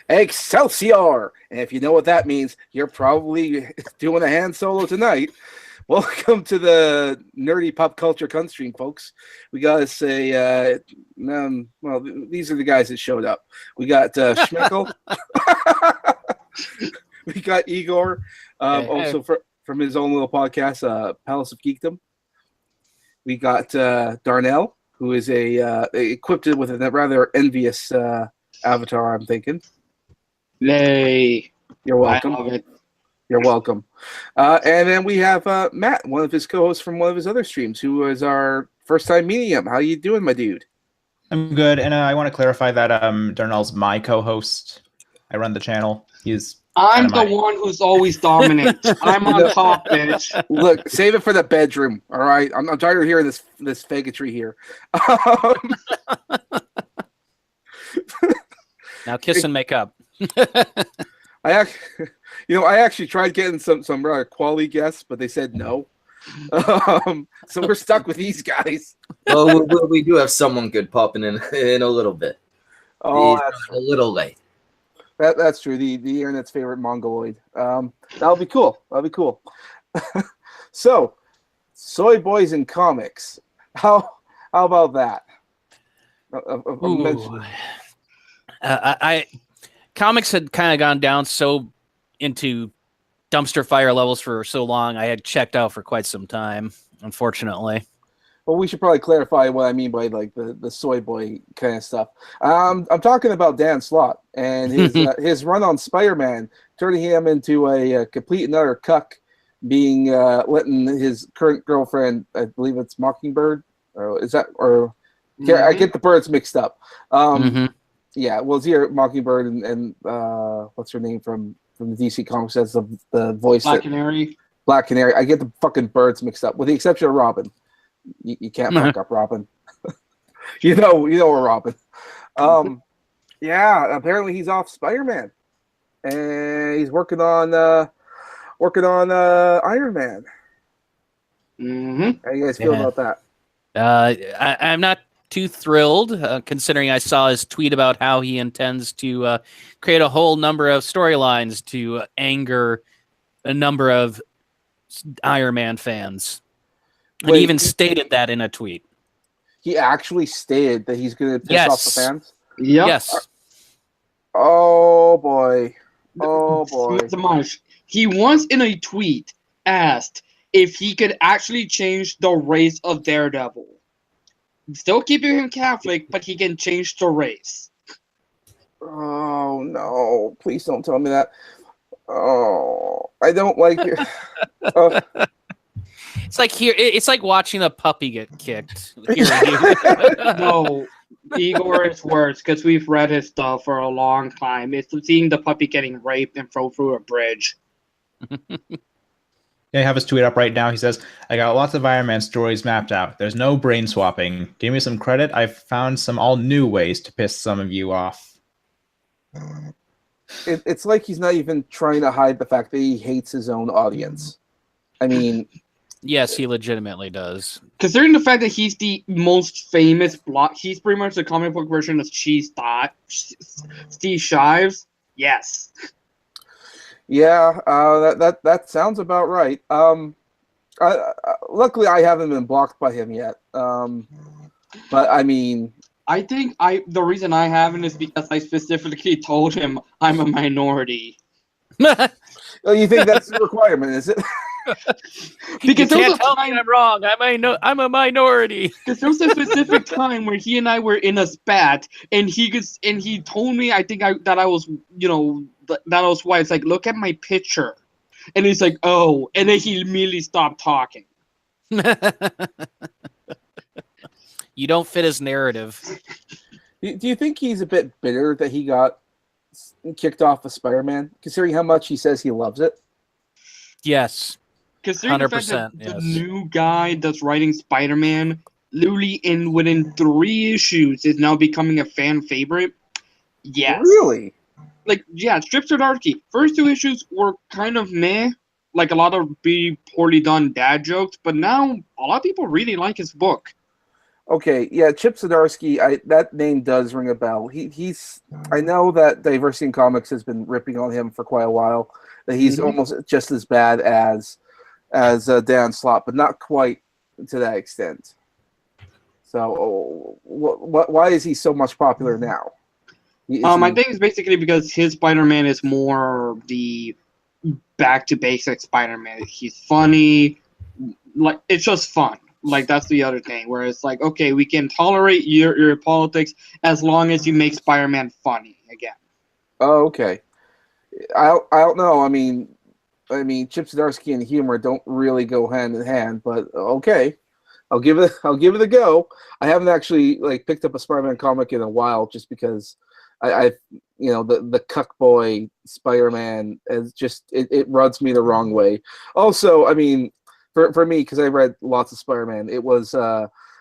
Excelsior! And if you know what that means, you're probably doing a hand solo tonight. Welcome to the Nerdy Pop Culture Cunt Stream, folks. We got to say, well, these are the guys that showed up. We got Schmeckel. We got Igor, also from his own little podcast, Palace of Geekdom. We got Darnell, who is equipped with a rather envious avatar, I'm thinking. Yay. You're welcome. I love it. You're welcome. And then we have Matt, one of his co-hosts from one of his other streams, who is our first time meeting him. How you doing, my dude? I'm good, and I want to clarify that Darnell's my co-host. I run the channel. I'm the one who's always dominant. I'm on top, bitch. Look, save it for the bedroom, all right? I'm tired of hearing this faggotry here. Now kiss and make up. I actually tried getting some quality guests, but they said no. So we're stuck with these guys. Well, we do have someone good popping in a little bit. Oh, He's that's a little late. That's true. The internet's favorite mongoloid. That'll be cool. So, Soy Boys in comics. How about that? Comics had kind of gone down so into dumpster fire levels for so long. I had checked out for quite some time, unfortunately. Well, we should probably clarify what I mean by like the soy boy kind of stuff. I'm talking about Dan Slott and his run on Spider-Man, turning him into a complete and utter cuck, being letting his current girlfriend, I believe it's Mockingbird, or is that yeah, I get the birds mixed up. Yeah, well, it's here Mockingbird and what's her name from the DC Comics as the voice Black Canary. Black Canary. I get the fucking birds mixed up, with the exception of Robin. You can't fuck up Robin. you know we're Robin. Yeah, apparently he's off Spider-Man, and he's working on Iron Man. How you guys feel about that? I'm not too thrilled, considering I saw his tweet about how he intends to create a whole number of storylines to anger a number of Iron Man fans. And he even stated that in a tweet. He actually stated that he's going to piss off the fans? Yep. Yes. Oh, boy. Oh, boy. He once in a tweet asked if he could actually change the race of Daredevil. Still keeping him Catholic, but he can change the race. Oh, no. Please don't tell me that. Oh, I don't like it. It's like watching a puppy get kicked. No, Igor is worse because we've read his stuff for a long time. It's seeing the puppy getting raped and thrown through a bridge. I have his tweet up right now. He says, I got lots of Iron Man stories mapped out. There's no brain swapping. Give me some credit. I've found some all new ways to piss some of you off. It's like he's not even trying to hide the fact that he hates his own audience. I mean... Yes, he legitimately does. Considering the fact that he's the most famous he's pretty much the comic book version of Steve Shives. Yes. Yeah, that sounds about right. Luckily, I haven't been blocked by him yet. But I mean, I think the reason I haven't is because I specifically told him I'm a minority. Oh, you think that's a requirement, is it? Because you can't tell me I'm wrong. I'm a minority. Because there was a specific time where he and I were in a spat, and he told me that I was white. It's like, look at my picture, and he's like, oh, and then he immediately stopped talking. You don't fit his narrative. Do you think he's a bit bitter that he got kicked off of Spider-Man, considering how much he says he loves it? Yes. Considering 100%, the fact that the new guy that's writing Spider-Man, literally within 3 issues, is now becoming a fan favorite. Yes. Really? Like, yeah, Strip Zdarsky. First 2 issues were kind of meh, like a lot of poorly done dad jokes, but now a lot of people really like his book. Okay, yeah, Chip Zdarsky. That name does ring a bell. He's. I know that Diversity in Comics has been ripping on him for quite a while. That he's almost just as bad as Dan Slott, but not quite to that extent. So, why is he so much popular now? I think it's basically because his Spider-Man is more the back to basics Spider-Man. He's funny, like it's just fun. Like that's the other thing, where it's like, okay, we can tolerate your politics as long as you make Spider-Man funny again. Oh, okay. I don't know. I mean, Chip Zdarsky and humor don't really go hand in hand, but okay. I'll give it a go. I haven't actually picked up a Spider-Man comic in a while, just because I the cuck boy Spider-Man is just it rubs me the wrong way. Also, I mean, for me, because I read lots of Spider-Man, it was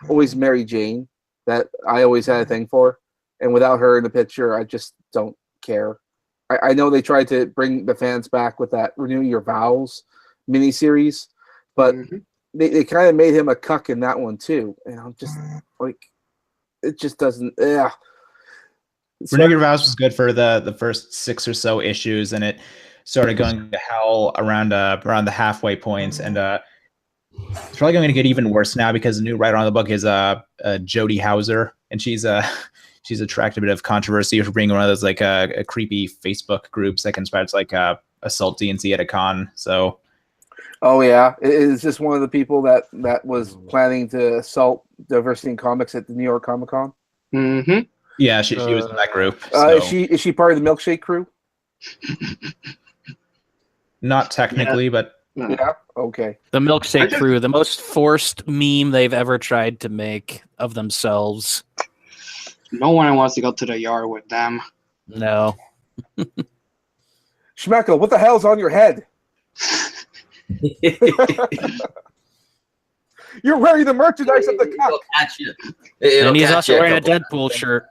always Mary Jane that I always had a thing for, and without her in the picture, I just don't care. I know they tried to bring the fans back with that Renew Your Vows miniseries, but they kind of made him a cuck in that one too, and I'm just it just doesn't. Yeah. Renew Your Vows was good for the first 6 or so issues, and it started going to hell around the halfway point, and it's probably going to get even worse now because the new writer on the book is Jodie Hauser, and she's attracted a bit of controversy for being one of those a creepy Facebook groups that conspires assault DNC at a con. So. Oh yeah, is this one of the people that was planning to assault Diversity in Comics at the New York Comic Con? Mm-hmm. Yeah, she was in that group. So. Is she part of the Milkshake crew? Not technically, but yeah. Okay. The Milkshake crew, the most forced meme they've ever tried to make of themselves. No one wants to go to the yard with them. No. Schmeckle, what the hell's on your head? You're wearing the merchandise of the cuck. Catch you. And he's also wearing a Deadpool shirt.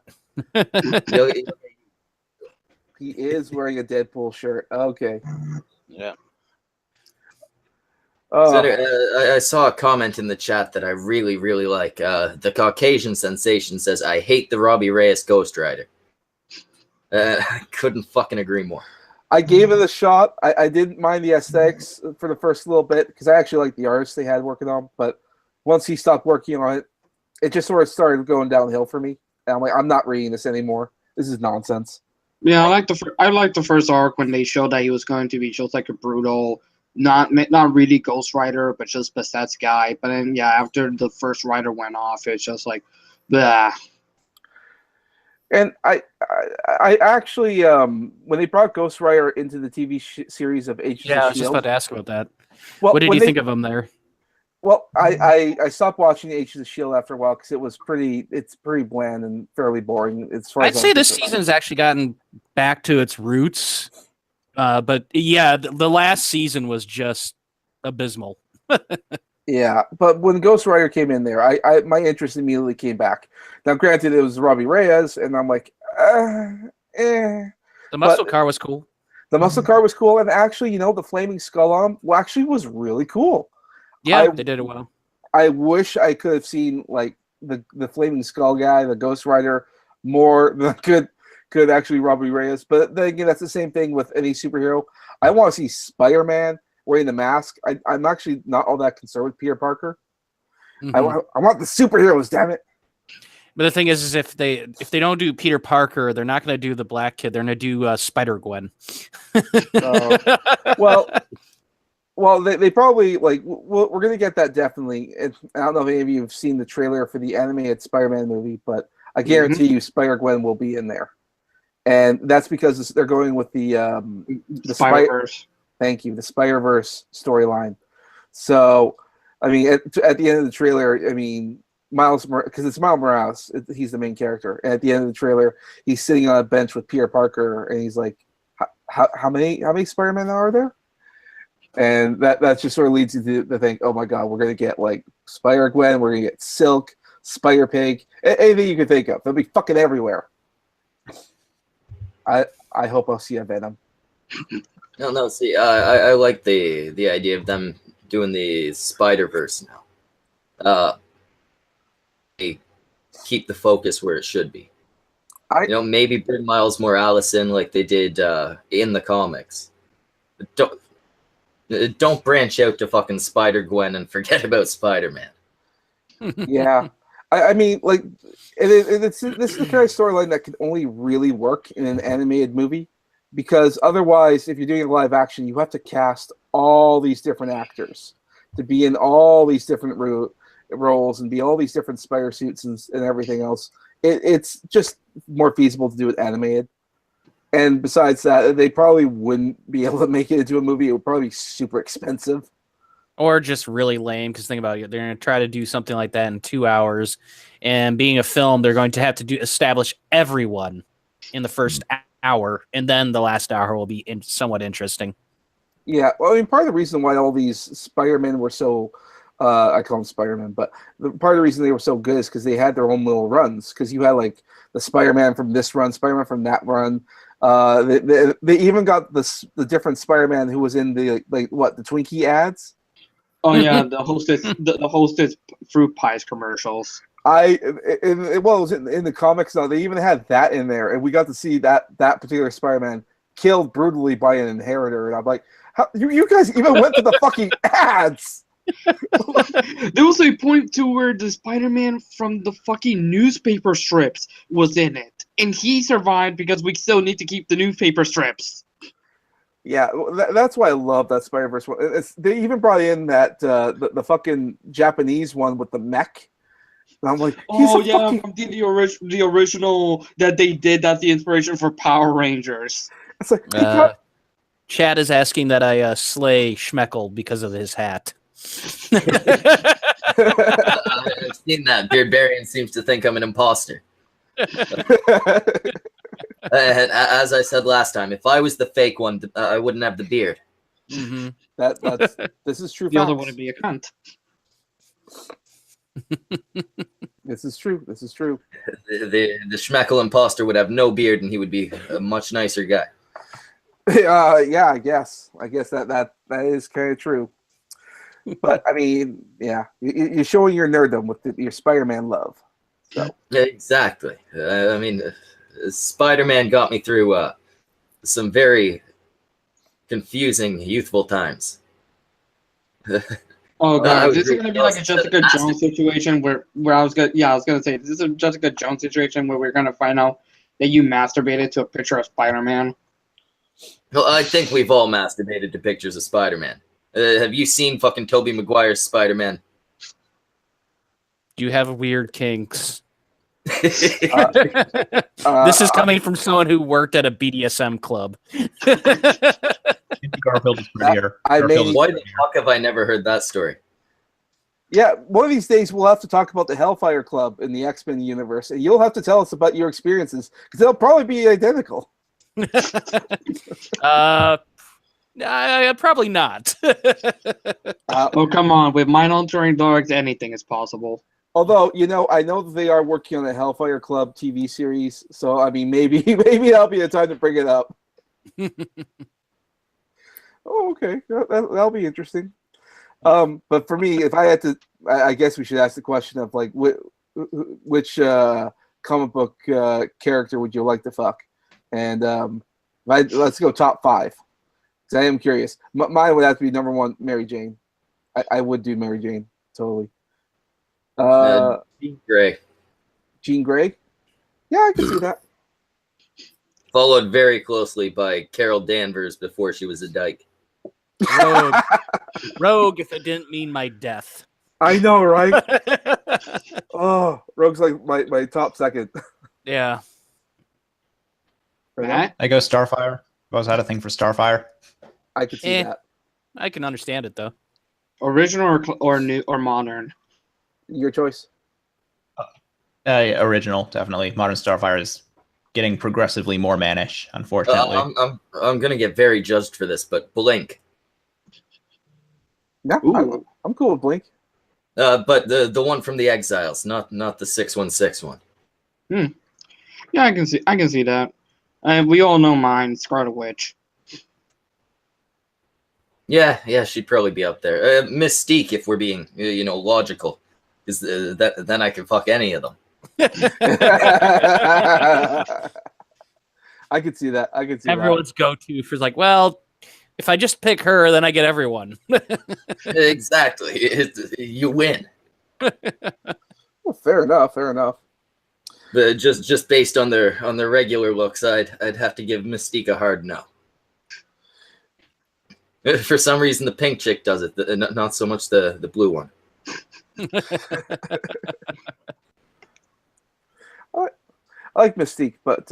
He is wearing a Deadpool shirt. Okay. Yeah. I saw a comment in the chat that I really, really like. The Caucasian Sensation says, I hate the Robbie Reyes Ghost Rider. I couldn't fucking agree more. I gave it a shot. I didn't mind the aesthetics for the first little bit because I actually liked the artists they had working on. But once he stopped working on it, it just sort of started going downhill for me. And I'm like, I'm not reading this anymore. This is nonsense. Yeah, I like the first arc when they showed that he was going to be just like a brutal, not really Ghost Rider, but just possessed guy. But then yeah, after the first writer went off, it's just like, blah. And I actually, when they brought Ghost Rider into the TV series of Agents of S.H.I.E.L.D. I was just about to ask about that. Well, what did you think of him there? Well, I stopped watching Agents of S.H.I.E.L.D. after a while because it's pretty bland and fairly boring. I'd say this season's actually gotten back to its roots. But yeah, the last season was just abysmal. Yeah, but when Ghost Rider came in there, I my interest immediately came back. Now, granted, it was Robbie Reyes, and I'm like, The muscle car was cool. The muscle car was cool, and actually, the flaming skull arm actually was really cool. Yeah, they did it well. I wish I could have seen the flaming skull guy, the Ghost Rider, more than could actually Robbie Reyes. But then again, that's the same thing with any superhero. I want to see Spider-Man wearing the mask. I'm actually not all that concerned with Peter Parker. Mm-hmm. I want the superheroes, damn it. But the thing is if they don't do Peter Parker, they're not going to do the Black Kid. They're going to do Spider-Gwen. Well, they probably we're going to get that definitely. I don't know if any of you have seen the trailer for the animated Spider-Man movie, but I guarantee you Spider-Gwen will be in there. And that's because they're going with the Spider-Verse. Thank you, the Spider-Verse storyline. So, I mean, at the end of the trailer, I mean, because it's Miles Morales, he's the main character. And at the end of the trailer, he's sitting on a bench with Peter Parker, and he's like, "How many Spider-Men are there?" And that just sort of leads you to think, "Oh my God, we're gonna get Spider-Gwen, we're gonna get Silk, Spider-Pig, anything you can think of. They'll be fucking everywhere." I hope I'll see a Venom. No. See, I like the idea of them doing the Spider-Verse now. keep the focus where it should be. Maybe bring Miles Morales in like they did in the comics. Don't branch out to fucking Spider-Gwen and forget about Spider-Man. Yeah. I mean, like, this is the kind of storyline that can only really work in an animated movie, because otherwise, if you're doing a live action, you have to cast all these different actors to be in all these different roles and be all these different spider suits and everything else. It's just more feasible to do it animated. And besides that, they probably wouldn't be able to make it into a movie. It would probably be super expensive. Or just really lame, because think about it, they're going to try to do something like that in 2 hours, and being a film, they're going to have to establish everyone in the first hour, and then the last hour will be somewhat interesting. Yeah, well, I mean, part of the reason why all these Spider-Men were so, I call them Spider-Man, but part of the reason they were so good is because they had their own little runs, because you had, like, the Spider-Man from this run, Spider-Man from that run. They even got the different Spider-Man who was in the, the Twinkie ads. Oh yeah, the hostess fruit pies commercials. It was in the comics though. They even had that in there, and we got to see that particular Spider-Man killed brutally by an inheritor. And I'm like, how, you guys even went to the fucking ads? There was a point to where the Spider-Man from the fucking newspaper strips was in it, and he survived because we still need to keep the newspaper strips. Yeah, that's why I love that Spider-Verse one. They even brought in that the fucking Japanese one with the mech. And I'm like, from the original that they did. That's the inspiration for Power Rangers. It's like Chad is asking that I slay Schmeckel because of his hat. I've seen that. Beardbarian seems to think I'm an imposter. As I said last time, if I was the fake one, I wouldn't have the beard. Mm-hmm. This is true. The other wouldn't be a cunt. This is true. The Schmeckel imposter would have no beard, and he would be a much nicer guy. Yeah, I guess that is kind of true. But I mean, yeah, you're showing your nerddom with your Spider-Man love. So. Exactly. I mean, Spider-Man got me through some very confusing youthful times. Oh god, this is gonna be like a Jessica Jones situation where I was gonna say this is a Jessica Jones situation where we're gonna find out that you masturbated to a picture of Spider-Man. Well, I think we've all masturbated to pictures of Spider-Man. Have you seen fucking Tobey Maguire's Spider-Man? Do you have weird kinks? This is coming from someone who worked at a BDSM club. Garfield is prettier. Why the fuck have I never heard that story? Yeah, one of these days we'll have to talk about the Hellfire Club in the X-Men universe, and you'll have to tell us about your experiences, because they'll probably be identical. Probably not. Oh, come on. With mind-altering drugs, anything is possible. Although, I know that they are working on a Hellfire Club TV series, so, I mean, maybe that'll be the time to bring it up. Oh, okay. That'll be interesting. But for me, if I had to, I guess we should ask the question of, like, which comic book character would you like to fuck? And let's go top 5. Because I am curious. Mine would have to be number 1, Mary Jane. I would do Mary Jane, totally. Jean Grey. Jean Grey? Yeah, I can see that. Followed very closely by Carol Danvers before she was a dyke. Rogue, if it didn't mean my death. I know, right? Oh, Rogue's like my top second. Yeah. Matt? I go Starfire. I was had a thing for Starfire. I could see that. I can understand it though. Original or new or modern? Your choice. Original, definitely. Modern Starfire is getting progressively more mannish, unfortunately. I'm gonna get very judged for this, but Blink. Yeah, I'm cool with Blink. But the one from the Exiles, not the 616 one. Yeah, I can see that. We all know mine, Scarlet Witch. Yeah, she'd probably be up there. Mystique, if we're being logical, because then I can fuck any of them. I could see that. Everyone's go-to for like, well, if I just pick her, then I get everyone. Exactly. You win. Well, fair enough. But just based on their regular looks, I'd have to give Mystique a hard no. For some reason, the pink chick does it, not so much the blue one. I like Mystique, but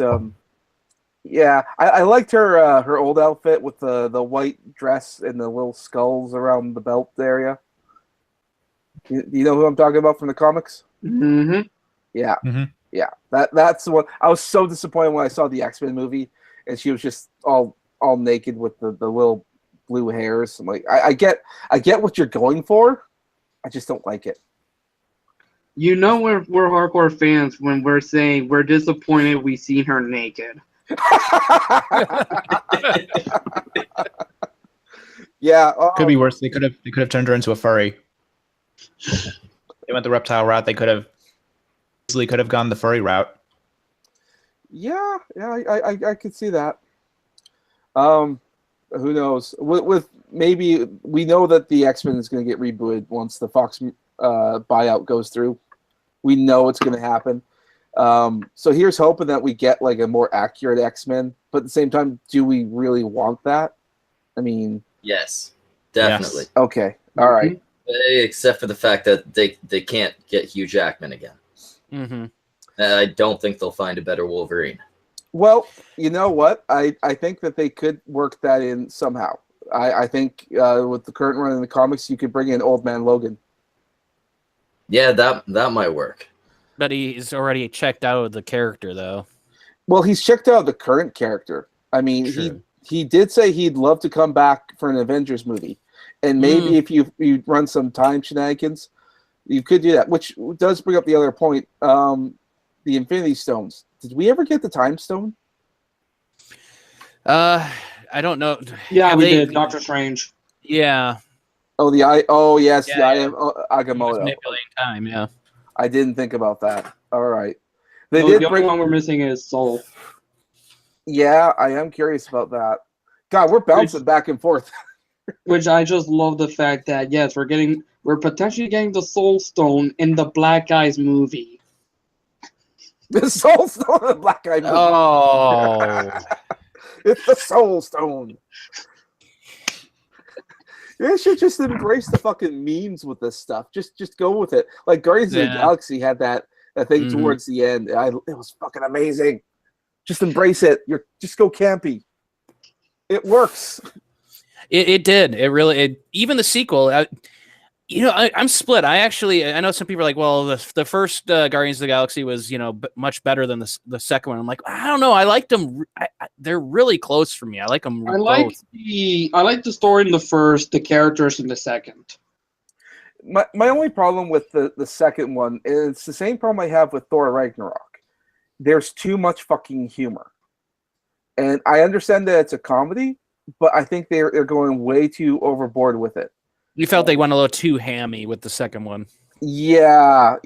yeah, I liked her old outfit with the white dress and the little skulls around the belt area. You know who I'm talking about from the comics? Mm-hmm. Yeah, Mm-hmm. yeah. That's the one. I was so disappointed when I saw the X-Men movie, and she was just all naked with the little blue hairs. I'm like, I get what you're going for. I just don't like it. You know we're hardcore fans when we're saying we're disappointed we seen her naked. Yeah, Could be worse. They could have turned her into a furry. They went the reptile route. They could have gone the furry route. Yeah, I could see that. Who knows? With maybe we know that the X-Men is going to get rebooted once the Fox buyout goes through. We know it's going to happen. So here's hoping that we get like a more accurate X-Men, but at the same time, do we really want that? I mean, Yes, definitely. Yes. okay, all right. Except for the fact that they can't get Hugh Jackman again. Mm-hmm. I don't think they'll find a better Wolverine. Well, you know what? I think that they could work that in somehow. I think with the current run in the comics, you could bring in Old Man Logan. Yeah, that might work. But he's already checked out of the character, though. Well, he's checked out the current character. I mean, Sure. he did say he'd love to come back for an Avengers movie, and maybe if you run some time shenanigans, you could do that. Which does bring up the other point: the Infinity Stones. Did we ever get the Time Stone? I don't know. Yeah, Have we they- did. Doctor Strange. Yeah. Oh, the eye. Oh, yes, Yeah, the Eye yeah. of Agamotto. Manipulating time, yeah. I didn't think about that. All right, they The did only bring. one we're missing is Soul. Yeah, I am curious about that. God, we're bouncing back and forth. Which I just love the fact that yes, we're potentially getting the Soul Stone in the Black Eyes movie. The Soul Stone, the Black Eye movie. Oh. It's the Soul Stone. You should just embrace the fucking memes with this stuff. Just go with it. Like Guardians of the Yeah. Galaxy had that thing Mhm. towards the end. It was fucking amazing. Just embrace it. Just go campy. It works. It did. It really. Even the sequel. I'm split. I know some people are like, well, the first Guardians of the Galaxy was much better than the second one. I'm like, I don't know. I liked them. They're really close for me. I like them. I like the story in the first, the characters in the second. My only problem with the second one is it's the same problem I have with Thor Ragnarok. There's too much fucking humor. And I understand that it's a comedy, but I think they're going way too overboard with it. You felt they went a little too hammy with the second one. Yeah,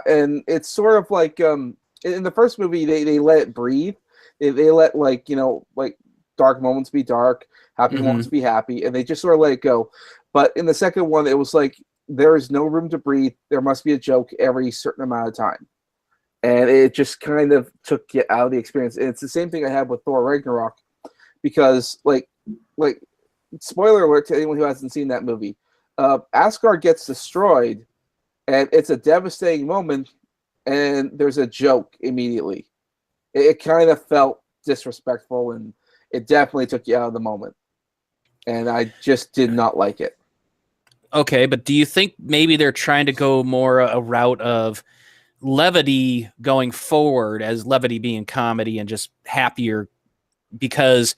and it's sort of like in the first movie they let it breathe. They let like dark moments be dark, happy moments be happy, and they just sort of let it go. But in the second one, it was like there is no room to breathe. There must be a joke every certain amount of time, and it just kind of took you out of the experience. And it's the same thing I had with Thor Ragnarok, because like spoiler alert to anyone who hasn't seen that movie. Asgard gets destroyed, and it's a devastating moment, and there's a joke immediately. It kind of felt disrespectful, and it definitely took you out of the moment. And I just did not like it. Okay, but do you think maybe they're trying to go more a route of levity going forward, as levity being comedy and just happier? Because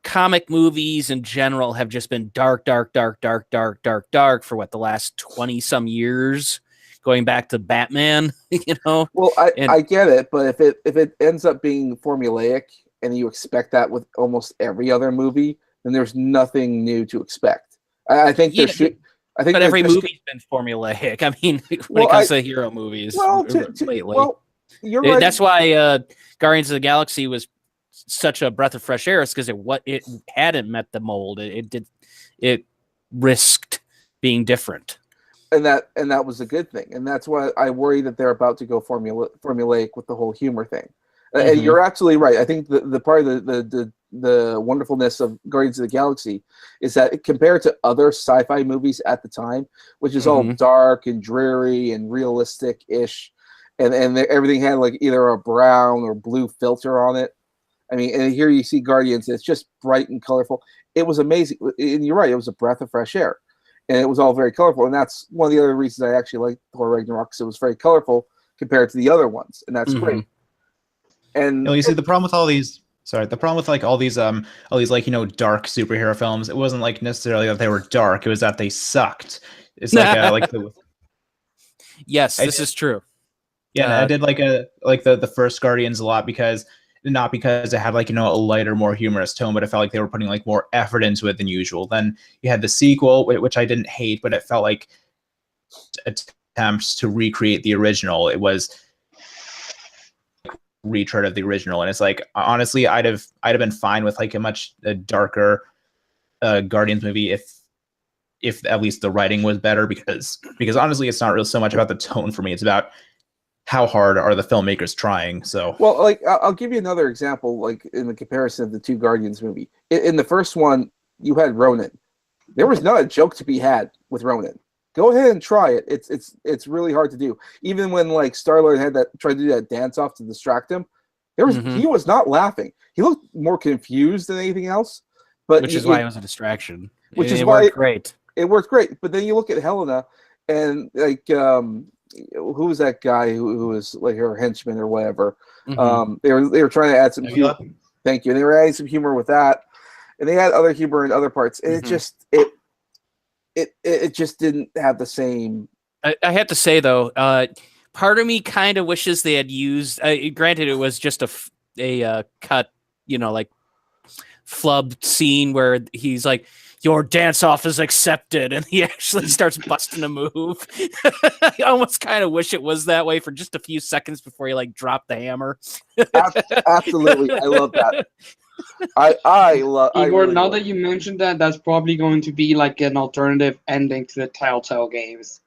comic movies in general have just been dark for what, the last 20 some years, going back to Batman. Well, I get it, but if it ends up being formulaic and you expect that with almost every other movie, then there's nothing new to expect. I think I think But they're every just- movie's been formulaic. I mean, when Well, it comes to hero movies lately. well, you're right. That's why Guardians of the Galaxy was such a breath of fresh air, is because it hadn't met the mold. It risked being different. and that was a good thing, and that's why I worry that they're about to go formulaic with the whole humor thing. And you're absolutely right. I think the part of the wonderfulness of Guardians of the Galaxy is that compared to other sci-fi movies at the time, which is all dark and dreary and realistic-ish, and everything had like either a brown or blue filter on it. I mean, and here you see Guardians, it's just bright and colorful. It was amazing. And you're right, it was a breath of fresh air. And it was all very colorful. And that's one of the other reasons I actually like Thor Ragnarok, because it was very colorful compared to the other ones. And that's great. And you see, the problem with all these like all these like, you know, dark superhero films, it wasn't like necessarily that they were dark, it was that they sucked. It's like Yes, this is true. Yeah, I did like the first Guardians a lot, not because it had like, you know, a lighter, more humorous tone, but it felt like they were putting like more effort into it than usual. Then you had the sequel, which I didn't hate, but it felt like attempts to recreate the original. It was retread of the original, and it's like, honestly, I'd have been fine with like a much darker Guardians movie if at least the writing was better, because honestly, it's not really so much about the tone for me. It's about how hard are the filmmakers trying. So, well, like I'll give you another example, like in the comparison of the two Guardians movie. In the first one, you had Ronan. There was not a joke to be had with Ronan. Go ahead and try it. It's really hard to do. Even when like Star-Lord tried to do that dance off to distract him, he was not laughing. He looked more confused than anything else. But which is why it was a distraction. Which is why worked great. It worked great. But then you look at Helena, and like who was that guy who was like her henchman or whatever? They were trying to add some humor. Thank you. They were adding some humor with that, and they had other humor in other parts. And it just didn't have the same. I have to say though, part of me kind of wishes they had used. Granted, it was just a cut, you know, like flub scene where he's like, "Your dance off is accepted," and he actually starts busting a move. I almost kind of wish it was that way for just a few seconds before he like dropped the hammer. Absolutely, I love that. I love. Igor, really now that you mentioned that, that's probably going to be like an alternative ending to the Telltale games.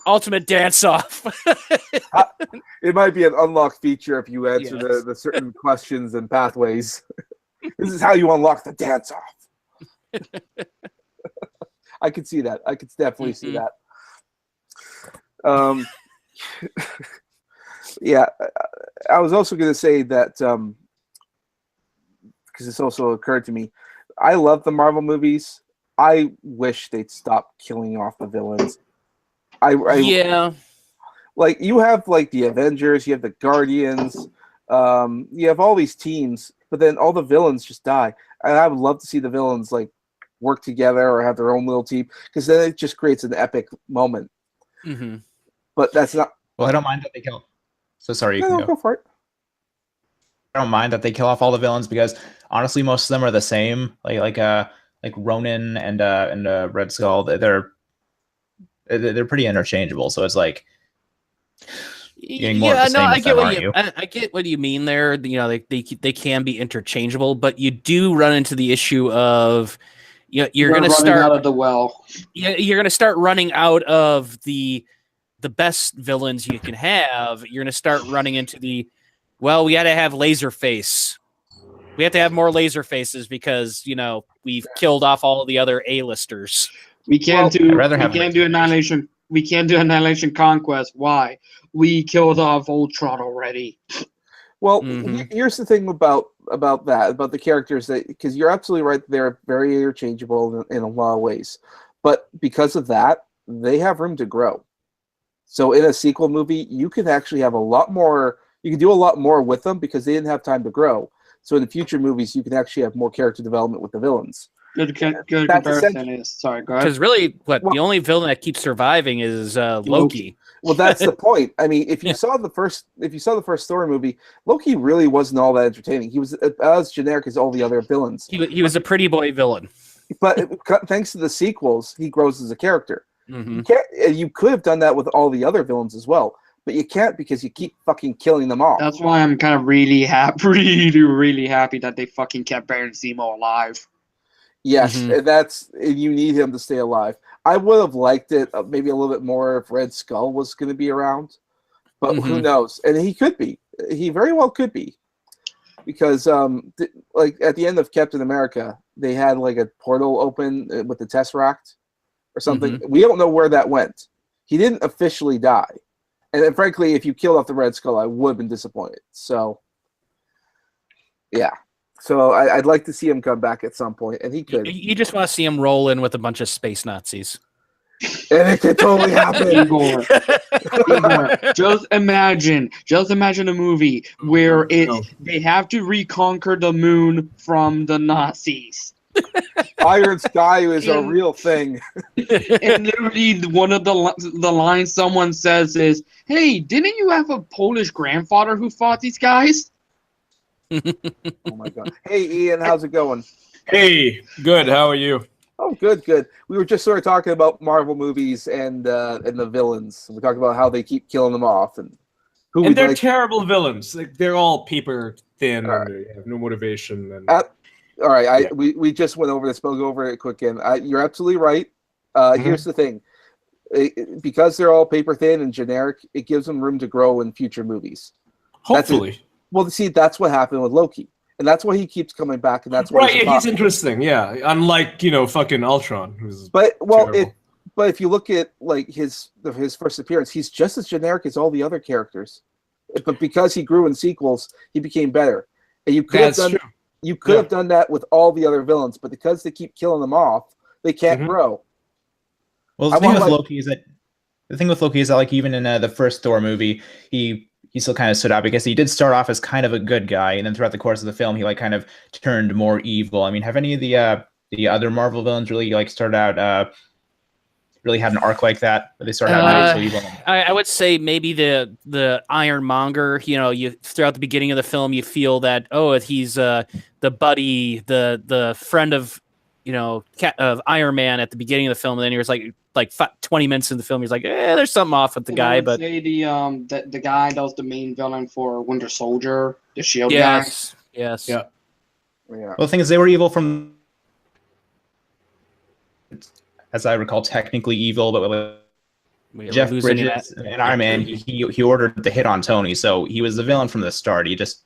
Ultimate dance off. It might be an unlocked feature if you answer the certain questions and pathways. This is how you unlock the dance off. I could see that. I could definitely see that. Yeah, I was also going to say that because this also occurred to me. I love the Marvel movies. I wish they'd stop killing off the villains. Yeah. Like, you have like the Avengers, you have the Guardians, you have all these teams, but then all the villains just die. And I would love to see the villains like work together or have their own little team, because then it just creates an epic moment. But that's not. Well, I don't mind that they kill. So sorry, you can go for it. I don't mind that they kill off all the villains, because honestly, most of them are the same. Like Ronan and Red Skull. They're pretty interchangeable. So it's like, I get what you mean there. You know, they can be interchangeable, but you do run into the issue of, you know, you're going to start out of the well. Yeah, you're going to start running out of the best villains you can have. You're going to start running into we got to have Laserface. We have to have more Laserfaces because, you know, we've killed off all the other A-listers. We can't do Annihilation. We can't do Annihilation Conquest. Why? We killed off Ultron already. Well, here's the thing about the characters, that because you're absolutely right, they're very interchangeable in a lot of ways, but because of that, they have room to grow. So in a sequel movie, you can actually have a lot more. You can do a lot more with them because they didn't have time to grow. So in the future movies, you can actually have more character development with the villains. Good comparison is. Sorry, go ahead. Because really, the only villain that keeps surviving is Loki. Well, that's the point. I mean, if you saw the first Thor movie, Loki really wasn't all that entertaining. He was as generic as all the other villains. He was a pretty boy villain. But thanks to the sequels, he grows as a character. Mm-hmm. You could have done that with all the other villains as well, but you can't because you keep fucking killing them off. That's why I'm kind of really happy, really happy that they fucking kept Baron Zemo alive. Yes, and you need him to stay alive. I would have liked it maybe a little bit more if Red Skull was going to be around, but who knows? And he could be. He very well could be, because like at the end of Captain America, they had like a portal open with the Tesseract or something. We don't know where that went. He didn't officially die, and then, frankly, if you killed off the Red Skull, I would have been disappointed. So, yeah. So I'd like to see him come back at some point, and he could. You just want to see him roll in with a bunch of space Nazis. And it could totally happen. Igor, just imagine a movie where they have to reconquer the moon from the Nazis. Iron Sky is a real thing. And literally, one of the lines someone says is, "Hey, didn't you have a Polish grandfather who fought these guys?" Oh my god! Hey, Ian, how's it going? Hey, good. How are you? Oh, good. We were just sort of talking about Marvel movies and the villains. We talked about how they keep killing them off and who. And they're terrible villains. Like, they're all paper thin and they have no motivation. And all right, we just went over this, but we'll go over it quick again. You're absolutely right. Here's the thing: because they're all paper thin and generic, it gives them room to grow in future movies. Hopefully. Well, see, that's what happened with Loki, and that's why he keeps coming back, and that's why he's interesting. Yeah, unlike fucking Ultron, who's but terrible. If you look at like his first appearance, he's just as generic as all the other characters, but because he grew in sequels, he became better. And you could have done that with all the other villains, but because they keep killing them off, they can't grow. Well, the thing with Loki is that like even in the first Thor movie, he still kind of stood out because he did start off as kind of a good guy, and then throughout the course of the film, he like kind of turned more evil. I mean, have any of the other Marvel villains really like started out really had an arc like that, where they started out not so evil? I would say maybe the Ironmonger. You throughout the beginning of the film, you feel that he's the buddy, the friend of of Iron Man at the beginning of the film, and then he was like 20 minutes in the film, he's like, there's something off with the guy. But say the guy that was the main villain for Winter Soldier, the Shield guy. Yes. Yeah. Well, the thing is, they were evil from, as I recall, technically evil, but Jeff Bridges and Iron Man, he ordered the hit on Tony, so he was the villain from the start. He just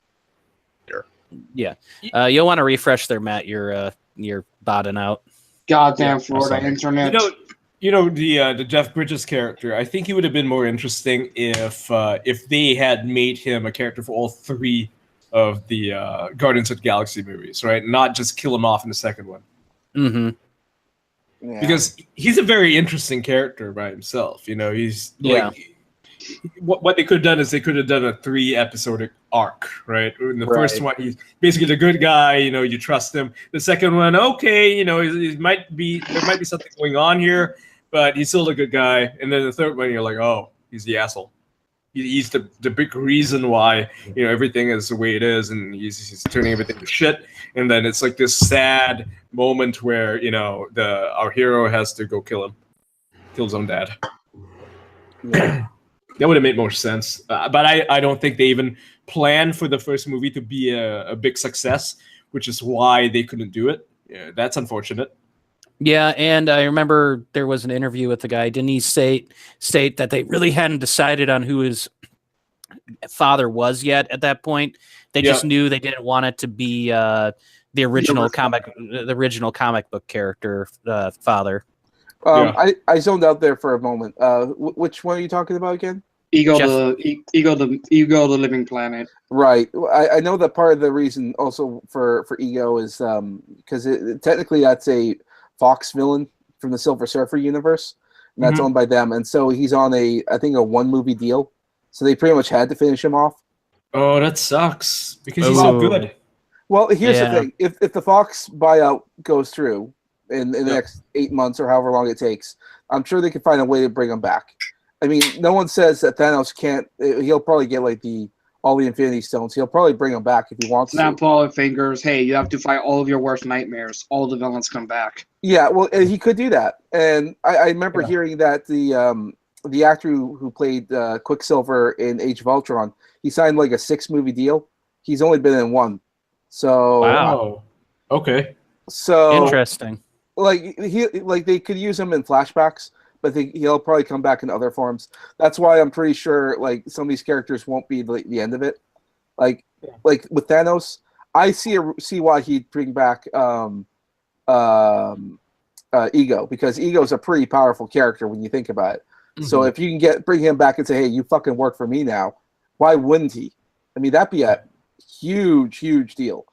you'll want to refresh there, Matt. You're botting out. Goddamn Florida internet. The Jeff Bridges character, I think he would have been more interesting if they had made him a character for all three of the Guardians of the Galaxy movies, right? Not just kill him off in the second one. Mm-hmm. Yeah. Because he's a very interesting character by himself. He's what they could have done is they could have done a 3-episode arc, right? In the first one, he's basically the good guy. You trust him. The second one, okay, there might be something going on here, but he's still a good guy. And then the third one, you're like, oh, he's the asshole. He's the big reason why everything is the way it is, and he's turning everything to shit. And then it's like this sad moment where our hero has to go kill his own dad. Yeah. That would have made more sense. But I don't think they even planned for the first movie to be a big success, which is why they couldn't do it. Yeah, that's unfortunate. Yeah, and I remember there was an interview with the guy. Didn't he state that they really hadn't decided on who his father was yet at that point? They just knew they didn't want it to be the original comic book character father. I zoned out there for a moment. Which one are you talking about again? Ego, the Living Planet. Right. I know that part of the reason also for Ego is because technically that's a Fox villain from the Silver Surfer universe, and that's owned by them. And so he's on I think a 1-movie deal. So they pretty much had to finish him off. Oh, that sucks because he's so good. Well, here's the thing: if the Fox buyout goes through in the next 8 months or however long it takes, I'm sure they can find a way to bring him back. I mean, no one says that Thanos can't. He'll probably get like all the Infinity Stones. He'll probably bring them back if he wants Snap to. all the fingers. Hey, you have to fight all of your worst nightmares. All the villains come back. Yeah, well, he could do that. And I remember hearing that the actor who played Quicksilver in Age of Ultron, he signed like a 6-movie deal. He's only been in 1. So Wow. Okay. So Interesting. Like they could use him in flashbacks, but he'll probably come back in other forms. That's why I'm pretty sure like some of these characters won't be the end of it. Like with Thanos, I see why he'd bring back Ego, because Ego's a pretty powerful character when you think about it. Mm-hmm. So if you can bring him back and say, hey, you fucking work for me now, why wouldn't he? I mean, that'd be a huge deal.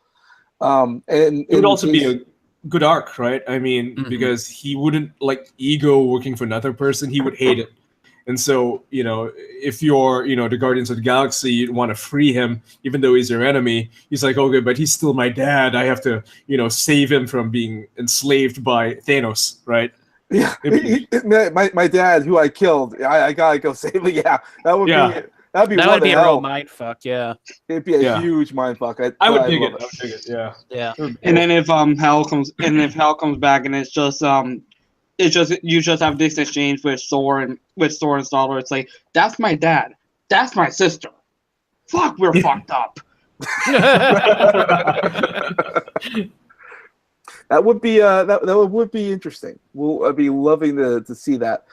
And it would also be a good arc, right? I mean, because he wouldn't like Ego working for another person. He would hate it. And so, if you're, the Guardians of the Galaxy, you'd want to free him, even though he's your enemy. He's like, okay, but he's still my dad. I have to, save him from being enslaved by Thanos, right? Yeah, my dad, who I killed, I gotta go save him. Yeah, that would be. That would be a real mind fuck, yeah. It'd be a huge mind fuck. I would dig it. I would dig it. Yeah. Yeah. And then if Hell comes back and it's just you just have this exchange with Thor and Star-Lord. It's like, that's my dad. That's my sister. Fuck, we're fucked up. That would be that would be interesting. I'd be loving to see that.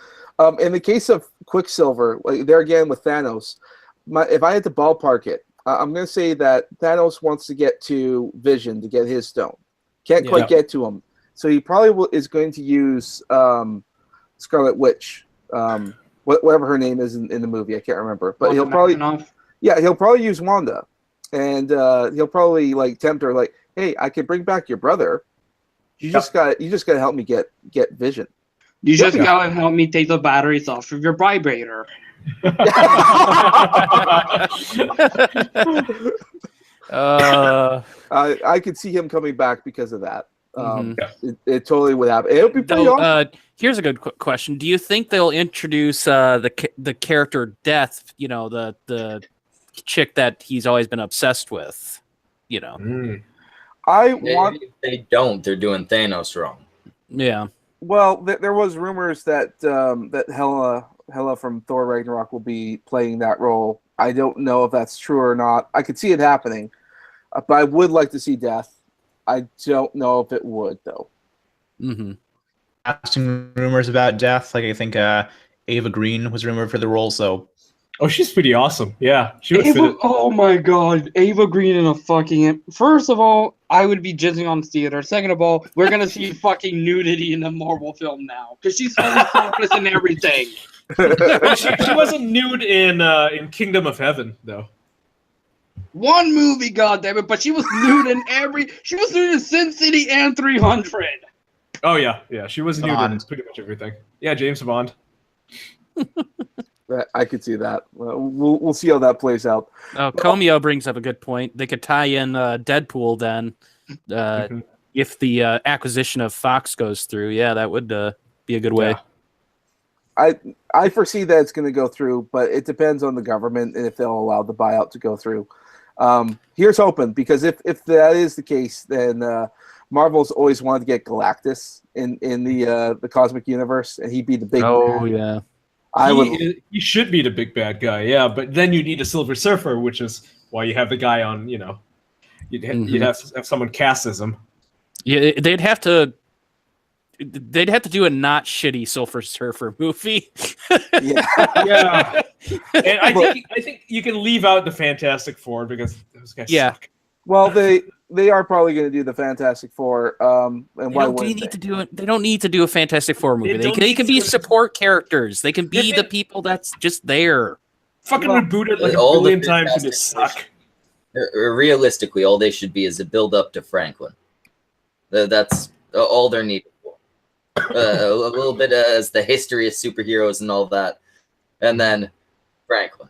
In the case of Quicksilver, like there again with Thanos, if I had to ballpark it, I'm going to say that Thanos wants to get to Vision to get his stone. Can't quite get to him. So he probably is going to use Scarlet Witch, whatever her name is in the movie. I can't remember. But he'll probably use Wanda. And he'll probably like tempt her like, hey, I can bring back your brother. You just got to help me get Vision. You just gotta help me take the batteries off of your vibrator. I could see him coming back because of that. It totally would happen. It would be pretty awesome. Here's a good question. Do you think they'll introduce the character Death? The chick that he's always been obsessed with. If they don't, they're doing Thanos wrong. Yeah. Well, there was rumors that that Hela from Thor Ragnarok will be playing that role. I don't know if that's true or not. I could see it happening, but I would like to see Death. I don't know if it would though. Some rumors about Death, like I think Ava Green was rumored for the role. So, she's pretty awesome. Yeah, she would fit it. Oh my god, Ava Green in a fucking. First of all, I would be jizzing on theater. Second of all, we're gonna see fucking nudity in the Marvel film now because she's fully focused in everything. She wasn't nude in Kingdom of Heaven though. One movie, goddammit, but she was nude in She was nude in Sin City and 300. Oh yeah. She was nude in pretty much everything. Yeah, James Bond. I could see that. We'll see how that plays out. Comeo brings up a good point. They could tie in Deadpool then, if the acquisition of Fox goes through. Yeah, that would be a good way. I foresee that it's going to go through, but it depends on the government and if they'll allow the buyout to go through. Here's hoping, because if that is the case, then Marvel's always wanted to get Galactus in the cosmic universe, and he'd be the big. Oh yeah. He should be the big bad guy, yeah. But then you need a Silver Surfer, which is why you have the guy on. You'd have to have someone cast as him. Yeah, they'd have to do a not shitty Silver Surfer movie. Yeah. And I think you can leave out the Fantastic Four because those guys suck. Well, they are probably going to do the Fantastic Four. And why wouldn't they? They don't need to do a Fantastic Four movie. They can be support characters. They can be the people that's just there. Fucking reboot it like a billion times and just suck. Realistically, all they should be is a build up to Franklin. That's all they're needed for. A little bit as the history of superheroes and all that, and then Franklin.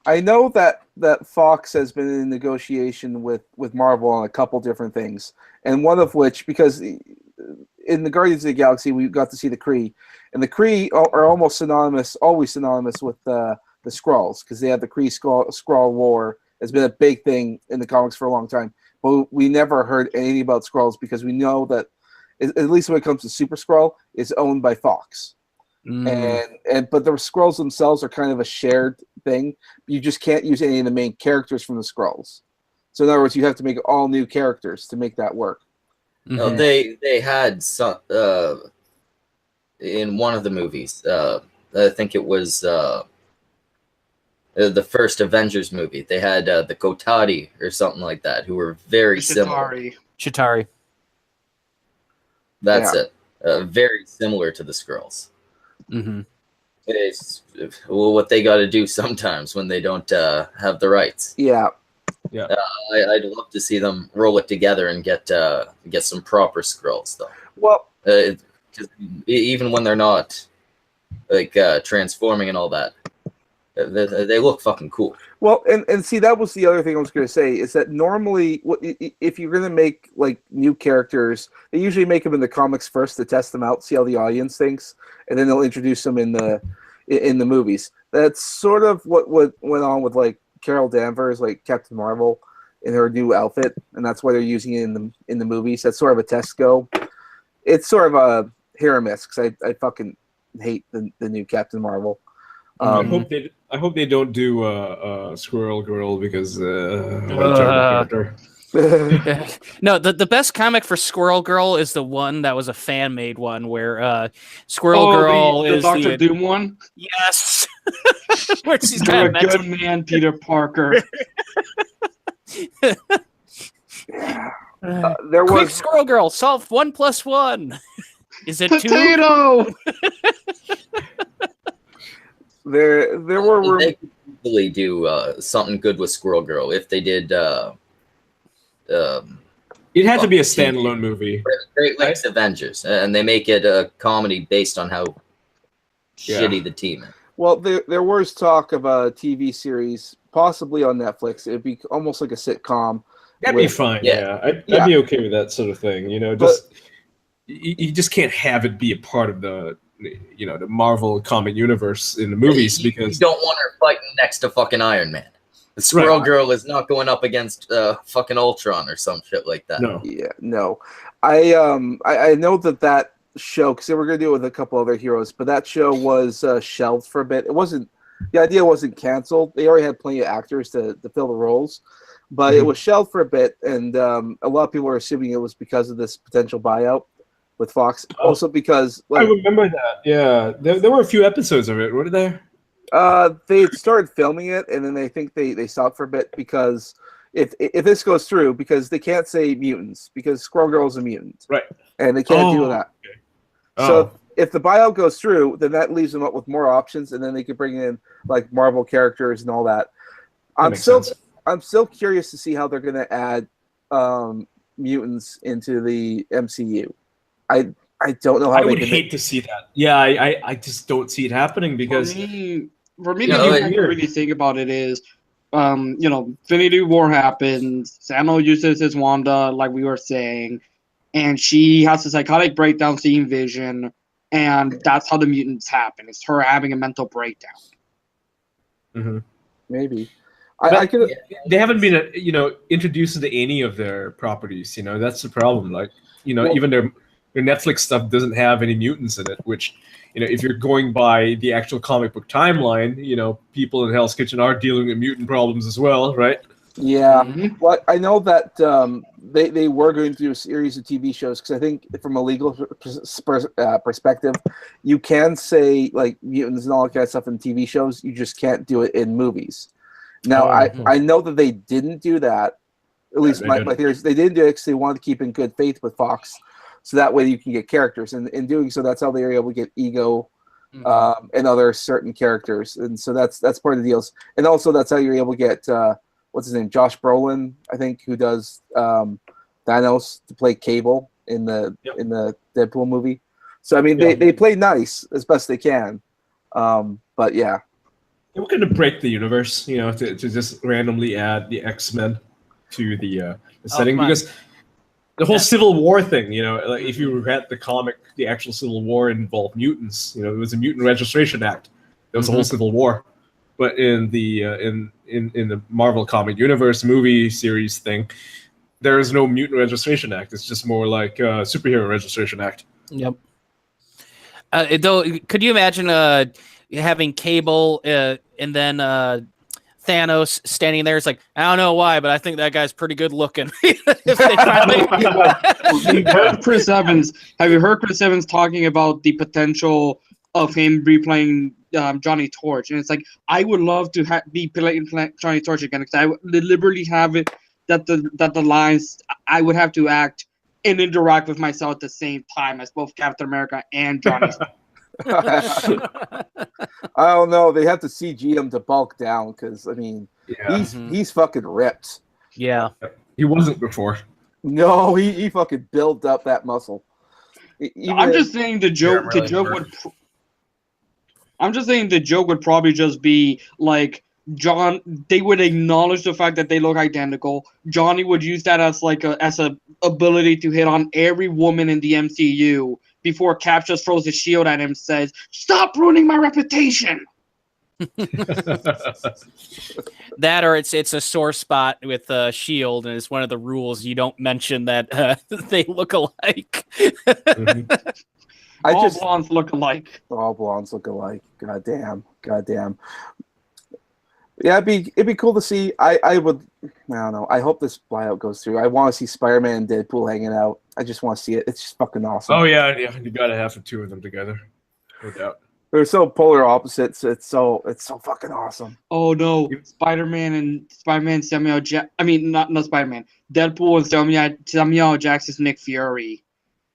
I know that Fox has been in negotiation with Marvel on a couple different things, and one of which, because in the Guardians of the Galaxy, we got to see the Kree, and the Kree are always synonymous with the Skrulls, because they have the Kree Skrull War. Has been a big thing in the comics for a long time, but we never heard anything about Skrulls because we know that, at least when it comes to Super Skrull, it's owned by Fox. But the Skrulls themselves are kind of a shared thing. You just can't use any of the main characters from the Skrulls. So in other words, you have to make all new characters to make that work. No, they had some in one of the movies. I think it was the first Avengers movie. They had the Kotati or something like that, who were very similar. Chitauri. That's it. Very similar to the Skrulls. Mm-hmm. It's what they got to do sometimes when they don't have the rights. Yeah. I'd love to see them roll it together and get some proper Skrulls, though. Well, because even when they're not like transforming and all that, they look fucking cool. Well, and see, that was the other thing I was going to say, is that normally, if you're going to make like new characters, they usually make them in the comics first to test them out, see how the audience thinks, and then they'll introduce them in the movies. That's sort of what went on with like Carol Danvers, like Captain Marvel, in her new outfit, and that's why they're using it in the movies. That's sort of a test go. It's sort of a hit or miss, because I fucking hate the new Captain Marvel. I hope they don't do Squirrel Girl, because No, the best comic for Squirrel Girl is the one that was a fan made one where Squirrel Girl the is Dr. Doom one. Yes, where she's You're kind a of good man, Peter Parker. There was Quick, Squirrel Girl, solve 1 + 1. Is it 2? Potato. There were They could easily do something good with Squirrel Girl if they did. It had to be a standalone movie. Great Lakes Avengers, and they make it a comedy based on how shitty the team is. Well, there was talk of a TV series, possibly on Netflix. It'd be almost like a sitcom. That'd be fine. Yeah, I'd be okay with that sort of thing. You know, you just can't have it be a part of the Marvel comic universe in the movies, because you don't want her fighting next to fucking Iron Man. The Squirrel Girl is not going up against fucking Ultron or some shit like that. No. Yeah, no. I know that show, because they were going to do it with a couple other heroes, but that show was shelved for a bit. The idea wasn't canceled. They already had plenty of actors to fill the roles, but it was shelved for a bit, and a lot of people are assuming it was because of this potential buyout with Fox. Also because I remember that. Yeah, there were a few episodes of it. Were there? They started filming it, and then they think they stopped for a bit, because if this goes through, because they can't say mutants, because Squirrel Girl is a mutant, right? And they can't do that. Okay. So if the buyout goes through, then that leaves them up with more options, and then they could bring in like Marvel characters and all that. I'm still curious to see how they're going to add mutants into the MCU. I don't know how I would hate to see that. Yeah, I just don't see it happening, because for me, the thing I really think about it is, Infinity War happens. Samuel uses his Wanda, like we were saying, and she has a psychotic breakdown, seeing Vision, and that's how the mutants happen. It's her having a mental breakdown. Mm-hmm. Maybe. They haven't been, introduced into any of their properties. That's the problem. Like, even their Netflix stuff doesn't have any mutants in it, which, if you're going by the actual comic book timeline, people in Hell's Kitchen are dealing with mutant problems as well, right? Yeah. Well, I know that they were going to do a series of TV shows, because I think from a legal perspective, you can say like mutants and all that kind of stuff in TV shows. You just can't do it in movies. Now, I know that they didn't do that. At least my theory is they didn't do it because they wanted to keep in good faith with Fox. So that way you can get characters. And in doing so, that's how they were able to get Ego and other certain characters. And so that's part of the deals. And also that's how you're able to get, what's his name, Josh Brolin, I think, who does Thanos, to play Cable in the Deadpool movie. So, I mean, they play nice as best they can. But, yeah. We're going to break the universe, to just randomly add the X-Men to the setting, because the whole Civil War thing, like if you read the comic, the actual Civil War involved mutants. There was a Mutant Registration Act. There was a whole Civil War. But in the in the Marvel comic universe movie series thing, there is no Mutant Registration Act. It's just more like Superhero Registration Act. Yep. Though, could you imagine having Cable and then Thanos standing there? It's like, I don't know why, but I think that guy's pretty good looking. If they finally... Have you heard Chris Evans talking about the potential of him replaying Johnny Torch? And it's like, I would love to be playing Johnny Torch again, because I would deliberately have it that the lines I would have to act and interact with myself at the same time as both Captain America and Johnny. I don't know. They have to CG him to bulk down because he's fucking ripped. Yeah, he wasn't before. No, he fucking built up that muscle. I'm just saying the joke. I'm just saying the joke would probably just be like John. They would acknowledge the fact that they look identical. Johnny would use that as a ability to hit on every woman in the MCU before Cap just throws his shield at him and says, "Stop ruining my reputation." That, or it's a sore spot with Shield, and it's one of the rules you don't mention that they look alike. All blondes look alike. All blondes look alike. God damn. Yeah, it'd be cool to see. I don't know. I hope this buyout goes through. I want to see Spider-Man and Deadpool hanging out. I just want to see it. It's just fucking awesome. Oh yeah, you gotta have the two of them together, no doubt. They're so polar opposites. It's so fucking awesome. Oh no, Spider-Man, Samuel Jackson. I mean, not Spider-Man. Deadpool and Samuel Jackson's Nick Fury.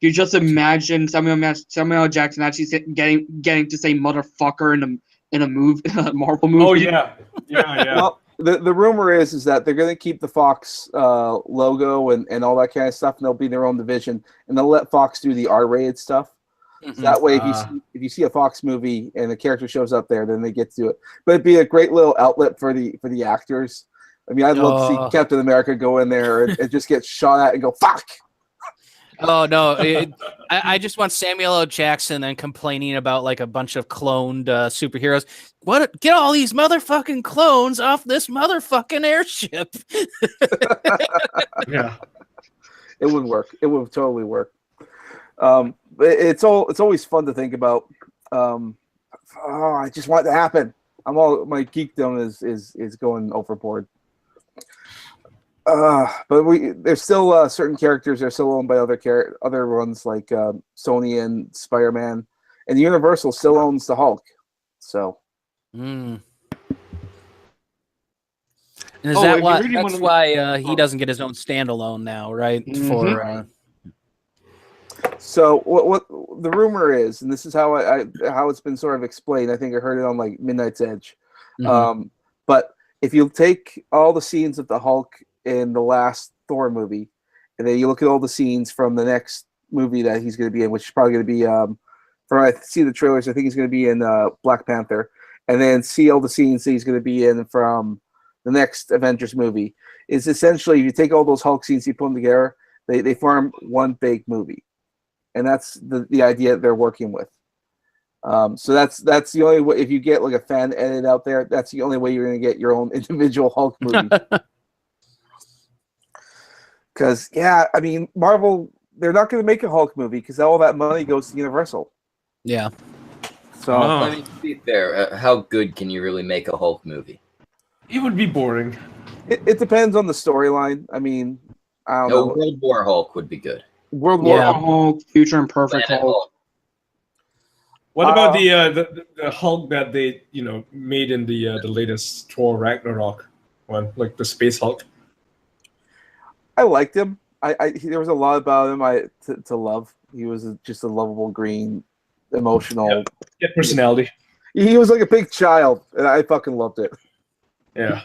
You just imagine Samuel Jackson actually getting to say motherfucker in a Marvel movie. Oh yeah. Well, the rumor is that they're going to keep the Fox logo and all that kind of stuff, and they'll be their own division, and they'll let Fox do the R-rated stuff. So that way, if you see a Fox movie and the character shows up there, then they get to do it. But it'd be a great little outlet for the actors. I mean, I'd love to see Captain America go in there and just get shot at and go fuck. Oh no! I just want Samuel L. Jackson then complaining about like a bunch of cloned superheroes. What? Get all these motherfucking clones off this motherfucking airship! Yeah, it would work. It would totally work. It's always fun to think about. I just want it to happen. My geekdom is going overboard. But there's still certain characters that are still owned by other ones like Sony and Spider-Man, and Universal still owns the Hulk. So, and is that why? That's why he doesn't get his own standalone now, right? For so what the rumor is, and this is how how it's been sort of explained. I think I heard it on like Midnight's Edge. But if you take all the scenes of the Hulk in the last Thor movie, and then you look at all the scenes from the next movie that he's going to be in, which is probably going to be from I see the trailers, I think he's going to be in Black Panther, and then see all the scenes that he's going to be in from the next Avengers movie. Is essentially, if you take all those Hulk scenes, you put them together, they form one big movie, and that's the idea that they're working with. So that's the only way. If you get like a fan edit out there, that's the only way you're going to get your own individual Hulk movie. Because, I mean, Marvel, they're not going to make a Hulk movie because all that money goes to Universal. Yeah. So, I mean, to be fair, how good can you really make a Hulk movie? It would be boring. It depends on the storyline. I mean, I don't know. World War Hulk would be good. World War Hulk, Future Imperfect Hulk. What about the Hulk that they made in the latest Thor Ragnarok one, like the Space Hulk? I liked him. There was a lot about him to love. He was just a lovable green, emotional. Yeah, personality. He was like a big child, and I fucking loved it. Yeah.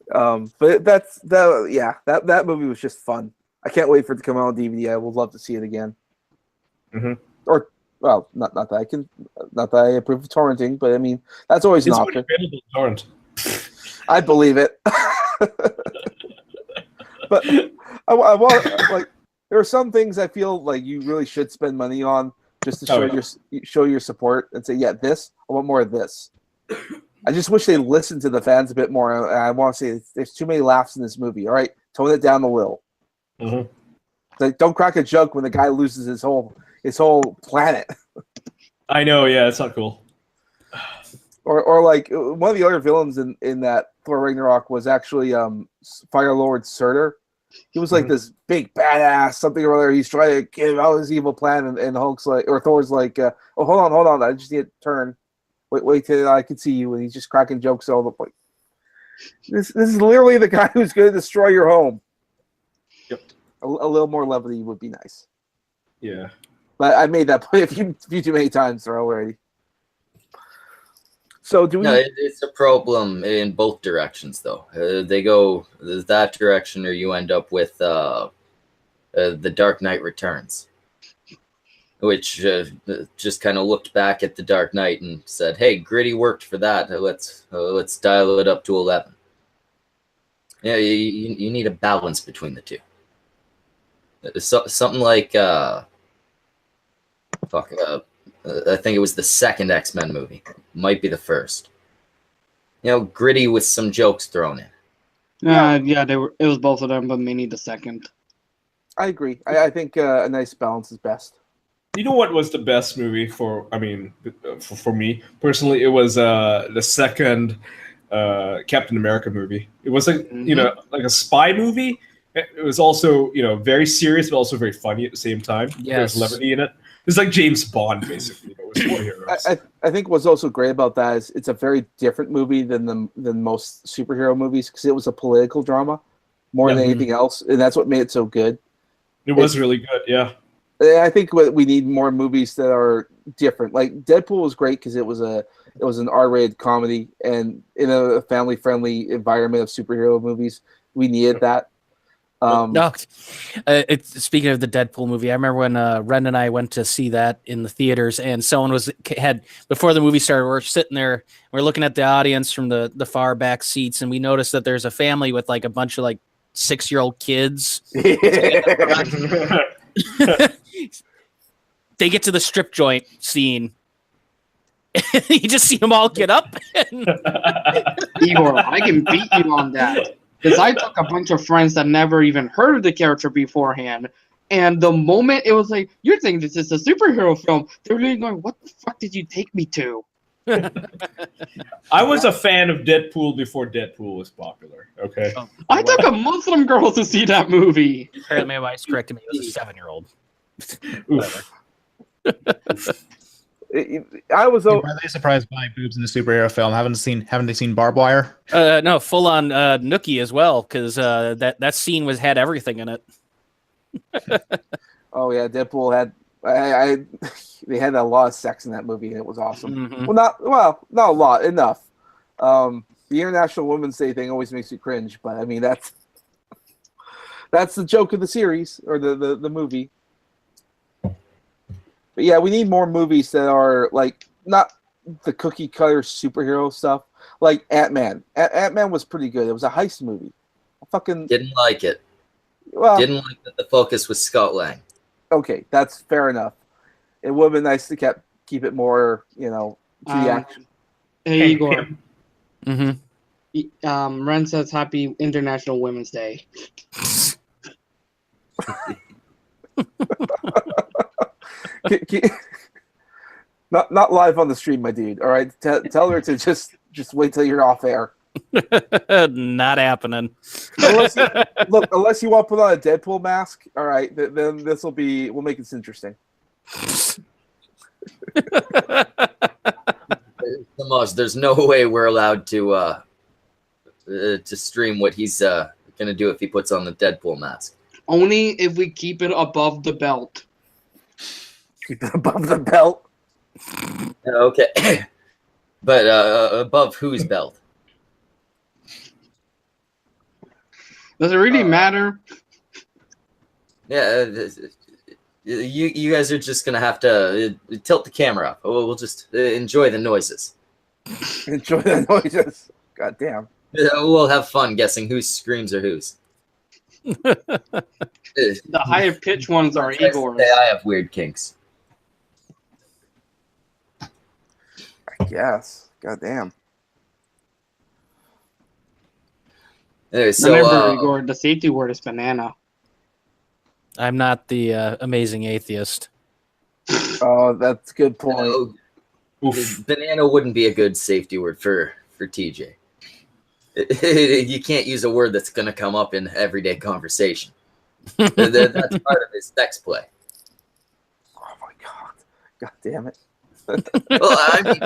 But that movie was just fun. I can't wait for it to come out on DVD. I would love to see it again. Or, well, not that I approve of torrenting, but I mean that's always an option. It's torrent. I believe it. But I want like there are some things I feel like you really should spend money on just to show your support and say, yeah, this I want more of this. I just wish they listened to the fans a bit more. And I want to say there's too many laughs in this movie. All right, tone it down a little. Mm-hmm. Like, don't crack a joke when the guy loses his whole planet. I know, yeah, it's not cool. Or like one of the other villains in that Thor Ragnarok was actually Fire Lord Surtur. He was like this big badass something or other. He's trying to get out his evil plan, and Hulk's like, or Thor's like, oh, hold on, I just need to turn. Wait till I can see you, and he's just cracking jokes all the way. This is literally the guy who's going to destroy your home. Yep. A little more levity would be nice. Yeah. But I made that point a few too many times already. So do we? No, it's a problem in both directions, though. They go that direction, or you end up with the Dark Knight Returns, which just kind of looked back at the Dark Knight and said, "Hey, gritty worked for that. Let's dial it up to 11." Yeah, you need a balance between the two. Something like I think it was the second X-Men movie. Might be the first. Gritty with some jokes thrown in. Yeah, they were. It was both of them, but mainly the second. I agree. I think a nice balance is best. You know what was the best movie for me personally? It was the second Captain America movie. It was like like a spy movie. It was also very serious, but also very funny at the same time. Yes. There's levity in it. It's like James Bond, basically. With four heroes. I think what's also great about that is it's a very different movie than most superhero movies because it was a political drama more than anything else, and that's what made it so good. It was really good, yeah. I think we need more movies that are different. Like Deadpool was great because it was an R-rated comedy, and in a family-friendly environment of superhero movies, we needed that. No, speaking of the Deadpool movie, I remember when Ren and I went to see that in the theaters, and someone had before the movie started. We're sitting there, we're looking at the audience from the far back seats, and we noticed that there's a family with like a bunch of like 6-year-old kids. They get to the strip joint scene. You just see them all get up. Igor, I can beat you on that. Because I took a bunch of friends that never even heard of the character beforehand, and the moment it was like, you're thinking this is a superhero film, they're really going, what the fuck did you take me to? I was a fan of Deadpool before Deadpool was popular, okay? I took a Muslim girl to see that movie. Apparently my wife's corrected me. It was a 7-year-old. I was really surprised by boobs in the superhero film. Haven't they seen Barbed Wire? No, full on Nookie as well, because that scene had everything in it. Oh yeah, Deadpool had they had a lot of sex in that movie, and it was awesome. Mm-hmm. Not a lot, enough. The International Women's Day thing always makes you cringe, but I mean that's the joke of the series or the movie. But yeah, we need more movies that are like not the cookie cutter superhero stuff. Like Ant-Man. Ant-Man was pretty good. It was a heist movie. I fucking didn't like it. Well, didn't like that the focus was Scott Lang. Okay, that's fair enough. It would have been nice to keep it more, to the action. Hey Igor. Mm-hmm. Ren says Happy International Women's Day. Not live on the stream, my dude. All right, tell her to just wait till you're off air. Not happening. Unless you want to put on a Deadpool mask, all right, then we'll make this interesting. There's no way we're allowed to stream what he's gonna do if he puts on the Deadpool mask. Only if we keep it above the belt. Keep it above the belt. Okay, but above whose belt? Does it really matter? Yeah, you guys are just gonna have to tilt the camera up. We'll just enjoy the noises. Enjoy the noises. God damn. We'll have fun guessing whose screams are whose. The higher pitched ones are Igor's. I have weird kinks. I guess. Goddamn. Anyway, so Remember, Igor, the safety word is banana. I'm not the amazing atheist. Oh, that's a good point. Banana wouldn't be a good safety word for TJ. You can't use a word that's going to come up in everyday conversation. That's part of his sex play. Oh my god. God damn it. Well, I mean,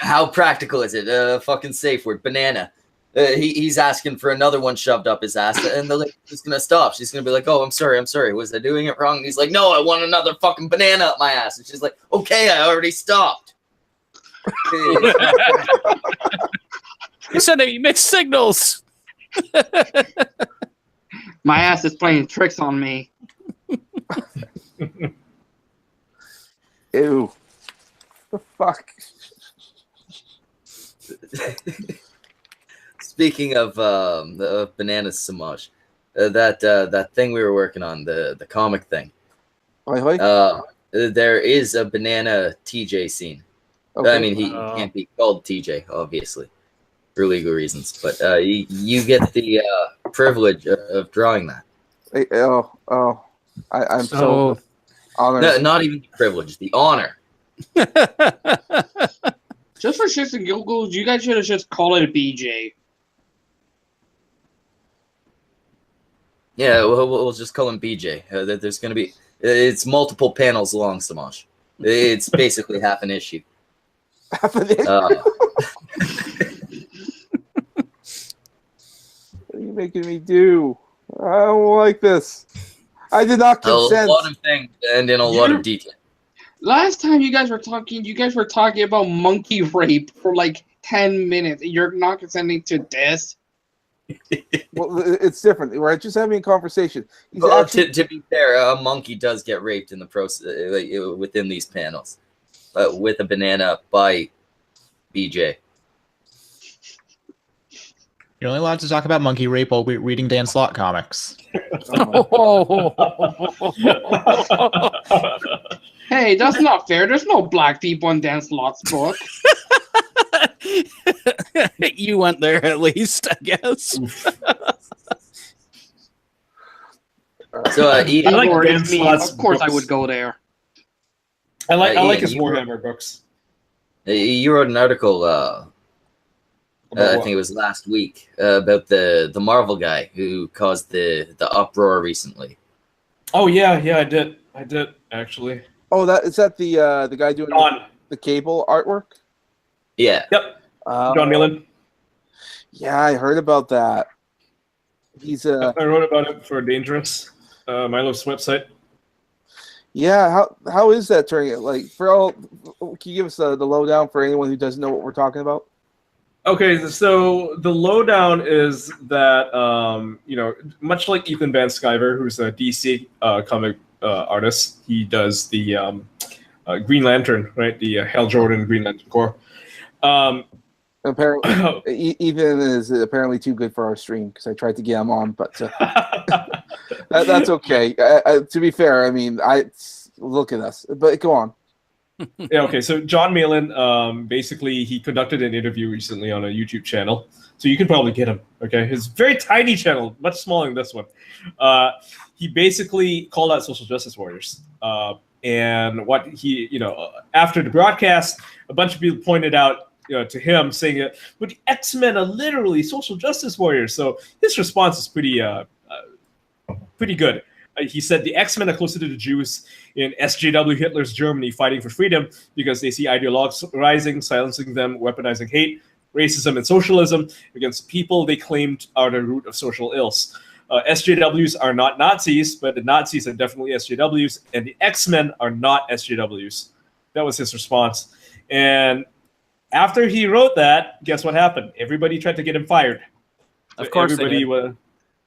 how practical is it? Fucking safe word, banana. He's asking for another one shoved up his ass, and the lady's gonna stop. She's gonna be like, "Oh, I'm sorry. Was I doing it wrong?" And he's like, "No, I want another fucking banana up my ass." And she's like, "Okay, I already stopped." You're sending mixed signals. My ass is playing tricks on me. Ew. The fuck? Speaking of the bananas, Samaj, that thing we were working on, the comic thing. Hoi, hoi? There is a banana TJ scene. Okay. I mean, he can't be called TJ, obviously, for legal reasons. But you get the privilege of drawing that. Hey, I'm so honored. No, not even the privilege, the honor. Just for shits and giggles, you guys should have just called it a BJ. Yeah, we'll just call him BJ. There's going to be... It's multiple panels long, Samaj. It's basically half an issue. Half an issue? What are you making me do? I don't like this. I did not consent. A lot of things and in a lot of detail. Last time you guys were talking about monkey rape for like 10 minutes. You're not consenting to this? Well, it's different. We're just having a conversation. Well, to be fair, a monkey does get raped in the process within these panels, with a banana by BJ. You're only allowed to talk about monkey rape while we're reading Dan Slott comics. Hey, that's not fair. There's no black people in Dan Slott's book. You went there at least, I guess. So, Edie, I like Or Dan it's me. Slott's Of course, I books. would go there. I like his you- Warhammer books. you wrote an article. I think it was last week about the Marvel guy who caused the uproar recently. Oh yeah, I did actually. Oh, is that the guy doing John. the cable artwork? Yeah. Yep. John Millen. Yeah, I heard about that. He's I wrote about it for Dangerous, Milo's website. Yeah, how is that turning? Like, for all, can you give us the lowdown for anyone who doesn't know what we're talking about? Okay, so the lowdown is that much like Ethan Van Sciver, who's a DC comic artist, he does the Green Lantern, right? The Hal Jordan Green Lantern Corps. Apparently, Ethan is apparently too good for our stream because I tried to get him on, but that's okay. To be fair, I mean, look at us, but go on. Yeah, okay. So John Malin, basically, he conducted an interview recently on a YouTube channel. So you can probably get him, okay? His very tiny channel, much smaller than this one. He basically called out social justice warriors. And what he, after the broadcast, a bunch of people pointed out to him saying, but the X-Men are literally social justice warriors. So his response is pretty good. He said the X-Men are closer to the Jews in SJW Hitler's Germany fighting for freedom because they see ideologues rising, silencing them, weaponizing hate, racism, and socialism against people they claimed are the root of social ills. SJWs are not Nazis, but the Nazis are definitely SJWs, and the X-Men are not SJWs. That was his response. And after he wrote that, guess what happened? Everybody tried to get him fired. Of course everybody was.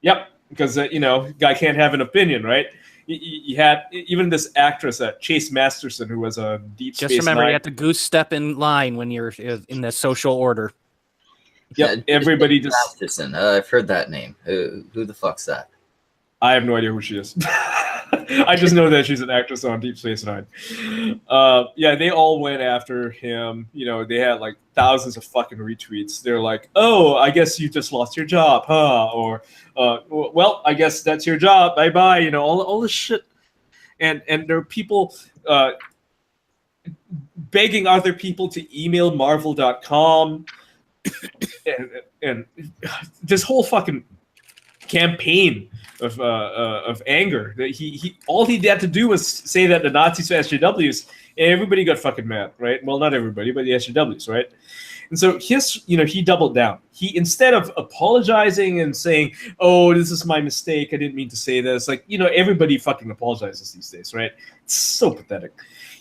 Yep. Because, guy can't have an opinion, right? You had even this actress, Chase Masterson, who was a Deep Space Just remember, Nine. you have to goose step in line when you're in the social order. Yeah, everybody just... Masterson. I've heard that name. Who the fuck's that? I have no idea who she is. I just know that she's an actress on Deep Space Nine. Yeah, they all went after him. You know, they had like thousands of fucking retweets. They're like, "Oh, I guess you just lost your job, huh?" Or, "Well, I guess that's your job. Bye bye." You know, all this shit. And there are people begging other people to email Marvel.com, and this whole fucking campaign of anger that he all he had to do was say that the Nazis were SJWs, and everybody got fucking mad, right? Well, not everybody, but the SJWs, right? And so he doubled down. He, instead of apologizing and saying, "Oh, this is my mistake, I didn't mean to say this," like, you know, everybody fucking apologizes these days, right? It's so pathetic.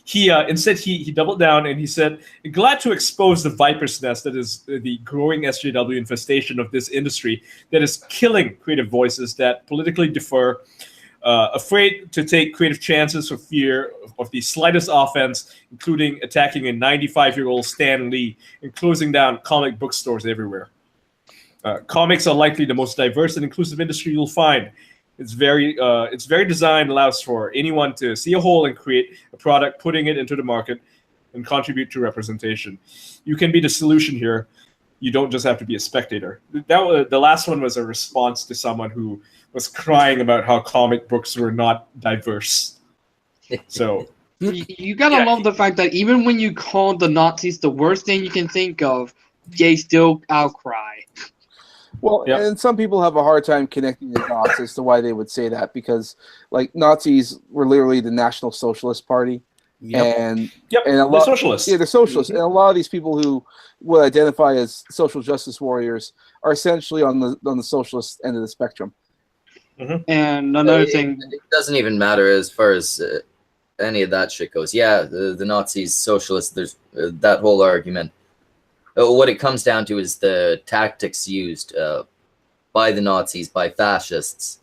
He instead he doubled down and he said, "Glad to expose the viper's nest that is the growing SJW infestation of this industry that is killing creative voices that politically differ, afraid to take creative chances for fear of the slightest offense, including attacking a 95-year-old Stan Lee and closing down comic book stores everywhere. Comics are likely the most diverse and inclusive industry you'll find. It's very designed allows for anyone to see a whole and create a product, putting it into the market, and contribute to representation. You can be the solution here. You don't just have to be a spectator." The last one was a response to someone who was crying about how comic books were not diverse. So you gotta love the fact that even when you call the Nazis the worst thing you can think of, they still outcry. Well, and some people have a hard time connecting the dots as to why they would say that, because like Nazis were literally the National Socialist Party. And a lot, they're socialists. Yeah, they're socialists. And a lot of these people who would identify as social justice warriors are essentially on the socialist end of the spectrum. Mm-hmm. And another thing, it doesn't even matter as far as any of that shit goes. Yeah, the Nazis, socialists, there's that whole argument. What it comes down to is the tactics used by the Nazis, by fascists,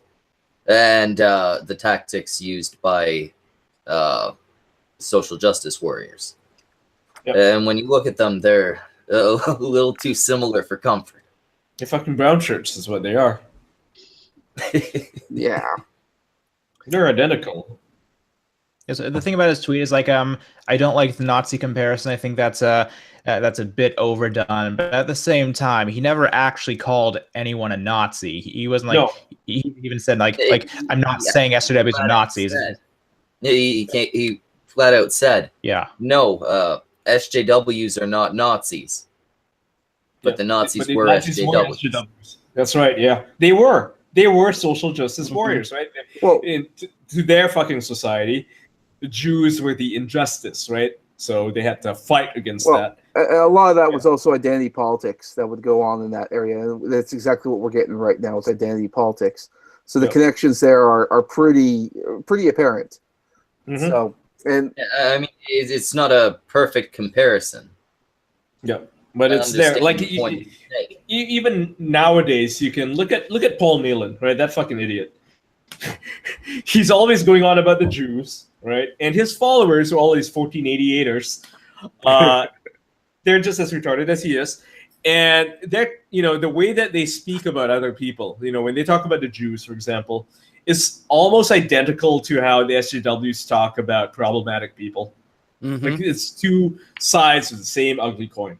and the tactics used by social justice warriors. Yep. And when you look at them, they're a little too similar for comfort. They're fucking brown shirts is what they are. Yeah. They're identical. Yeah, so the thing about his tweet is like, I don't like the Nazi comparison. I think that's a bit overdone. But at the same time, he never actually called anyone a Nazi. He wasn't like, he even said like I'm not saying SJWs are Nazis. He flat out said, no, SJWs are not Nazis. But the Nazis were SJWs. That's right, yeah. They were social justice warriors, right? Well, to their fucking society, the Jews were the injustice, right? So they had to fight against that. A lot of that was also identity politics that would go on in that area. That's exactly what we're getting right now with identity politics. So the connections there are pretty apparent. Mm-hmm. So, and I mean, it's not a perfect comparison. Yeah. But it's there. Like even nowadays, you can look at Paul Nehlen, right? That fucking idiot. He's always going on about the Jews, right? And his followers are all these 1488ers. They're just as retarded as he is, and they're the way that they speak about other people. When they talk about the Jews, for example, is almost identical to how the SJWs talk about problematic people. Mm-hmm. Like it's two sides of the same ugly coin.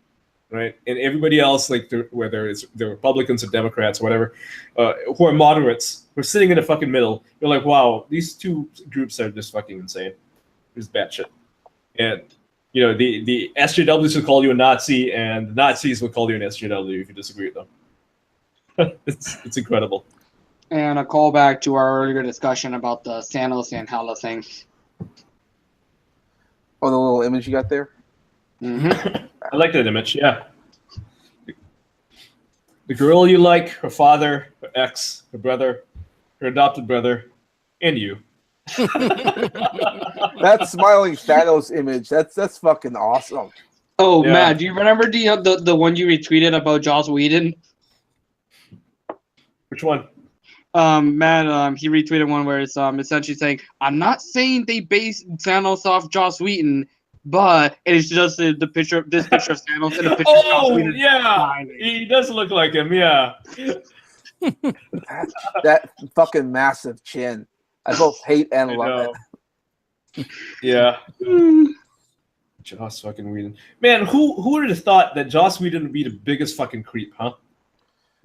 Right, and everybody else, like whether it's the Republicans or Democrats, or whatever, who are moderates, who are sitting in the fucking middle, you're like, wow, these two groups are just fucking insane. It's batshit. And the SJWs will call you a Nazi, and the Nazis will call you an SJW if you disagree with them. It's incredible. And a callback to our earlier discussion about the Thanos and Hala thing. Oh, the little image you got there. Mm-hmm. I like that image, yeah. The girl you like, her father, her ex, her brother, her adopted brother, and you. That smiling Thanos image, that's fucking awesome. Oh, yeah. Matt, do you remember the one you retweeted about Joss Whedon? Which one? Matt, he retweeted one where it's essentially saying, I'm not saying they based Thanos off Joss Whedon, but it's just the picture of Thanos and the picture of Joss Whedon. Yeah, he does look like him. Yeah. that fucking massive chin. I both hate and love it. Yeah. Joss fucking Whedon. Man, who would have thought that Joss Whedon would be the biggest fucking creep, huh?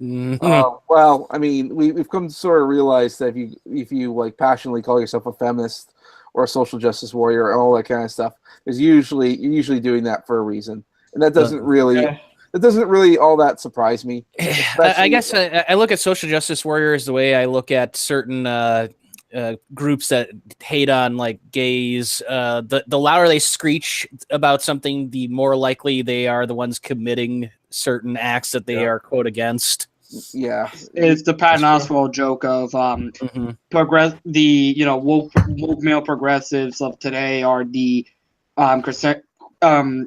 Well, I mean, we've come to sort of realize that if you like passionately call yourself a feminist or a social justice warrior and all that kind of stuff, you're usually doing that for a reason, and that doesn't really all that surprise me. I guess I look at social justice warriors the way I look at certain groups that hate on like gays. The louder they screech about something, the more likely they are the ones committing certain acts that they are quote against. Yeah, it's the Patton Oswalt joke of woke male progressives of today are the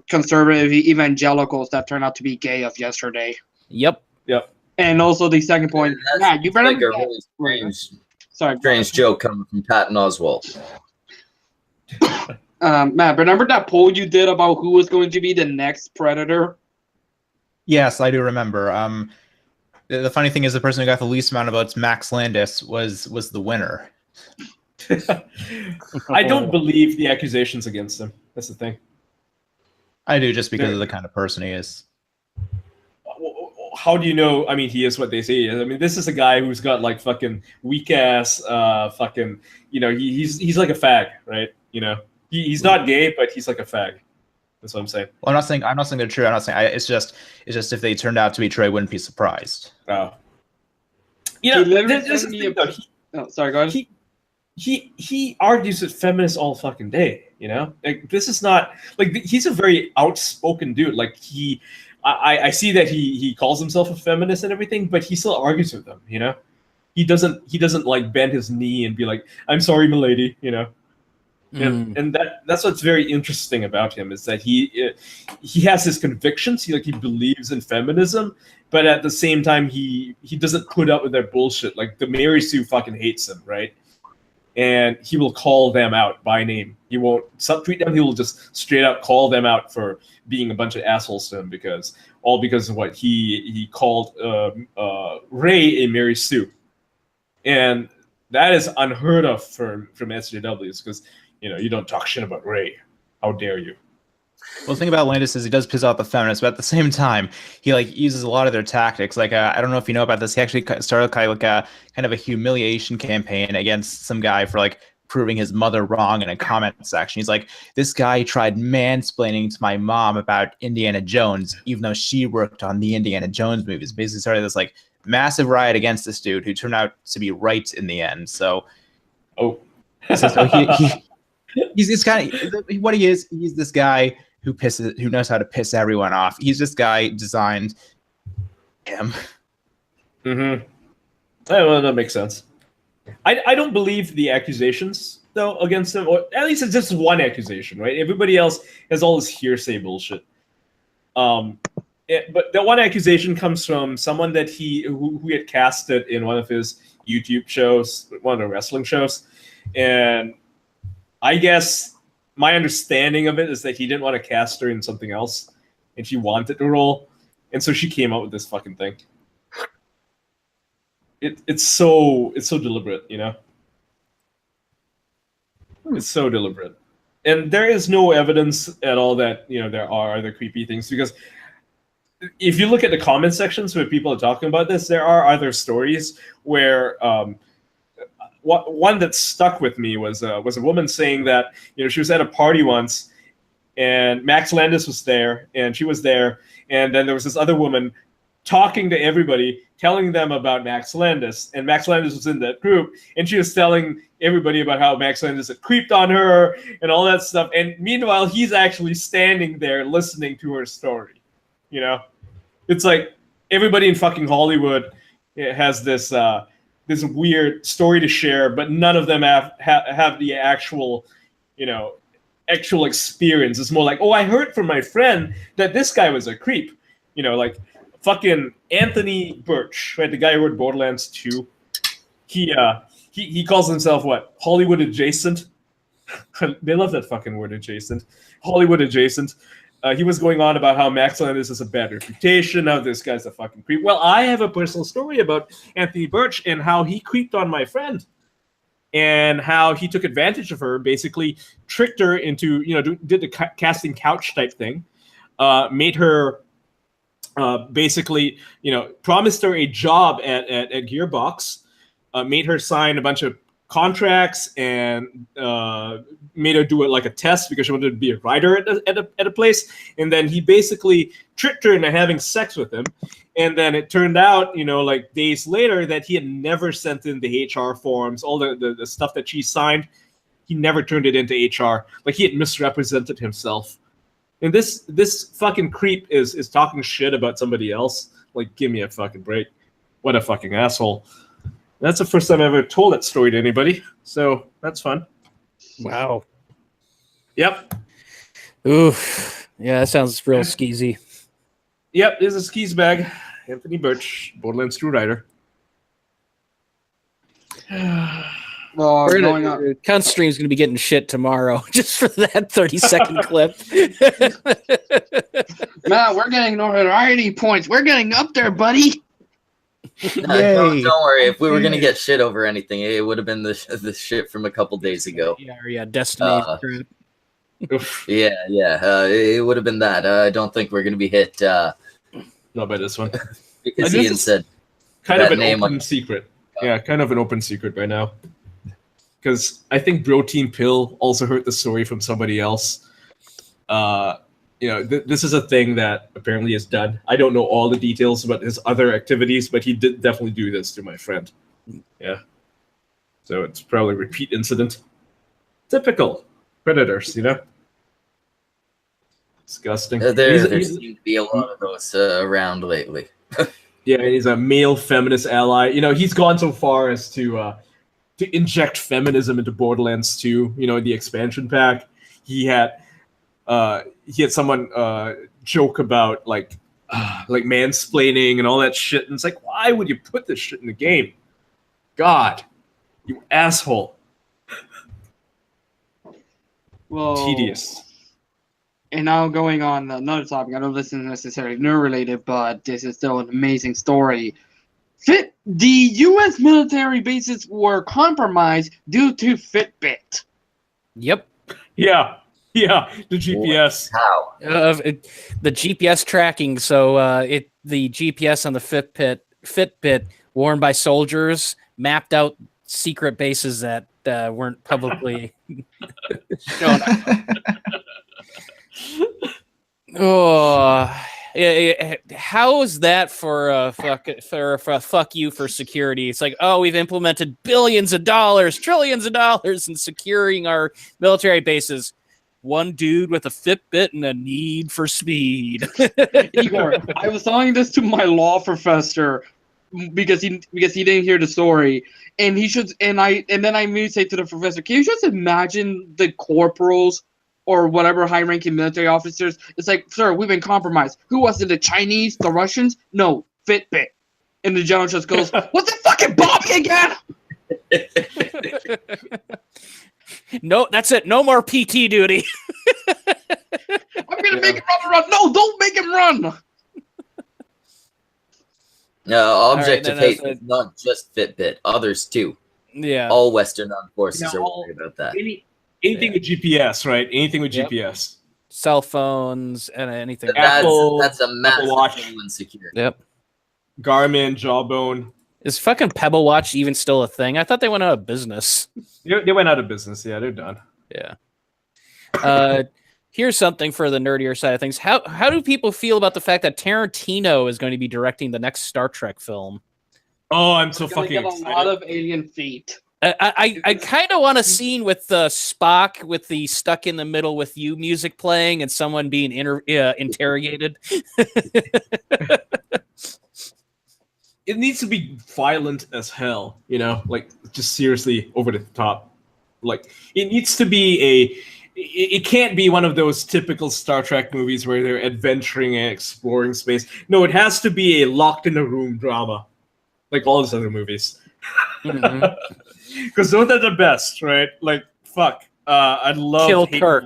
conservative evangelicals that turned out to be gay of yesterday. Yep. And also the second point, Matt, you better like a really strange joke coming from Patton Oswalt. Matt, remember that poll you did about who was going to be the next Predator? Yes, I do remember. The funny thing is, the person who got the least amount of votes, Max Landis, was the winner. I don't believe the accusations against him. That's the thing. I do, just because of the kind of person he is. How do you know? I mean, he is what they say he is. I mean, this is a guy who's got like fucking weak ass, fucking. He's like a fag, right? He's not gay, but he's like a fag. That's what I'm saying. Well, I'm not saying they're true. I'm not saying it's just if they turned out to be true, I wouldn't be surprised. Oh. Sorry, go ahead. He argues with feminists all fucking day. Like this is not like he's a very outspoken dude. Like I see that he calls himself a feminist and everything, but he still argues with them. He doesn't like bend his knee and be like, "I'm sorry, milady," And that's what's very interesting about him is that he has his convictions. He believes in feminism, but at the same time he doesn't put up with their bullshit. Like the Mary Sue fucking hates him, right? And he will call them out by name. He won't subtweet them. He will just straight up call them out for being a bunch of assholes to him because of what he called Ray a Mary Sue, and that is unheard of from SJWs because. You don't talk shit about Ray. How dare you? Well, the thing about Landis is he does piss off the feminists, but at the same time, he uses a lot of their tactics. Like I don't know if you know about this. He actually started kind of a humiliation campaign against some guy for proving his mother wrong in a comment section. He's like, this guy tried mansplaining to my mom about Indiana Jones, even though she worked on the Indiana Jones movies. Basically started this massive riot against this dude who turned out to be right in the end. So, he's kind of what he is. He's this guy who knows how to piss everyone off. He's this guy designed him. Mm-hmm. Well, that makes sense. I don't believe the accusations though against him, or at least it's just one accusation, right? Everybody else has all this hearsay bullshit. But that one accusation comes from someone that who had casted in one of his YouTube shows, one of the wrestling shows, and I guess my understanding of it is that he didn't want to cast her in something else, and she wanted the role, and so she came up with this fucking thing. It's so deliberate, It's so deliberate, and there is no evidence at all that there are other creepy things because if you look at the comment sections where people are talking about this, there are other stories where. One that stuck with me was a woman saying that she was at a party once, and Max Landis was there, and she was there, and then there was this other woman talking to everybody, telling them about Max Landis, and Max Landis was in that group, and she was telling everybody about how Max Landis had creeped on her and all that stuff, and meanwhile he's actually standing there listening to her story. It's like everybody in fucking Hollywood has this weird story to share, but none of them have the actual experience. It's more like, oh, I heard from my friend that this guy was a creep. Like fucking Anthony Birch, right? The guy who wrote Borderlands 2. He calls himself what? Hollywood adjacent. They love that fucking word, adjacent. Hollywood adjacent. he was going on about how Max Landis has a bad reputation. Now this guy's a fucking creep. Well, I have a personal story about Anthony Birch and how he creeped on my friend, and how he took advantage of her, basically tricked her into, did the casting couch type thing, made her basically, promised her a job at Gearbox, made her sign a bunch of contracts, and made her do it like a test because she wanted to be a writer at a place. And then he basically tricked her into having sex with him. And then it turned out, like days later, that he had never sent in the HR forms, all the stuff that she signed. He never turned it into HR. Like, he had misrepresented himself. And this fucking creep is talking shit about somebody else. Like, give me a fucking break. What a fucking asshole. That's the first time I ever told that story to anybody. So that's fun. Wow. Yep. Oof. Yeah, that sounds real skeezy. Yep, there's a skis bag. Anthony Birch, Borderlands 2 writer. Cunt Stream's going to be getting shit tomorrow just for that 30-second clip. Man, we're getting notoriety points. We're getting up there, buddy. Don't worry. If we were gonna get shit over anything, it would have been the shit from a couple days ago. Yeah, Destiny. It would have been that. I don't think we're gonna be hit. Not by this one. Because Ian said kind of an open secret. Yeah, kind of an open secret by now. Because I think Bro Team Pill also heard the story from somebody else. This is a thing that apparently is done. I don't know all the details about his other activities, but he did definitely do this to my friend. Yeah. So it's probably a repeat incident. Typical predators, Disgusting. There seem to be a lot of those around lately. Yeah, he's a male feminist ally. He's gone so far as to inject feminism into Borderlands 2. The expansion pack. He had someone joke about like mansplaining and all that shit, and it's like, why would you put this shit in the game? God, you asshole. Well, tedious. And now going on another topic, I know this isn't necessarily nerd-related, but this is still an amazing story. The U.S. military bases were compromised due to Fitbit. Yep. Yeah, the GPS. How? The GPS tracking. So the GPS on the Fitbit worn by soldiers mapped out secret bases that weren't publicly shown. How is that for fuck you for security? It's like, we've implemented billions of dollars, trillions of dollars in securing our military bases. One dude with a Fitbit and a need for speed. Igor, I was telling this to my law professor because he didn't hear the story, and then I immediately say to the professor, can you just imagine the corporals or whatever high-ranking military officers? It's like, sir, we've been compromised. Who was it? The Chinese? The Russians? No, Fitbit. And the general just goes, what's it fucking Bobby again? No, that's it. No more PT duty. I'm gonna make him run. No, don't make him run. No, object of hate is not just Fitbit. Others too. Yeah. All Western armed forces are worried about that. Anything with GPS, right? Anything with GPS. Cell phones and anything. That's a massive insecurity. Yep. Garmin, Jawbone. Is fucking Pebble Watch even still a thing? I thought they went out of business. They went out of business. Yeah, they're done. Yeah. Here's something for the nerdier side of things. How do people feel about the fact that Tarantino is going to be directing the next Star Trek film? Oh, I'm so fucking excited. A lot of alien feet. I kind of want a scene with Spock with the stuck in the middle with you music playing and someone being interrogated. It needs to be violent as hell, like just seriously over the top. Like it needs to be it can't be one of those typical Star Trek movies where they're adventuring and exploring space. No, it has to be a locked in a room drama, like all those other movies. Because those are the best, right? Like fuck, I'd love Kill Kirk.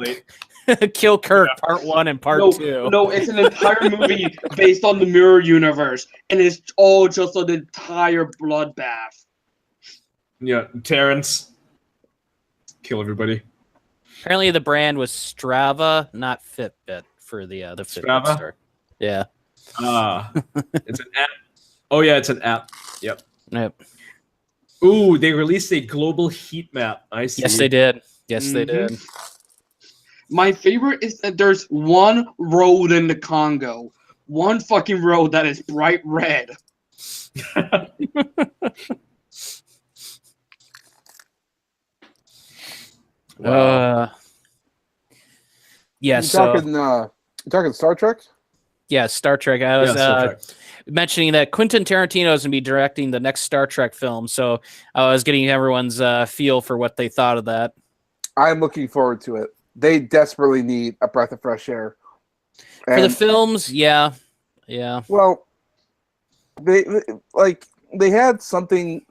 Kill Kirk Part 1 and Part 2. No, it's an entire movie based on the Mirror Universe, and it's all just an entire bloodbath. Yeah, Terrence. Kill everybody. Apparently, the brand was Strava, not Fitbit for the Fitbit Strava? store. Yeah. It's an app. Oh yeah, it's an app. Yep. Yep. Ooh, they released a global heat map. I see. Yes, they did. Yes, they did. My favorite is that there's one road in the Congo, one fucking road that is bright red. Yeah. You talking Star Trek? Yeah, Star Trek. I was Star Trek. mentioning that Quentin Tarantino is going to be directing the next Star Trek film, so I was getting everyone's feel for what they thought of that. I'm looking forward to it. They desperately need a breath of fresh air. For the films, yeah. Well, they had something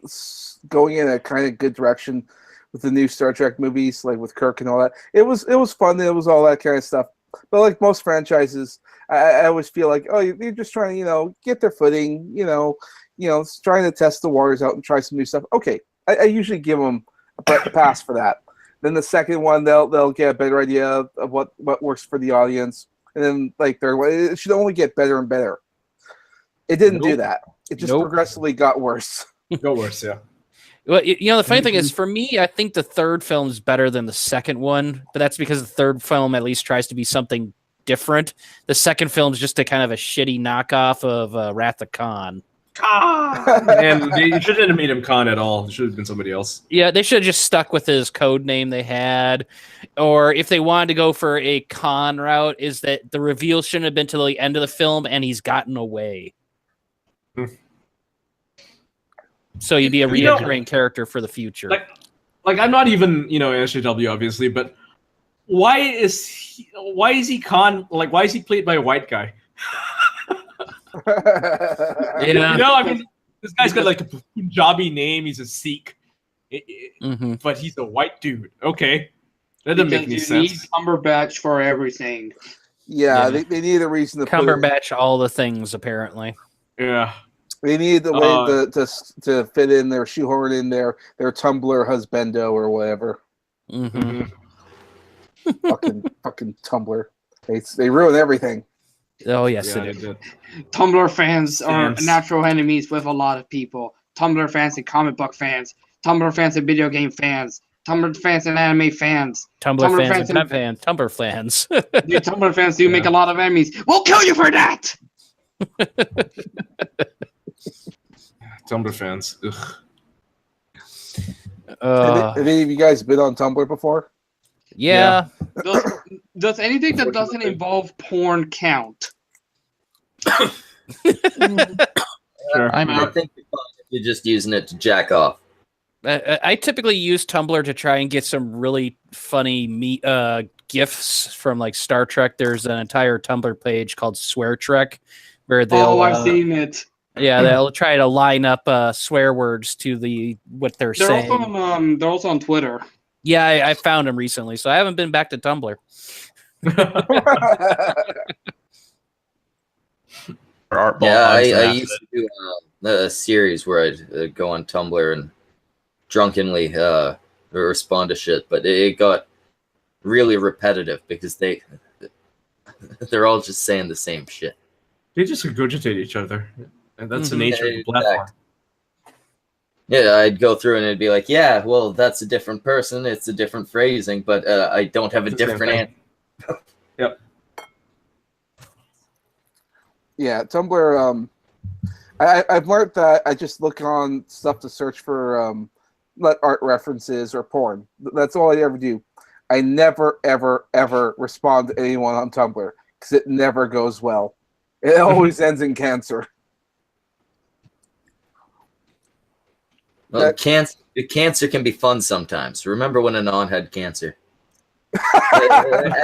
going in a kind of good direction with the new Star Trek movies, like with Kirk and all that. It was fun. It was all that kind of stuff. But like most franchises, I always feel like, oh, you're just trying to, get their footing, trying to test the waters out and try some new stuff. Okay, I usually give them a pass for that. Then the second one, they'll get a better idea of what works for the audience, and then like third one, it should only get better and better. It didn't do that. It just progressively got worse. Got worse, yeah. Well, the funny thing is, for me, I think the third film is better than the second one, but that's because the third film at least tries to be something different. The second film is just a kind of a shitty knockoff of Wrath of Khan. And they shouldn't have made him Khan at all. It should have been somebody else. Yeah, they should have just stuck with his code name they had. Or if they wanted to go for a Khan route, is that the reveal shouldn't have been till the end of the film and he's gotten away. So you'd be a recurring character for the future. Like I'm not even, SJW obviously, but why is he Khan? Like, why is he played by a white guy? I mean, this guy's got like a Punjabi name. He's a Sikh, but he's a white dude. Okay, that doesn't make any sense. Need Cumberbatch for everything. Yeah. They need a reason to Cumberbatch all the things apparently. Yeah, they need the way to fit in their shoehorn in their Tumblr husbando or whatever. fucking Tumblr. They ruin everything. Oh yes, they it is. did. Tumblr fans are natural enemies with a lot of people. Tumblr fans and comic book fans. Tumblr fans and video game fans. Tumblr fans and anime fans. Tumblr fans and fans. Tumblr fans. Dude, Tumblr fans do make a lot of enemies. We'll kill you for that! Tumblr fans. Have any of you guys been on Tumblr before? Yeah. Does anything that doesn't involve porn count? Sure. I think you're just using it to jack off. I typically use Tumblr to try and get some really funny GIFs from like Star Trek. There's an entire Tumblr page called Swear Trek where they'll. I've seen it. Yeah, they'll try to line up swear words to what they're saying. They're also on Twitter. Yeah, I found them recently, so I haven't been back to Tumblr. I used to do a series where I'd go on Tumblr and drunkenly respond to shit, but it got really repetitive because they're all just saying the same shit. They just regurgitate each other, and that's the nature of the platform. Yeah, I'd go through and it'd be like, yeah, well, that's a different person, it's a different phrasing, but I don't have a different answer. Yep. Yeah, Tumblr. I've learned that I just look on stuff to search for art references or porn. That's all I ever do. I never, ever, ever respond to anyone on Tumblr because it never goes well. It always ends in cancer. Well, cancer can be fun sometimes. Remember when Anon had cancer?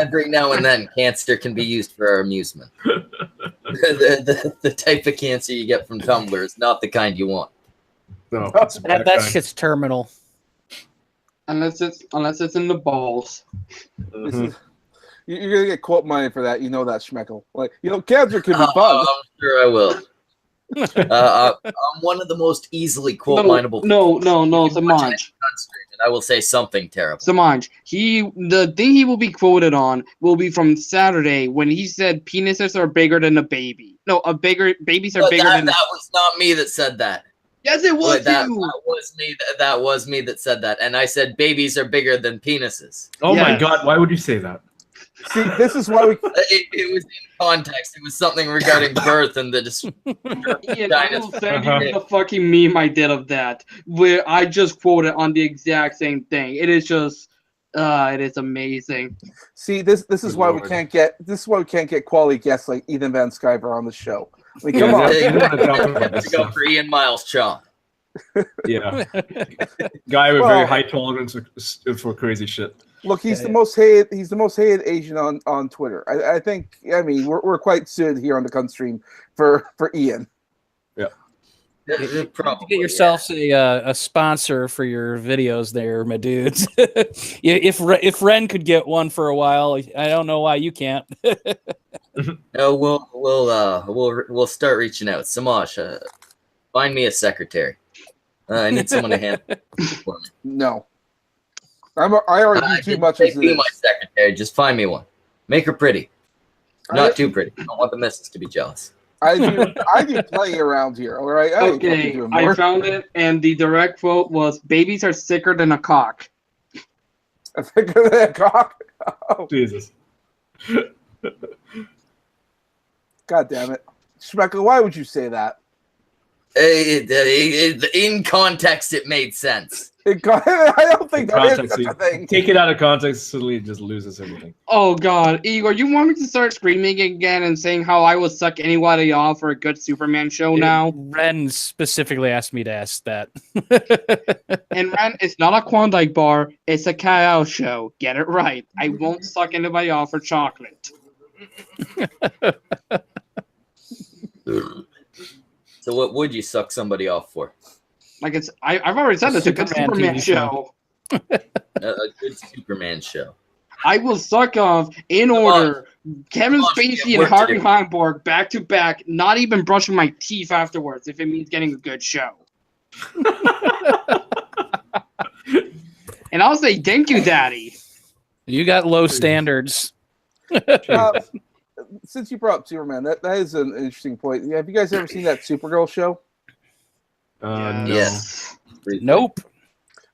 Every now and then, cancer can be used for our amusement. The type of cancer you get from Tumblr is not the kind you want. No, that shit's terminal. Unless it's in the balls. You're gonna get quote money for that. You know that, Schmeckel. Like, cancer can be fun. I'm sure I will. I'm one of the most easily quote mineable. No, Samaj. And I will say something terrible. Samaj, the thing he will be quoted on will be from Saturday when he said penises are bigger than a baby. No, babies are bigger than. That was not me that said that. Yes, it was That you. was me. That was me that said that, and I said babies are bigger than penises. Oh my Yes. God! Why would you say that? See, this is why we. It was in context. It was something regarding birth and the. Ian, I will send you the fucking meme I did of that, where I just quoted on the exact same thing. It is just, it is amazing. See, this is Good why Lord. we can't get quality guests like Ethan Van Sciver on the show. I mean, come on. You don't want to talk about this To go stuff. for Ian Miles Cheong. Yeah, guy with Well- very high tolerance for crazy shit. Look, he's the most hated. He's the most hated Asian on Twitter. I think. I mean, we're quite suited here on the Cunt Stream for Ian. Probably, Get yourself a sponsor for your videos there, my dudes. if Ren could get one for a while, I don't know why you can't. No, we'll start reaching out. Samaj, find me a secretary. I need someone to handle it for me. No, I already do too much as Make it me is. my secretary. Just find me one. Make her pretty. Not too pretty. I don't want the missus to be jealous. I do plenty around here. All right. I ain't fucking Okay, doing I more. found it, and the direct quote was, "Babies are sicker than a cock." I think of that cock. Oh, Jesus. God damn it, Schmecker! Why would you say that? In context, it made sense. I don't think that is Context, such a thing. take it out of context, suddenly it just loses everything. Oh God, Igor, you want me to start screaming again and saying how I would suck anybody off for a good Superman show now? Ren specifically asked me to ask that. And Ren, it's not a Klondike bar, it's a Kyle show. Get it right. I won't suck anybody off for chocolate. So what would you suck somebody off for? Like I've already said it's a good Superman Superman TV show. A good Superman show. I will suck off in order Kevin Spacey and Harvey Weinberg back to back, not even brushing my teeth afterwards if it means getting a good show. And I'll say thank you, Daddy. You got low standards. Since you brought up Superman, that is an interesting point. Have you guys ever seen that Supergirl show? No. Yes. Nope.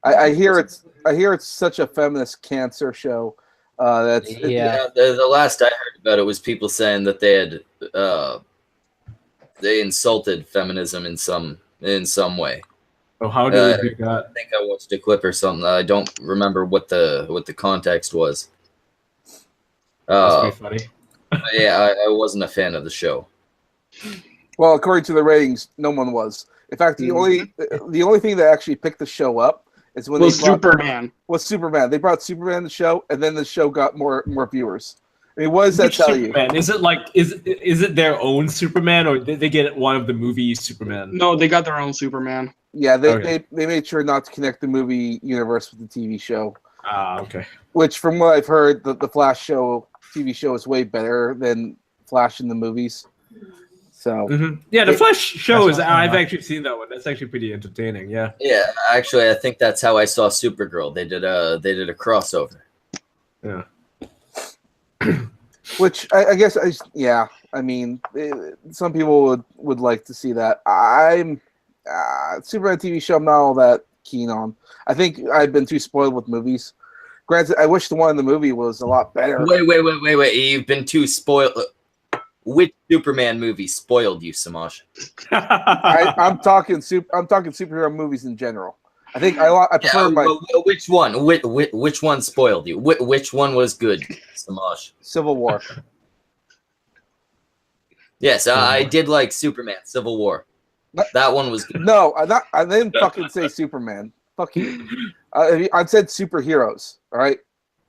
I hear it's such a feminist cancer show. That's Yeah. The last I heard about it was people saying that they insulted feminism in some way. Oh, how did we do that? I think I watched a clip or something. I don't remember what the context was. That's pretty funny. Yeah, I wasn't a fan of the show. Well, according to the ratings, no one was. In fact, the only thing that actually picked the show up is when Superman. Was Superman. They brought Superman to the show, and then the show got more viewers. I mean, what does that tell you? Superman? Is it like is it their own Superman, or did they get one of the movie Superman? No, they got their own Superman. Yeah, Okay. they made sure not to connect the movie universe with the TV show. Ah, okay. Which, from what I've heard, the Flash TV show is way better than Flash in the movies. So Yeah, the Flash show is. I've actually seen that one. That's actually pretty entertaining. Yeah. Yeah, actually, I think that's how I saw Supergirl. They did a crossover. Yeah. which I guess I mean, some people would like to see that. I'm Superman TV show. I'm not all that keen on. I think I've been too spoiled with movies. Granted, I wish the one in the movie was a lot better. Wait! You've been too spoiled. Which Superman movie spoiled you, Samaj? I'm talking superhero movies in general. I think I prefer Which one? Which one spoiled you? Which one was good, Samaj? Civil War. Yes, I did like Superman Civil War. That one was good. No, I didn't fucking say Superman. Fuck you. I said superheroes. All right.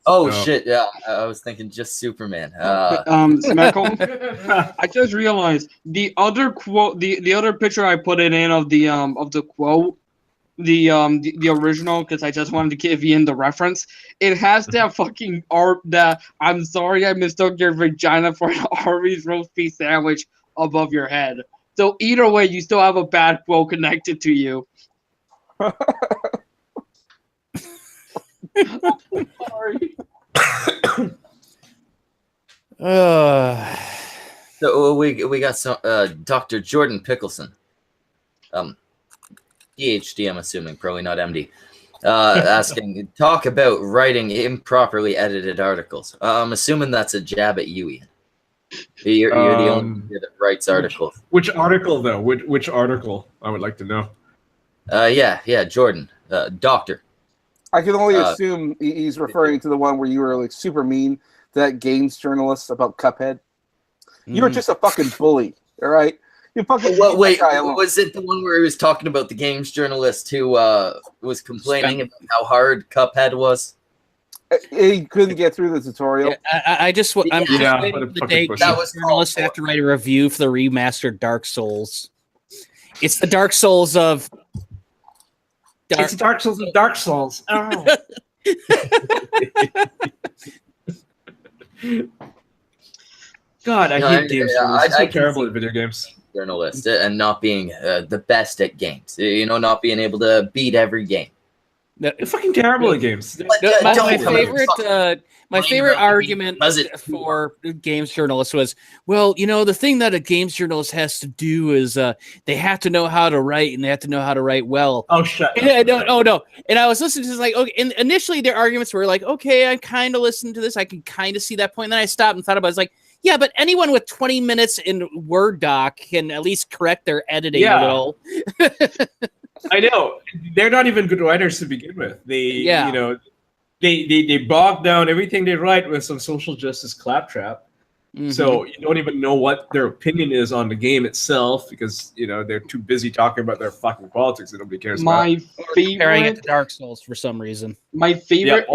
Oh shit! Yeah, I was thinking just Superman. Smeckle, I just realized the other quote, the other picture I put it in of the quote the original, because I just wanted to give Ian the reference. It has that fucking art that I'm sorry I mistook your vagina for an Arby's roast beef sandwich above your head. So either way, you still have a bad quote connected to you. Sorry. So we got some Dr. Jordan Pickleson, PhD, I'm assuming, probably not MD, asking, talk about writing improperly edited articles. I'm assuming that's a jab at you, Ian. You're the only one that writes articles. Which article though? Which article? I would like to know. Yeah, Jordan, doctor. I can only assume he's referring to the one where you were like super mean to that games journalist about Cuphead. You were just a fucking bully, all right? You fucking. Well, wait, was it the one where he was talking about the games journalist who was complaining about how hard Cuphead was? He couldn't get through the tutorial. I'm just waiting what the day journalists have to write a review for the remastered Dark Souls. It's the Dark Souls of. It's Dark Souls of Dark Souls. Oh. God, I hate games. I'm so terrible at video games. Journalist and not being the best at games. You know, not being able to beat every game. You're fucking terrible at games. My favorite argument for games journalists was, well, you know, the thing that a games journalist has to do is they have to know how to write, and they have to know how to write well. Oh, shut up. No. And I was listening to this like, okay, and initially their arguments were like, okay, I kind of listened to this. I can kind of see that point. And then I stopped and thought about it. I was like, yeah, but anyone with 20 minutes in Word doc can at least correct their editing a little. I know. They're not even good writers to begin with. They bog down everything they write with some social justice claptrap. Mm-hmm. So you don't even know what their opinion is on the game itself because, you know, they're too busy talking about their fucking politics that nobody cares about. Comparing it to Dark Souls for some reason. My favorite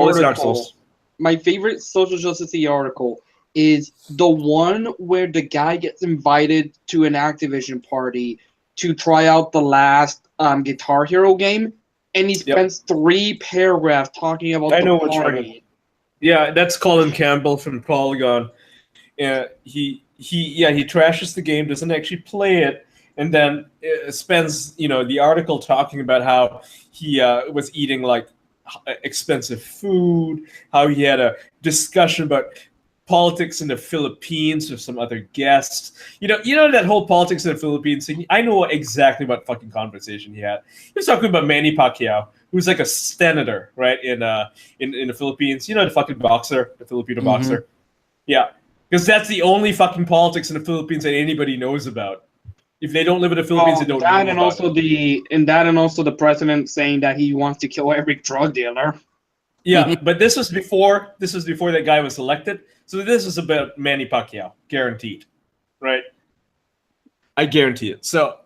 my favorite social justice article is the one where the guy gets invited to an Activision party to try out the last Guitar Hero game, and he spends 3 paragraphs talking about the party. Yeah, that's Colin Campbell from Polygon. He trashes the game, doesn't actually play it, and then spends the article talking about how he was eating like expensive food, how he had a discussion about politics in the Philippines with some other guests. You know that whole politics in the Philippines thing? I know exactly what fucking conversation he had. He was talking about Manny Pacquiao, who's like a senator, right, in the Philippines. You know, the fucking boxer, the Filipino boxer. Yeah. Because that's the only fucking politics in the Philippines that anybody knows about. If they don't live in the Philippines, they don't know about it. And also the president saying that he wants to kill every drug dealer. Yeah, but this was before that guy was elected. So this is about Manny Pacquiao, guaranteed, right? I guarantee it. So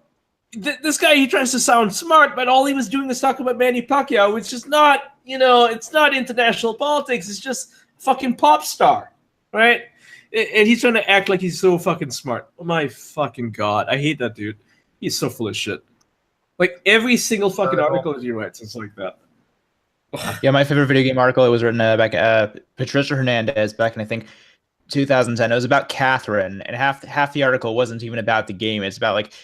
this guy, he tries to sound smart, but all he was doing was talking about Manny Pacquiao, which is not, it's not international politics. It's just fucking pop star, right? And he's trying to act like he's so fucking smart. Oh my fucking God. I hate that dude. He's so full of shit. Like every single fucking article that he writes is like that. Yeah, my favorite video game article, it was written back Patricia Hernandez back in, I think, 2010. It was about Catherine, and half the article wasn't even about the game. It's about like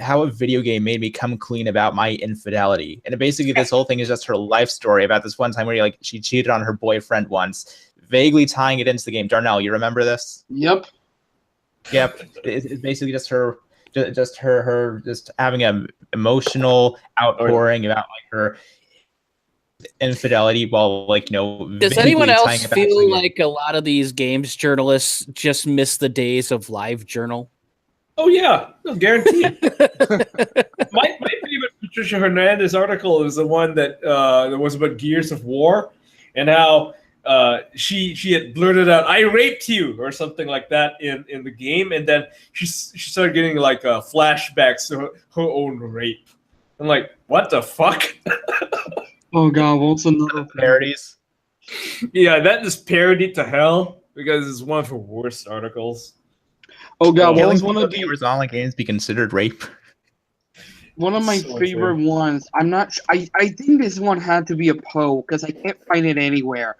how a video game made me come clean about my infidelity. And basically this whole thing is just her life story about this one time where she cheated on her boyfriend once, vaguely tying it into the game. Darnell, you remember this? Yep. It's basically just her having an emotional outpouring about like her infidelity while does anyone else feel like a lot of these games journalists just miss the days of live journal? Oh yeah, no, guaranteed. my favorite Patricia Hernandez article is the one that was about Gears of War and how she had blurted out, "I raped you" or something like that in the game, and then she started getting like flashbacks to her own rape. I'm like, what the fuck? Oh God, what's another parodies? Yeah, that is parodied to hell because it's one of her worst articles. Oh God, what was one of the gamers online games be considered rape? One of my So favorite ones. I'm not. I think this one had to be a Poe because I can't find it anywhere.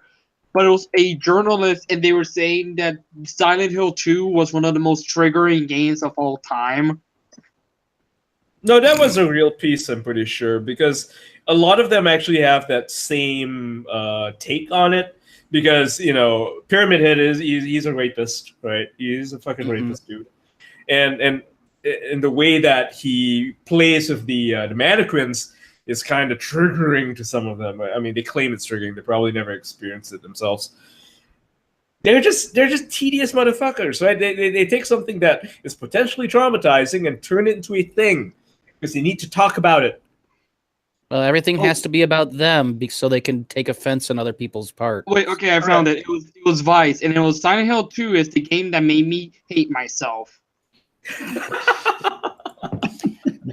But it was a journalist, and they were saying that Silent Hill 2 was one of the most triggering games of all time. No, that was a real piece, I'm pretty sure, because a lot of them actually have that same take on it. Because, Pyramid Head he's a rapist, right? He's a fucking rapist dude. And in the way that he plays with the mannequins is kind of triggering to some of them. I mean, they claim it's triggering. They probably never experienced it themselves. They're just tedious motherfuckers, right? They take something that is potentially traumatizing and turn it into a thing because they need to talk about it. Well, everything has to be about them so they can take offense on other people's part. Wait, okay, I found it. It was Vice, and it was Silent Hill 2 is the game that made me hate myself.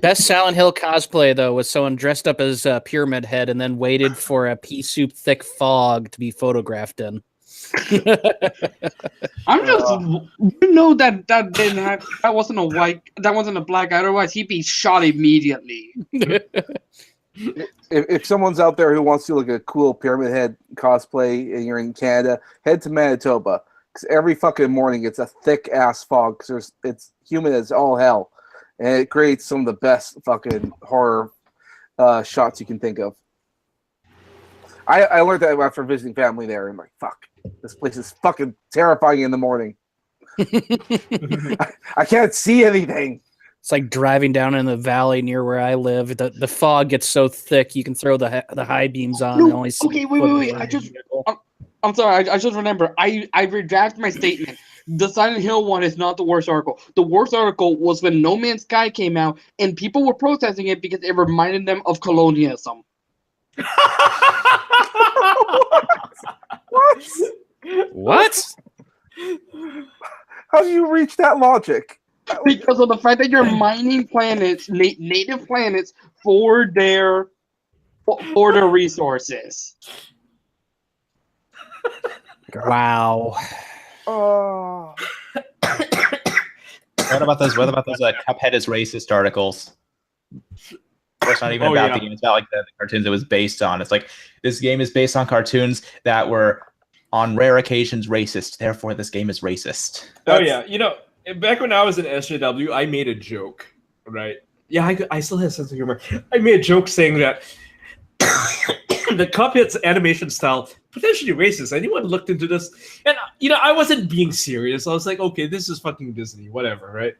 Best Silent Hill cosplay, though, was someone dressed up as a Pyramid Head and then waited for a pea soup thick fog to be photographed in. I'm just, that wasn't a white, that wasn't a black guy. Otherwise, he'd be shot immediately. If someone's out there who wants to look at a cool Pyramid Head cosplay and you're in Canada, head to Manitoba. Because every fucking morning it's a thick ass fog because it's humid as all hell. And it creates some of the best fucking horror shots you can think of. I learned that after visiting family there. And I'm like, fuck, this place is fucking terrifying in the morning. I can't see anything. It's like driving down in the valley near where I live. The fog gets so thick you can throw the high beams on. And only see Okay, wait. I'm sorry. I just remember. I redact my statement. The Silent Hill one is not the worst article. The worst article was when No Man's Sky came out and people were protesting it because it reminded them of colonialism. What? How do you reach that logic? Because of the fact that you're mining planets, native planets, for their resources. Wow. Oh. What about those Cuphead is racist articles? It's not even about the game. It's about like the cartoons it was based on. It's like this game is based on cartoons that were on rare occasions racist. Therefore, this game is racist. Back when I was in SJW, I made a joke, right? Yeah, I still have a sense of humor. I made a joke saying that the Cuphead's animation style potentially racist. Anyone looked into this? And I wasn't being serious. I was like, okay, this is fucking Disney, whatever, right?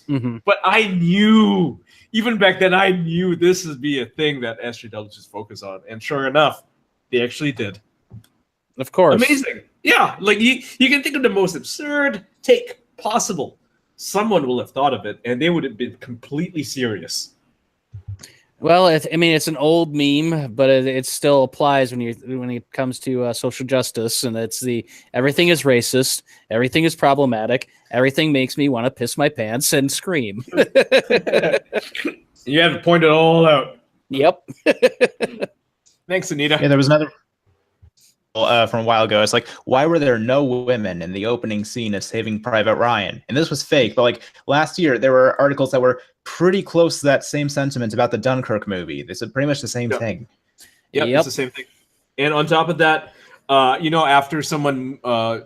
Mm-hmm. But I knew, even back then, I knew this would be a thing that SJW just focus on. And sure enough, they actually did. Of course. Amazing. Yeah, like you can think of the most absurd take possible. Someone will have thought of it, and they would have been completely serious. Well, it's an old meme, but it still applies when it comes to social justice, and it's everything is racist, everything is problematic, everything makes me want to piss my pants and scream. You have to point it all out. Yep. Thanks, Anita. Yeah, there was another from a while ago. It's like, why were there no women in the opening scene of Saving Private Ryan? And this was fake, but like last year, there were articles that were pretty close to that same sentiment about the Dunkirk movie. They said pretty much the same thing. Yep, it's the same thing. And on top of that, after someone,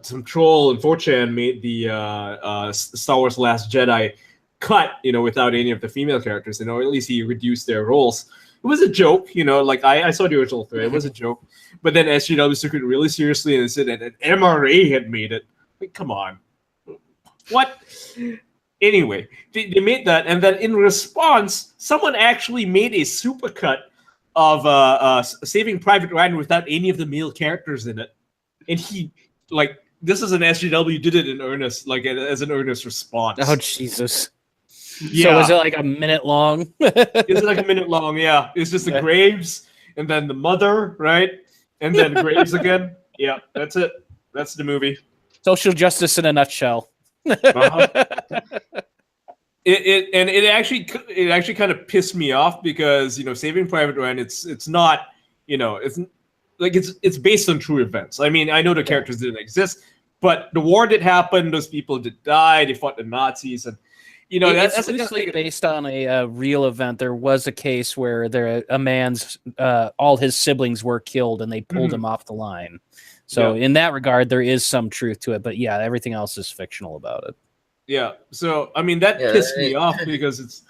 some troll in 4chan made the Star Wars Last Jedi cut, without any of the female characters, or at least he reduced their roles. It was a joke, like I saw the original thread. It was a joke. But then SGW took it really seriously and said that an MRA had made it. Like, come on. What? Anyway, they made that, and then in response, someone actually made a supercut of Saving Private Ryan without any of the male characters in it. And he, this is an SGW, did it in earnest, as an earnest response. Oh, Jesus. Yeah. So was it like a minute long? It's like a minute long, yeah. It's just the Graves, and then the mother, right? And then Graves again. Yeah, that's it. That's the movie. Social justice in a nutshell. Uh-huh. It actually kind of pissed me off because Saving Private Ryan, it's not it's based on true events. I mean, I know the characters didn't exist, but the war did happen. Those people did die. They fought the Nazis, and you know, It's that's loosely based on a real event. There was a case where a man's all his siblings were killed and they pulled him off the line. So in that regard, there is some truth to it. But yeah, everything else is fictional about it. Yeah. So I mean, that pissed me off because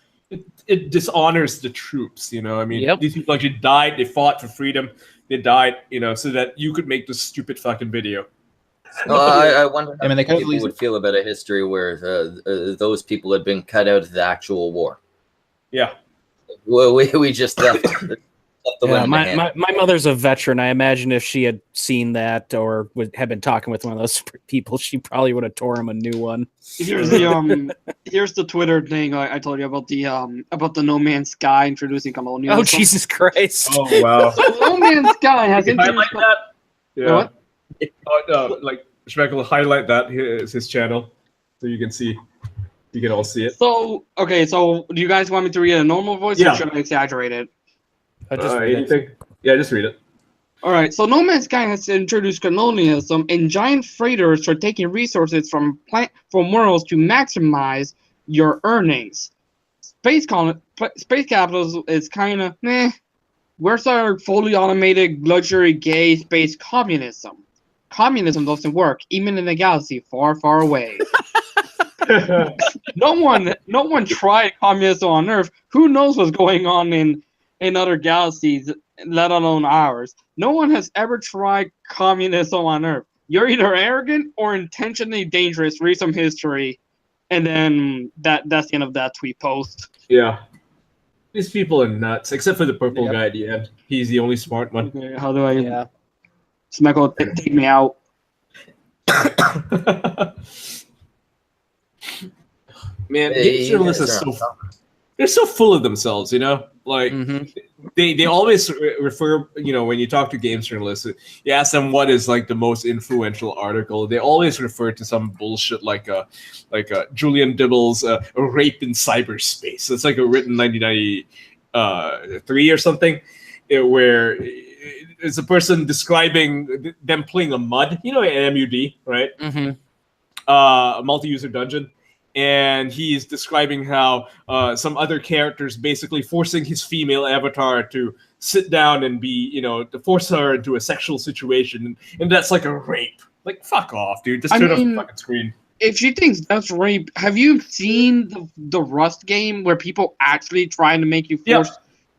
it dishonors the troops. You know, I mean, these people actually died. They fought for freedom. They died. You know, so that you could make this stupid fucking video. I wonder how they people would feel about a history where those people had been cut out of the actual war. Yeah. Well, we just left. My mother's a veteran. I imagine if she had seen that or had been talking with one of those people, she probably would have tore him a new one. Here's the Twitter thing I told you about the No Man's Sky introducing colonialism. Oh Jesus Christ! Oh wow! So No Man's Sky has highlight that. Yeah. What? Oh no! Like Schmeck will highlight that. Here's his channel, so you can see. You can all see it. So okay, so do you guys want me to read a normal voice or should I exaggerate it? Yeah, just read it. All right. So No Man's Sky has introduced colonialism, and giant freighters are taking resources from worlds to maximize your earnings. Space capitalism is kind of meh. Where's our fully automated luxury gay space communism? Communism doesn't work, even in a galaxy far, far away. No one tried communism on Earth. Who knows what's going on in other galaxies, let alone ours. No one has ever tried communism on Earth. You're either arrogant or intentionally dangerous. Read some history, and then that's the end of that tweet post. Yeah, these people are nuts. Except for the purple guy at the end. He's the only smart one. Okay, how do I? Yeah. Smeckle, take me out. Man, game journalists are they're so full of themselves, you know? Like, they always refer, you know, when you talk to games journalists, you ask them what is, like, the most influential article. They always refer to some bullshit like Julian Dibble's A Rape in Cyberspace. It's like a written 1993 or something, where it's a person describing them playing a MUD, you know, an MUD, right? A multi-user dungeon. And he's describing how some other characters basically forcing his female avatar to sit down and be, you know, to force her into a sexual situation. And that's like a rape. Like, fuck off, dude. Just turn off the fucking screen. If she thinks that's rape, have you seen the Rust game where people actually trying to make you force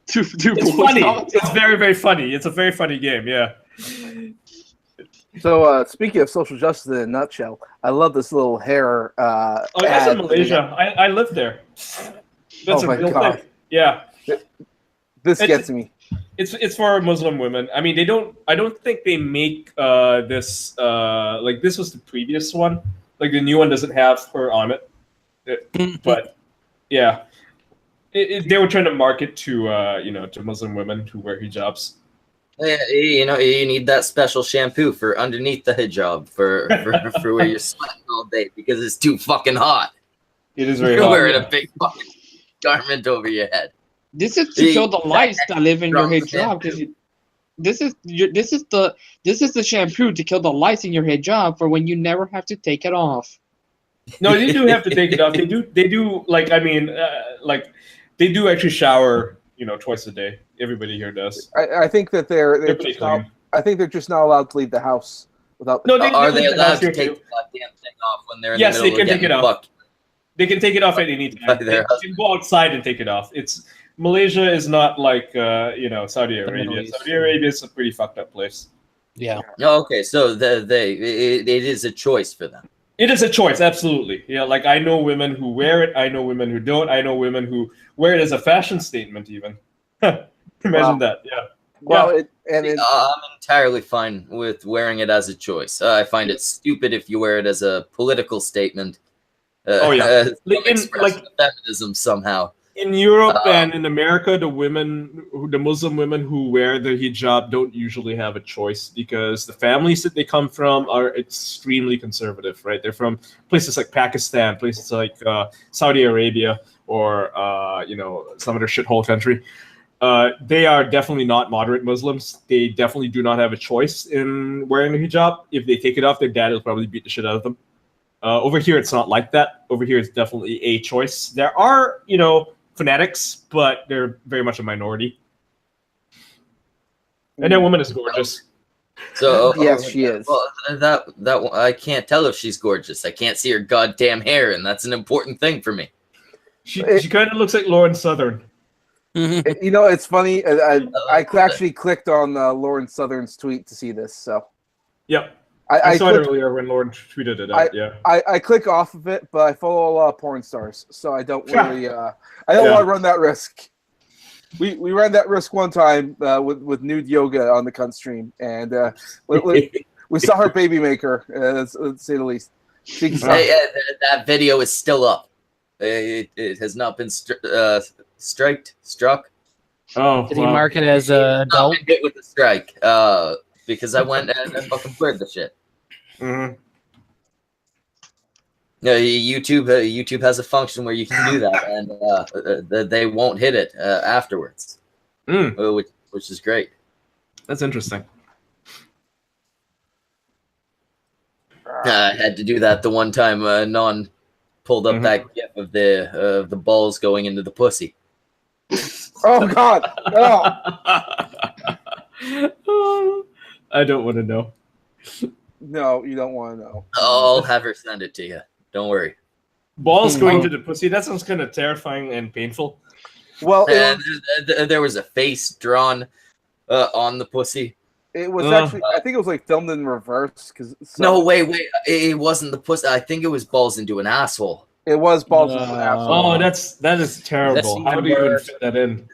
to do It's funny. It's very, very funny. It's a very funny game, yeah. So, speaking of social justice in a nutshell, I love this little hair. That's in Malaysia. I lived there. That's a real thing. Yeah. This gets me. It's for Muslim women. I mean, I don't think they make this. Like, this was the previous one. Like, the new one doesn't have her on it. But yeah, they were trying to market to you know, to Muslim women who wear hijabs. You know, you need that special shampoo for underneath the hijab for where you're sweating all day because it's too fucking hot. It is very You're hot. wearing a big fucking garment over your head. This is to show the lights that live in your hijab. This is the shampoo to kill the lights in your hijab for when you never have to take it off. No, they do have to take it off. They do. Like, I mean, like, they do actually shower, you know, twice a day. Everybody here does. I think that they're just not, I think they're just not allowed to leave the house without. No, are they allowed to take the goddamn thing off when they're in the middle they can of take it off. fucked? They can take it off at any time. They can go outside and take it off. It's Malaysia is not like you know, Saudi Arabia. Saudi Arabia is a pretty fucked up place. Yeah. Okay, so it is a choice for them. It is a choice, absolutely. Yeah, like I know women who wear it. I know women who don't. I know women who wear it as a fashion statement, even. Imagine that. Yeah. Well, I'm entirely fine with wearing it as a choice. I find it stupid if you wear it as a political statement. Like feminism somehow. In Europe and in America, the Muslim women who wear the hijab don't usually have a choice because the families that they come from are extremely conservative, right? They're from places like Pakistan, places like Saudi Arabia, or you know, some other shithole country. They are definitely not moderate Muslims. They definitely do not have a choice in wearing the hijab. If they take it off, their dad will probably beat the shit out of them. Over here, it's not like that. Over here, it's definitely a choice. There are, fanatics, but they're very much a minority. And that woman is gorgeous. So Yes, she is. Well, that I can't tell if she's gorgeous. I can't see her goddamn hair, and that's an important thing for me. She kind of looks like Lauren Southern. It's funny. I actually clicked on Lauren Southern's tweet to see this. So. Yep. I saw clicked, it earlier when Lauren tweeted it out. I click off of it, but I follow a lot of porn stars, so I don't really. I don't want to run that risk. We ran that risk one time with nude yoga on the cunt stream, and we saw her baby maker, to say the least. That video is still up. It has not been struck. Oh, Did he mark it as adult? Hit with the strike. Because I went and I fucking blurred the shit. Mm-hmm. No, YouTube has a function where you can do that, and they won't hit it afterwards, which is great. That's interesting. I had to do that the one time Non pulled up that gif of the balls going into the pussy. Oh God! Oh. I don't want to know. No, you don't want to know. I'll have her send it to you. Don't worry. Balls going to the pussy? That sounds kind of terrifying and painful. Well, And there was a face drawn on the pussy. it was actually. I think it was like filmed in reverse. No, wait. It wasn't the pussy. I think it was balls into an asshole. It was balls into an asshole. Oh, that is terrible. How do you even fit that in?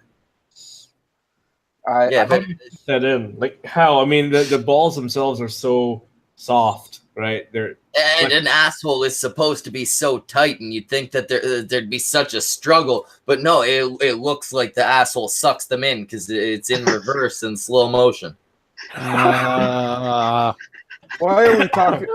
But Fit that in? Like how? I mean, the balls themselves are so soft, right? And an asshole is supposed to be so tight, and you'd think that there'd be such a struggle, but no, it looks like the asshole sucks them in because it's in reverse in slow motion. Why are we talking?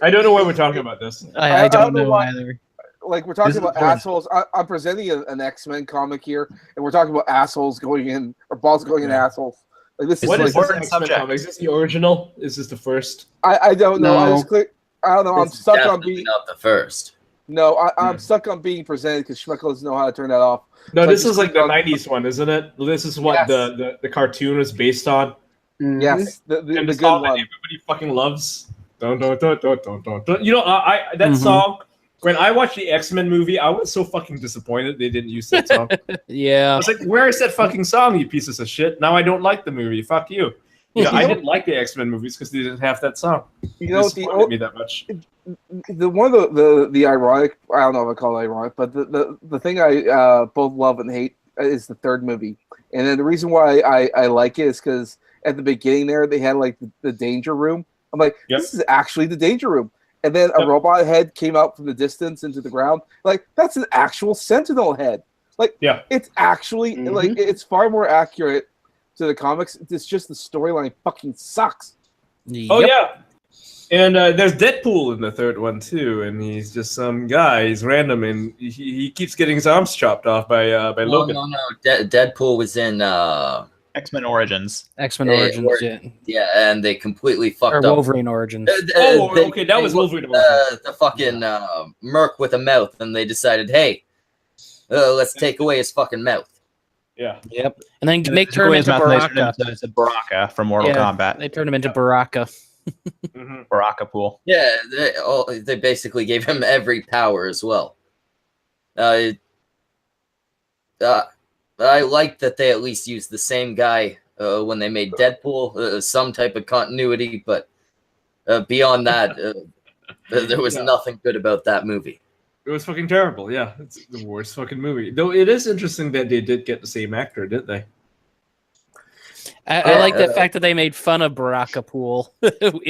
I don't know why we're talking about this. I don't know either. Like we're talking about assholes. I'm presenting an X-Men comic here, and we're talking about assholes going in or balls going in assholes. Like this What is is like, this subject? Comic? Is this the original? Is this the first? I don't know. No. I just click. I don't know. I'm It's stuck on definitely being. not the first. No, I'm stuck on being presented because Schmeckel doesn't know how to turn that off. No, So this I is just like the click on- '90s one, isn't it? This is what Yes. the cartoon was based on. Yes, the And good the song that one. everybody fucking loves. Dun, dun, dun, dun, dun, dun, dun. You know, that song. When I watched the X-Men movie, I was so fucking disappointed they didn't use that song. I Yeah. was like, "Where is that fucking song, you pieces of shit?" Now I don't like the movie. Fuck you. I didn't like the X-Men movies because they didn't have that song. You know, It disappointed me that much. the one of the ironic. I don't know if I call it ironic, but the thing I both love and hate is the third movie, and then the reason why I like it is because at the beginning there they had like the danger room. I'm like, this is actually the danger room. And then a robot head came out from the distance into the ground. Like, that's an actual Sentinel head. Like, it's actually, like, it's far more accurate to the comics. It's just the storyline fucking sucks. Oh, yeah. And there's Deadpool in the third one, too. And he's just some guy. He's random, and he keeps getting his arms chopped off by Logan. No. Deadpool was in... X-Men Origins. X-Men Origins, Yeah, and they completely fucked or up. Wolverine Origins. Okay, that was Wolverine. The fucking merc with a mouth, and they decided, hey, let's take away his fucking mouth. Yeah. Yep. And then turn him into Baraka. It's a Baraka from Mortal Kombat. They turned him into Baraka. Baraka pool. Yeah, they basically gave him every power as well. I like that they at least used the same guy when they made Deadpool, some type of continuity, but beyond that, there was nothing good about that movie. It was fucking terrible, yeah. It's the worst fucking movie. Though it is interesting that they did get the same actor, didn't they? I like the fact that they made fun of Baraka Pool in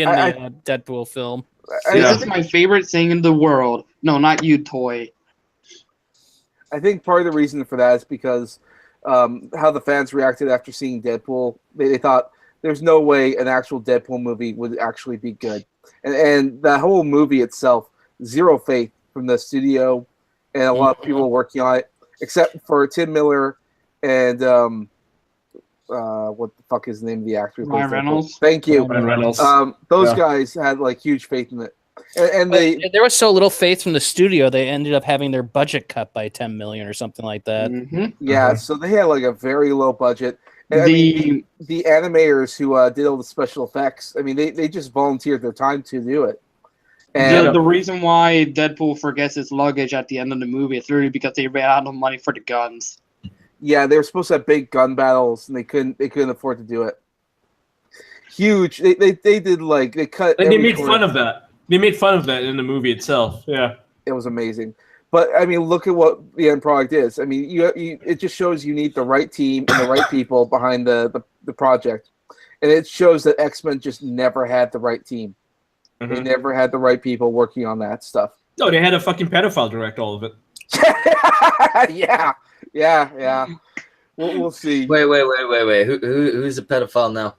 the Deadpool film. This is my favorite thing in the world. No, not you, Toy. I think part of the reason for that is because how the fans reacted after seeing Deadpool. They thought there's no way an actual Deadpool movie would actually be good. And the whole movie itself, zero faith from the studio and a lot of people working on it, except for Tim Miller and what the fuck is the name of the actor? Ryan Reynolds. Thank you. Ryan Reynolds. Those guys had like huge faith in it. And they there was so little faith from the studio, they ended up having their budget cut by 10 million or something like that. yeah, so they had like a very low budget. And, I mean, the animators who did all the special effects, I mean, they just volunteered their time to do it. And the reason why Deadpool forgets his luggage at the end of the movie is literally because they ran out of money for the guns. yeah, they were supposed to have big gun battles, and they couldn't afford to do it. Huge. They did like they cut. And they made fun of that. They made fun of that in the movie itself. Yeah, it was amazing. But I mean, look at what the end product is. I mean, it just shows you need the right team and the right people behind the project, and it shows that X-Men just never had the right team. They never had the right people working on that stuff. No, they had a fucking pedophile direct all of it. yeah. We'll see. Wait. Who's a pedophile now?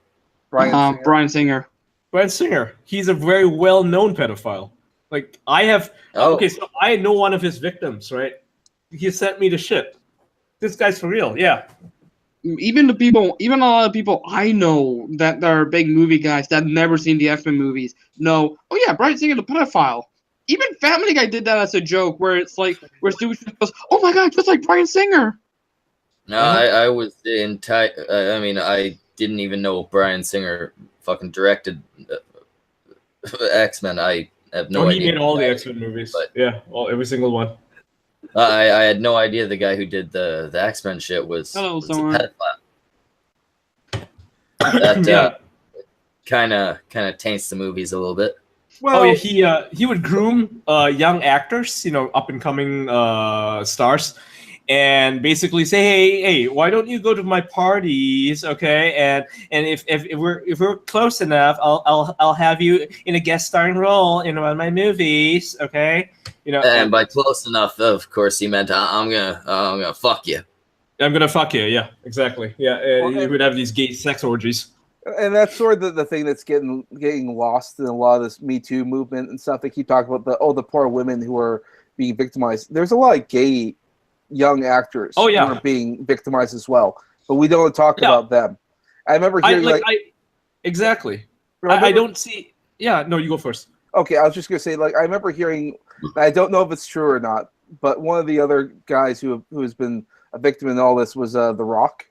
Bryan Singer. Bryan Singer. He's a very well-known pedophile. Like I have. Oh. Okay, so I know one of his victims, right? He sent me the shit. This guy's for real. Yeah. Even a lot of people I know that are big movie guys that have never seen the X-Men movies know, oh yeah, Bryan Singer the pedophile. Even Family Guy did that as a joke, where it's like, where Stewie goes, oh my god, just like Bryan Singer. No, I was I mean, I didn't even know Bryan Singer fucking directed X-Men. I have no idea. He made all the X-Men movies. But, yeah, every single one. I had no idea the guy who did the X-Men shit was a pedophile. That kind of taints the movies a little bit. Well, he would groom young actors, up and coming stars, and basically say, hey, why don't you go to my parties, okay? And if we're close enough, I'll have you in a guest starring role in one of my movies, okay? And by close enough, of course, he meant I'm gonna fuck you. I'm gonna fuck you. Yeah, exactly. Yeah, he would have these gay sex orgies. And that's sort of the thing that's getting lost in a lot of this Me Too movement and stuff. They keep talking about the poor women who are being victimized. There's a lot of gay young actors who are being victimized as well, but we don't talk about them. I remember hearing exactly. I don't see. Yeah, no, you go first. Okay, I was just gonna say, I remember hearing. I don't know if it's true or not, but one of the other guys who has been a victim in all this was The Rock.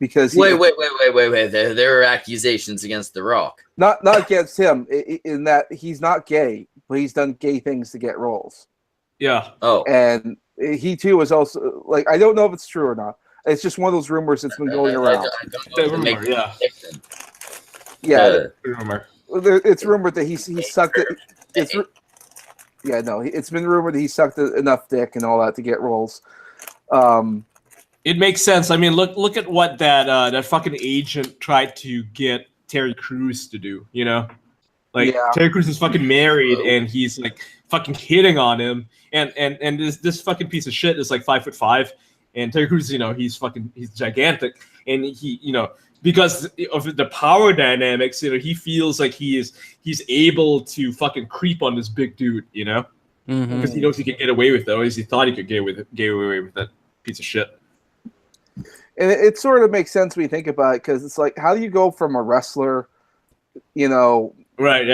Because wait. There are accusations against The Rock. Not against him, in that he's not gay, but he's done gay things to get roles. Yeah. Oh. And he too was also I don't know if it's true or not. It's just one of those rumors that's been going around. Rumor. It's rumored that he sucked it. It's been rumored that he sucked enough dick and all that to get roles. It makes sense. I mean, look at what that fucking agent tried to get Terry Crews to do. Terry Crews is fucking married, and he's like fucking hitting on him, and this fucking piece of shit is like 5'5", and Terry Crews, he's gigantic, and he, because of the power dynamics, he feels like he's able to fucking creep on this big dude, because he knows he can get away with it, or at least he thought he could get away with that piece of shit. And it sort of makes sense when you think about it, because it's like, how do you go from a wrestler, right,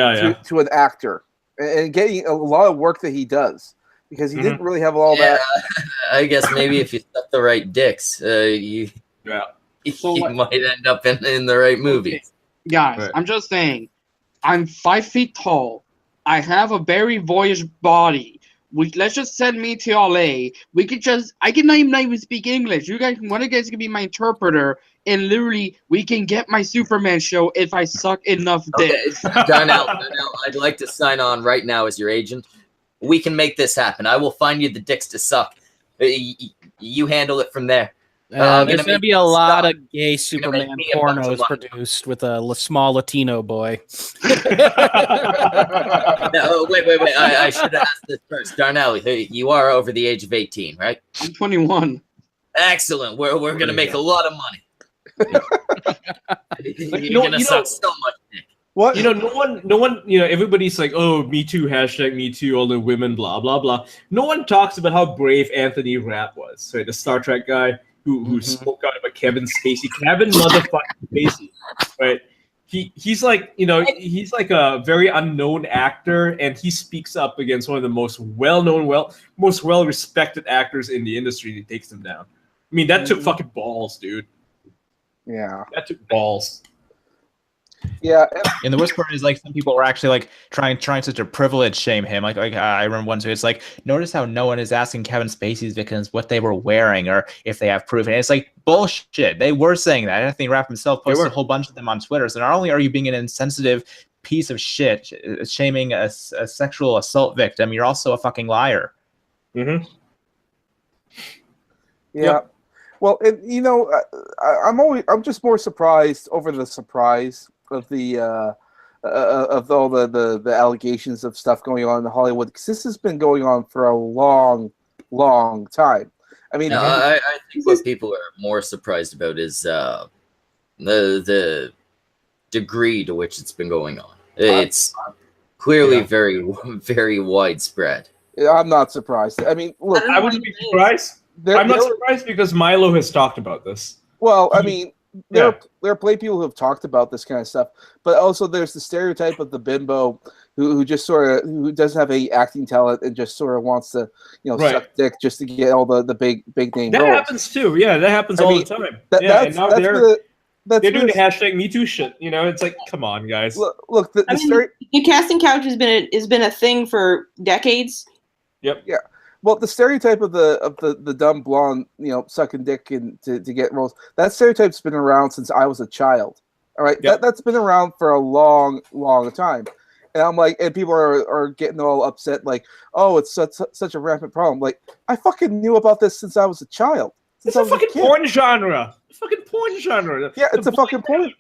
to an actor, and getting a lot of work that he does, because he didn't really have all that. I guess maybe if you suck the right dicks, you might end up in the right movie. Guys, right. I'm just saying, I'm 5 feet tall. I have a very boyish body. Let's just send me to LA. I can not even speak English. One of you guys can be my interpreter, and literally, we can get my Superman show if I suck enough dick. Darnell, I'd like to sign on right now as your agent. We can make this happen. I will find you the dicks to suck. You handle it from there. There's going to be a lot of gay Superman pornos produced with a small Latino boy. No, wait. I should ask this first. Darnell, you are over the age of 18, right? I'm 21. Excellent. We're going to make a lot of money. You're going to suck so much dick. What? No one, everybody's like, oh, Me Too, hashtag Me Too, all the women, blah, blah, blah. No one talks about how brave Anthony Rapp was, right? The Star Trek guy who spoke out about Kevin Spacey. Kevin motherfucking Spacey, right? he's like, you know, he's like a very unknown actor, and he speaks up against one of the most most well-respected actors in the industry, and he takes him down. I mean, that took fucking balls, dude. Yeah. That took balls. Yeah. And the worst part is like some people were actually like trying such a privilege shame him. Like I remember one too. It's like, notice how no one is asking Kevin Spacey's victims what they were wearing or if they have proof. And it's like bullshit. They were saying that. Anthony Rapp himself posted a whole bunch of them on Twitter. So not only are you being an insensitive piece of shit, shaming a sexual assault victim, you're also a fucking liar. Mm-hmm. Yeah. Yep. Well, and you know, I'm just more surprised over the surprise of the of all the allegations of stuff going on in Hollywood, because this has been going on for a long time. I mean, no, I think what people are more surprised about is the degree to which it's been going on. It's clearly very widespread. I'm not surprised. I mean, look, I wouldn't be surprised. I'm not surprised because Milo has talked about this. Well, I mean, there are plenty of people who have talked about this kind of stuff, but also there's the stereotype of the bimbo who just who doesn't have any acting talent and just sort of wants to, you know, suck dick just to get all the big name that roles. happens too. Yeah, that happens all the time. And now they're doing the hashtag Me Too shit. You know, it's like, come on, guys. Look, the casting couch has been a thing for decades. Yep. Yeah. Well, the stereotype of the dumb blonde, you know, sucking dick and to get roles, that stereotype's been around since I was a child. All right, that's been around for a long time, and I'm like, and people are getting all upset, like, oh, it's such a rampant problem. Like, I fucking knew about this since I was a child. It's a fucking porn genre. Fucking porn genre. Yeah, it's a fucking porn.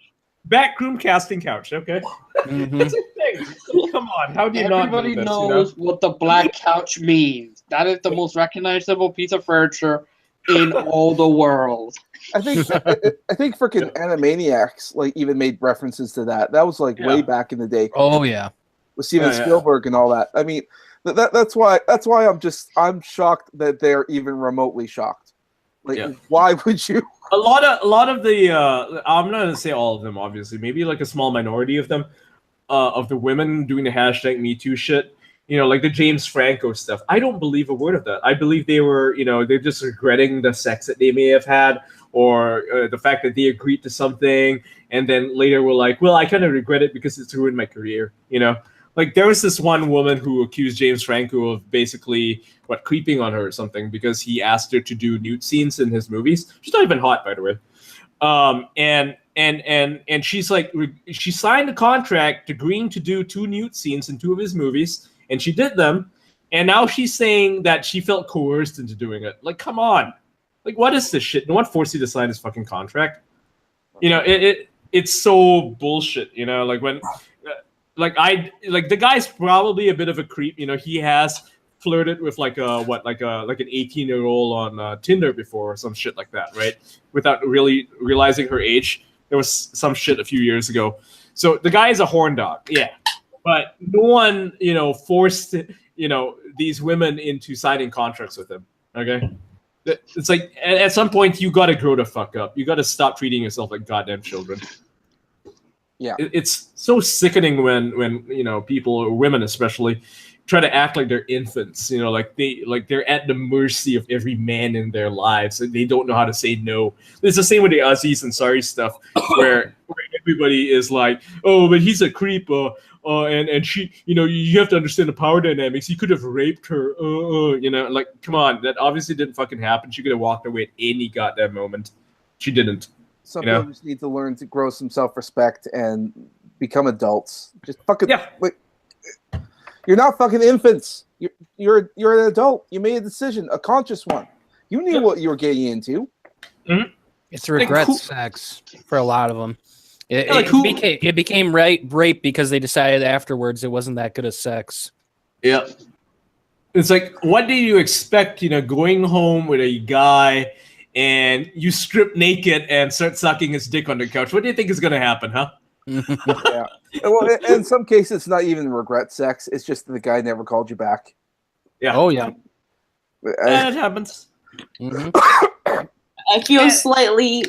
Backroom casting couch. Okay, that's a thing. Come on, how do you not know this? Everybody knows what the black couch means. That is the most recognizable piece of furniture in all the world. I think freaking Animaniacs like even made references to that. That was like way back in the day. Oh yeah, with Steven Spielberg and all that. I mean, that's why I'm shocked that they're even remotely shocked. Like, why would you? A lot of the I'm not gonna say all of them, obviously. Maybe like a small minority of them, of the women doing the hashtag Me Too shit. You know, like the James Franco stuff. I don't believe a word of that. I believe they were, you know, they're just regretting the sex that they may have had, or the fact that they agreed to something, and then later were like, well, I kind of regret it because it's ruined my career. You know, like there was this one woman who accused James Franco of basically creeping on her or something because he asked her to do nude scenes in his movies. She's not even hot, by the way. And she's like, she signed a contract agreeing to do 2 nude scenes in 2 of his movies. And she did them, and now she's saying that she felt coerced into doing it. Like, come on. Like, what is this shit? No one forced you to sign this fucking contract. You know, it's so bullshit, you know? Like, when... Like, the guy's probably a bit of a creep. You know, he has flirted with, like, an 18-year-old on Tinder before or some shit like that, right? Without really realizing her age. There was some shit a few years ago. So, the guy is a horn dog, yeah. But no one, you know, forced, you know, these women into signing contracts with him. Okay, it's like at some point you got to grow the fuck up. You got to stop treating yourself like goddamn children. Yeah, it's so sickening when you know people, or women especially, try to act like they're infants. You know, like they're at the mercy of every man in their lives, and they don't know how to say no. It's the same with the Aziz Ansari stuff, where everybody is like, oh, but he's a creep. And she, you know, you have to understand the power dynamics. He could have raped her. You know, like, come on, that obviously didn't fucking happen. She could have walked away at any goddamn moment. She didn't. Some people just need to learn to grow some self-respect and become adults. Just fucking like, you're not fucking infants. You're an adult. You made a decision, a conscious one. You knew what you were getting into. Mm-hmm. It's regret sex for a lot of them. It became rape because they decided afterwards it wasn't that good of sex. Yeah. It's like, what do you expect, you know, going home with a guy and you strip naked and start sucking his dick on the couch? What do you think is going to happen, huh? Yeah. Well, in some cases, it's not even regret sex. It's just the guy never called you back. Yeah. Oh, yeah. It happens. Mm-hmm. I feel slightly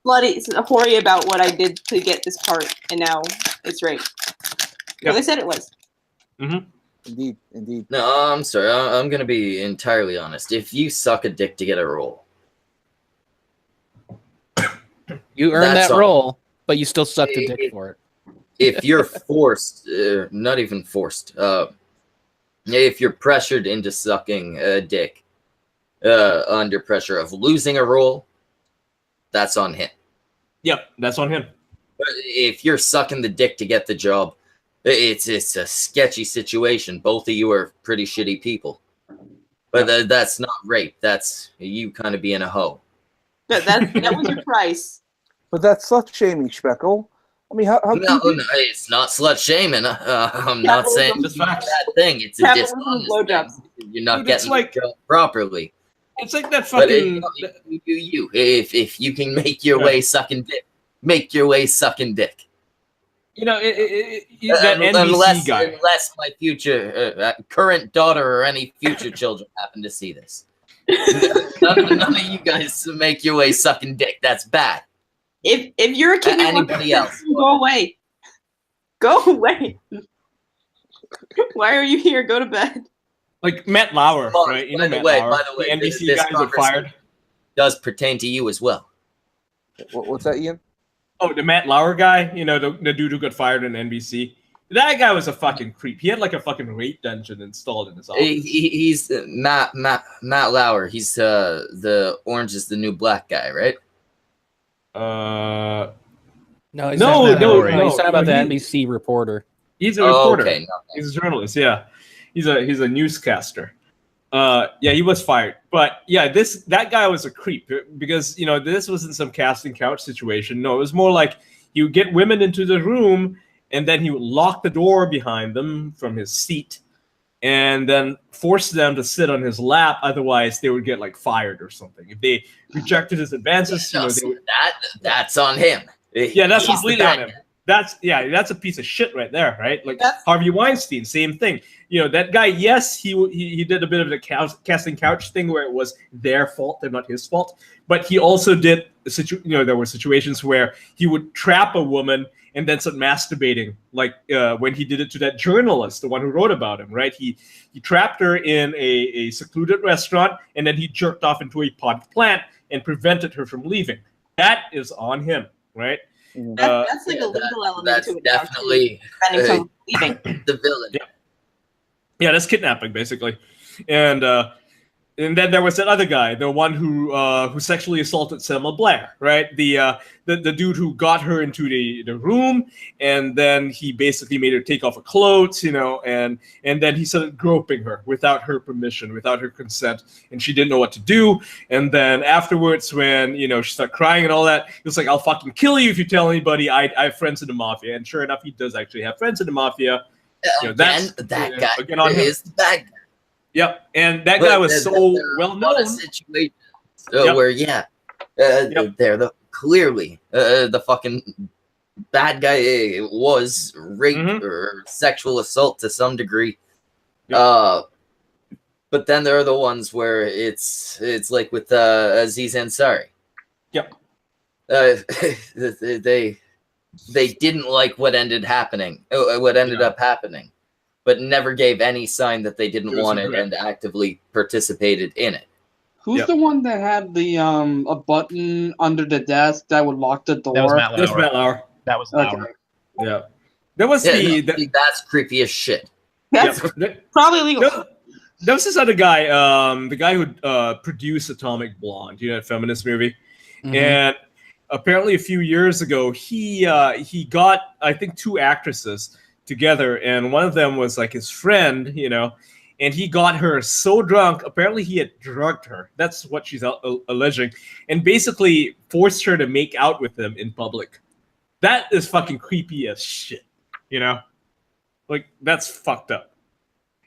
bloody hoary about what I did to get this part, and now it's right. Well, they said it was. Indeed, indeed. No, I'm sorry. I'm gonna be entirely honest. If you suck a dick to get a role, You earned That's that all. role, but you still sucked a dick for it. if you're forced, not even forced, if you're pressured into sucking a dick under pressure of losing a role, that's on him. Yep, that's on him. But if you're sucking the dick to get the job, it's a sketchy situation. Both of you are pretty shitty people. But that's not rape. That's you kind of being a hoe. That was your price. But that's slut shaming, Speckle. I mean, how No, could no, it's not slut shaming. I'm not Capitalism. saying Just it's a facts. bad thing. It's a Capitalism dishonest blowjobs. thing. You're not Dude, it's getting like- the job properly. It's like that But fucking. you. If you can make your way sucking dick, make your way sucking dick. You know, that NBC guy. Unless my future current daughter or any future children happen to see this. None of you guys make your way sucking dick. That's bad. If you're a kid, who wants Anybody to- else? go away. Go away. Why are you here? Go to bed. Like Matt Lauer, Well, right? You by know the Matt way- Lauer. by the way, the NBC this guys that conversation- fired. Does pertain to you as well. what's that, Ian? Oh, the Matt Lauer guy, you know, the dude who got fired in NBC. That guy was a fucking creep. He had like a fucking rape dungeon installed in his office. He's Matt Lauer. He's the Orange is the New Black guy, right? No, he's No, not, no, he's no, talking about the he- NBC reporter. He's a reporter. Okay, no. He's a journalist. Yeah, he's a newscaster. Yeah, he was fired. But yeah, that guy was a creep because you know this wasn't some casting couch situation. No, it was more like he would get women into the room and then he would lock the door behind them from his seat and then force them to sit on his lap. Otherwise, they would get like fired or something. If they rejected his advances, No, they would, that's on him. yeah, that's He's the completely bad on him. guy. That's a piece of shit right there, right? Like That's- Harvey Weinstein, same thing. You know, that guy, yes, he did a bit of the casting couch thing where it was their fault and not his fault, but he also did there were situations where he would trap a woman and then start masturbating, like when he did it to that journalist, the one who wrote about him, right? He trapped her in a secluded restaurant and then he jerked off into a potted plant and prevented her from leaving. That is on him, right? That's like a legal element That's to it. now, too. definitely Preventing someone from leaving. the villain. Yeah, that's kidnapping basically, and then there was that other guy, the one who sexually assaulted Selma Blair, right? The dude who got her into the room, and then he basically made her take off her clothes, you know, and then he started groping her without her permission, without her consent, and she didn't know what to do. And then afterwards, when you know she started crying and all that, he was like, "I'll fucking kill you if you tell anybody I have friends in the mafia." And sure enough, he does actually have friends in the mafia. You know, Again, that guy again on him. is the bad guy. Yep, and that guy was so well known. Situations Yep. where they're clearly the fucking bad guy was rape Mhm. or sexual assault to some degree. Yep. But then there are the ones where it's like with Aziz Ansari. Yep. They didn't like what ended up happening, but never gave any sign that they didn't It was want a it threat. and actively participated in it. Who's Yep. the one that had the a button under the desk that would lock the door? That was Matt That's Lauer. Matt Lauer. That was Okay. Lauer. Yeah, there was Yeah, that's creepy as shit. That's probably illegal. There was this other guy, the guy who produced Atomic Blonde, you know, that feminist movie. Mhm. And apparently a few years ago, he got, I think, 2 actresses together, and one of them was like his friend, you know, and he got her so drunk. Apparently, he had drugged her. That's what she's alleging, and basically forced her to make out with him in public. That is fucking creepy as shit, you know? Like, that's fucked up.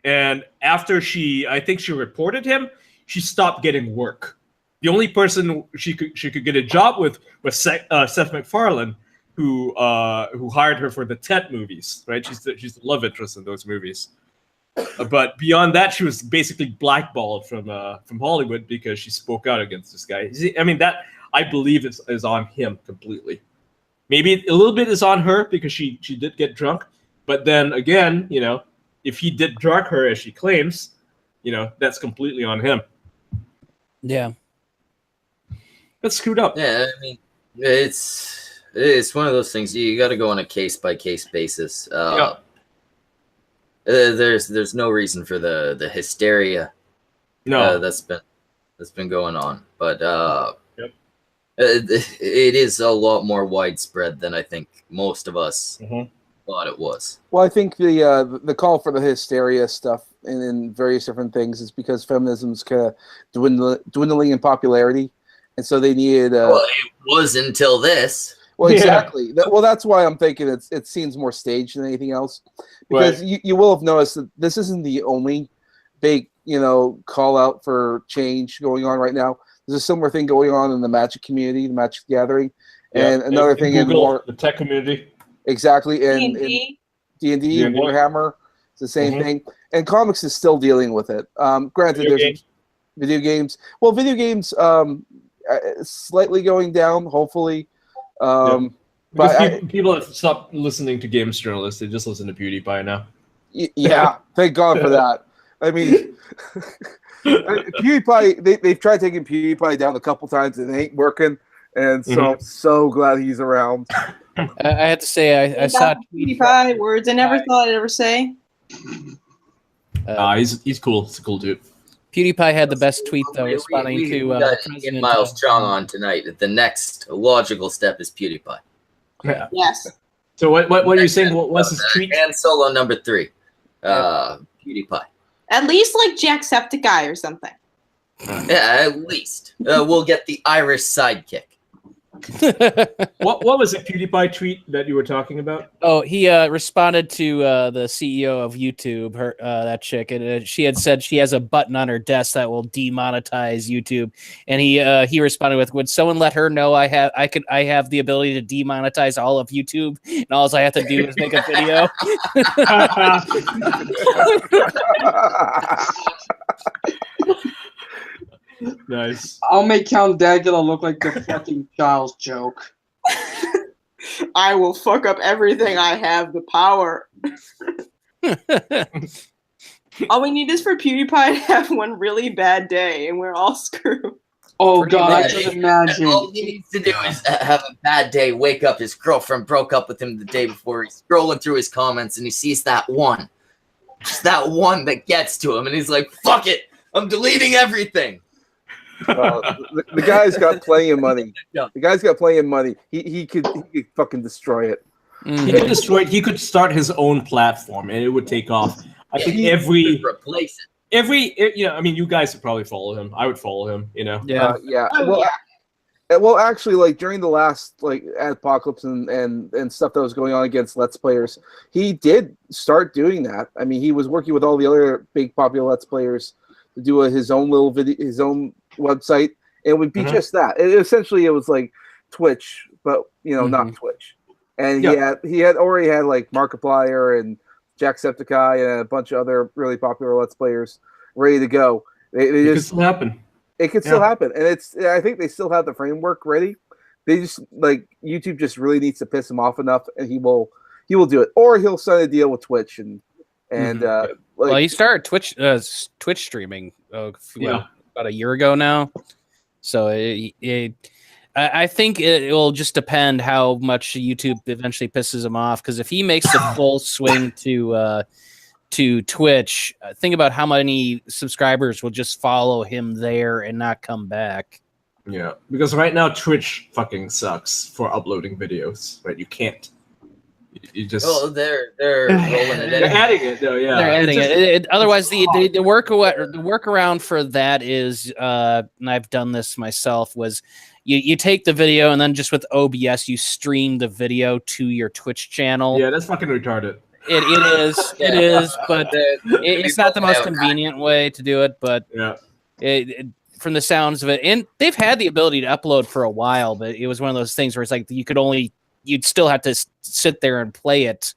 And after I think she reported him, she stopped getting work. The only person she could get a job with was Seth MacFarlane, who hired her for the Ted movies, right? She's the love interest in those movies. But beyond that, she was basically blackballed from Hollywood because she spoke out against this guy. I mean, that I believe is on him completely. Maybe a little bit is on her because she did get drunk, but then again, if he did drug her as she claims, that's completely on him. Yeah. That's screwed up. Yeah, I mean, it's one of those things you got to go on a case by case basis. There's no reason for the hysteria. No, that's been going on, but it is a lot more widespread than I think most of us thought it was. Well, I think the call for the hysteria stuff in various different things is because feminism's kind of dwindling in popularity, and so they needed. Well, it was until this. Well, exactly. Well, that's why I'm thinking it seems more staged than anything else, because you will have noticed that this isn't the only big call out for change going on right now. There's a similar thing going on in the Magic community, the Magic Gathering, and another thing Google, in the tech community. Exactly, and D&D, Warhammer, it's the same thing, and comics is still dealing with it. Granted, there's video games. Well, video games slightly going down, hopefully. But people have stopped listening to games journalists; they just listen to PewDiePie now. Yeah, thank God for that. I mean, PewDiePie, they've tried taking PewDiePie down a couple times and it ain't working, and so I'm so glad he's around. I had to say, I saw PewDiePie words I never thought I'd ever say. He's cool. He's a cool dude. PewDiePie had the best tweet though, responding to got Miles Cheong on tonight. The next logical step is PewDiePie. Yeah. Yes. So what are you saying? What was his tweet? And solo number 3, PewDiePie. At least like Jacksepticeye or something. Yeah, at least we'll get the Irish sidekick. What was the PewDiePie tweet that you were talking about? Oh, he responded to the CEO of YouTube, that chick, and she had said she has a button on her desk that will demonetize YouTube, and he responded with, "Would someone let her know I have the ability to demonetize all of YouTube, and all I have to do is make a video." Nice. I'll make Count Dagula look like the fucking child's joke. I will fuck up everything. I have the power. All we need is for PewDiePie to have one really bad day, and we're all screwed. Oh God, I can imagine. All he needs to do is have a bad day, wake up, his girlfriend broke up with him the day before, he's scrolling through his comments, and he sees that one. Just that one that gets to him, and he's like, fuck it, I'm deleting everything. The guy's got plenty of money. The guy's got plenty of money. He could fucking destroy it. He could destroy it. He could start his own platform, and it would take off. I think replace it. I mean, you guys would probably follow him. I would follow him. Yeah. Well, actually, like during the last apocalypse and stuff that was going on against Let's Players, he did start doing that. I mean, he was working with all the other big popular Let's Players to do his own little video, his own website. It would be just that. Essentially, it was like Twitch, but not Twitch. And he had already had like Markiplier and Jacksepticeye and a bunch of other really popular Let's Players ready to go. It could still happen. It could still happen, and I think they still have the framework ready. They just YouTube just really needs to piss him off enough, and he will do it, or he'll sign a deal with Twitch and well, he started Twitch streaming about a year ago now, so I think it will just depend how much YouTube eventually pisses him off, because if he makes the full swing to Twitch, think about how many subscribers will just follow him there and not come back. Yeah, because right now Twitch fucking sucks for uploading videos. Right, you can't. You just they're rolling it in. They're adding it though. Yeah, they're adding it. Otherwise, the workaround for that is, and I've done this myself, was you take the video and then just with OBS you stream the video to your Twitch channel. Yeah, that's fucking retarded. It is, but it's not the most convenient way to do it. But from the sounds of it, and they've had the ability to upload for a while, but it was one of those things where it's like you'd still have to sit there and play it.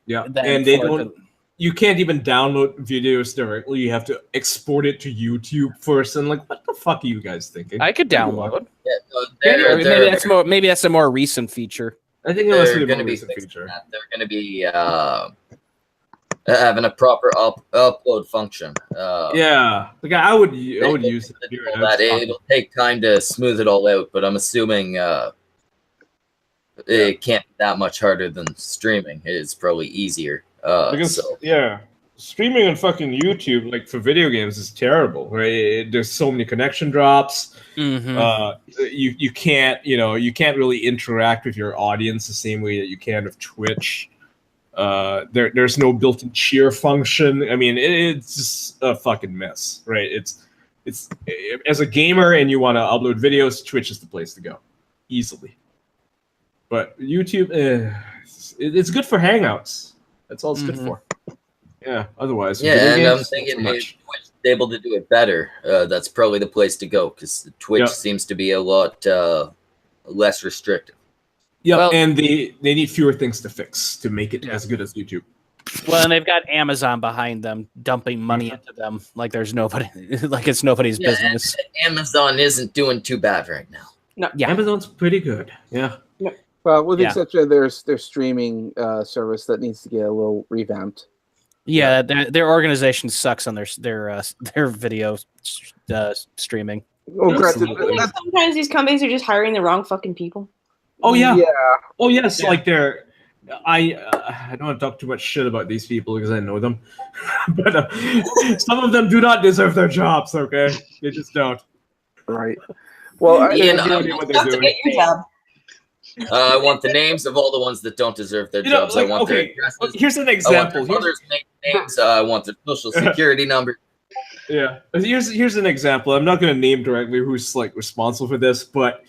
Yeah, and they don't. you can't even download videos directly. You have to export it to YouTube first. And like, what the fuck are you guys thinking? I could download. Yeah, no, Or maybe that's a more recent feature. I think it must be they're a going more to be recent fixing feature. that. They're going to be having a proper upload function. Yeah, like I would use it. That it'll take time to smooth it all out, but I'm assuming it can't be that much harder than streaming. It's probably easier. Streaming on fucking YouTube, like for video games, is terrible. Right? There's so many connection drops. You can't really interact with your audience the same way that you can with Twitch. There's no built-in cheer function. I mean, it's just a fucking mess, right? It's as a gamer and you want to upload videos, Twitch is the place to go, easily. But YouTube, it's good for Hangouts. That's all it's good for. Yeah. Otherwise, and I'm thinking if Twitch is able to do it better, that's probably the place to go because Twitch seems to be a lot less restrictive. Yeah, well, and they need fewer things to fix to make it as good as YouTube. Well, and they've got Amazon behind them, dumping money into them like there's nobody, like it's nobody's business. Amazon isn't doing too bad right now. No, Amazon's pretty good. Yeah. Well, with the exception of their streaming service that needs to get a little revamped. Yeah, their organization sucks on their video streaming. Sometimes these companies are just hiring the wrong fucking people. Oh yeah. Oh yes, like they're. I don't want to talk too much shit about these people because I know them, but some of them do not deserve their jobs. Okay, they just don't. Right. Well, I want the names of all the ones that don't deserve their jobs. I want their addresses. Here's an example. Names. I want their social security number. Yeah. Here's an example. I'm not going to name directly who's like responsible for this, but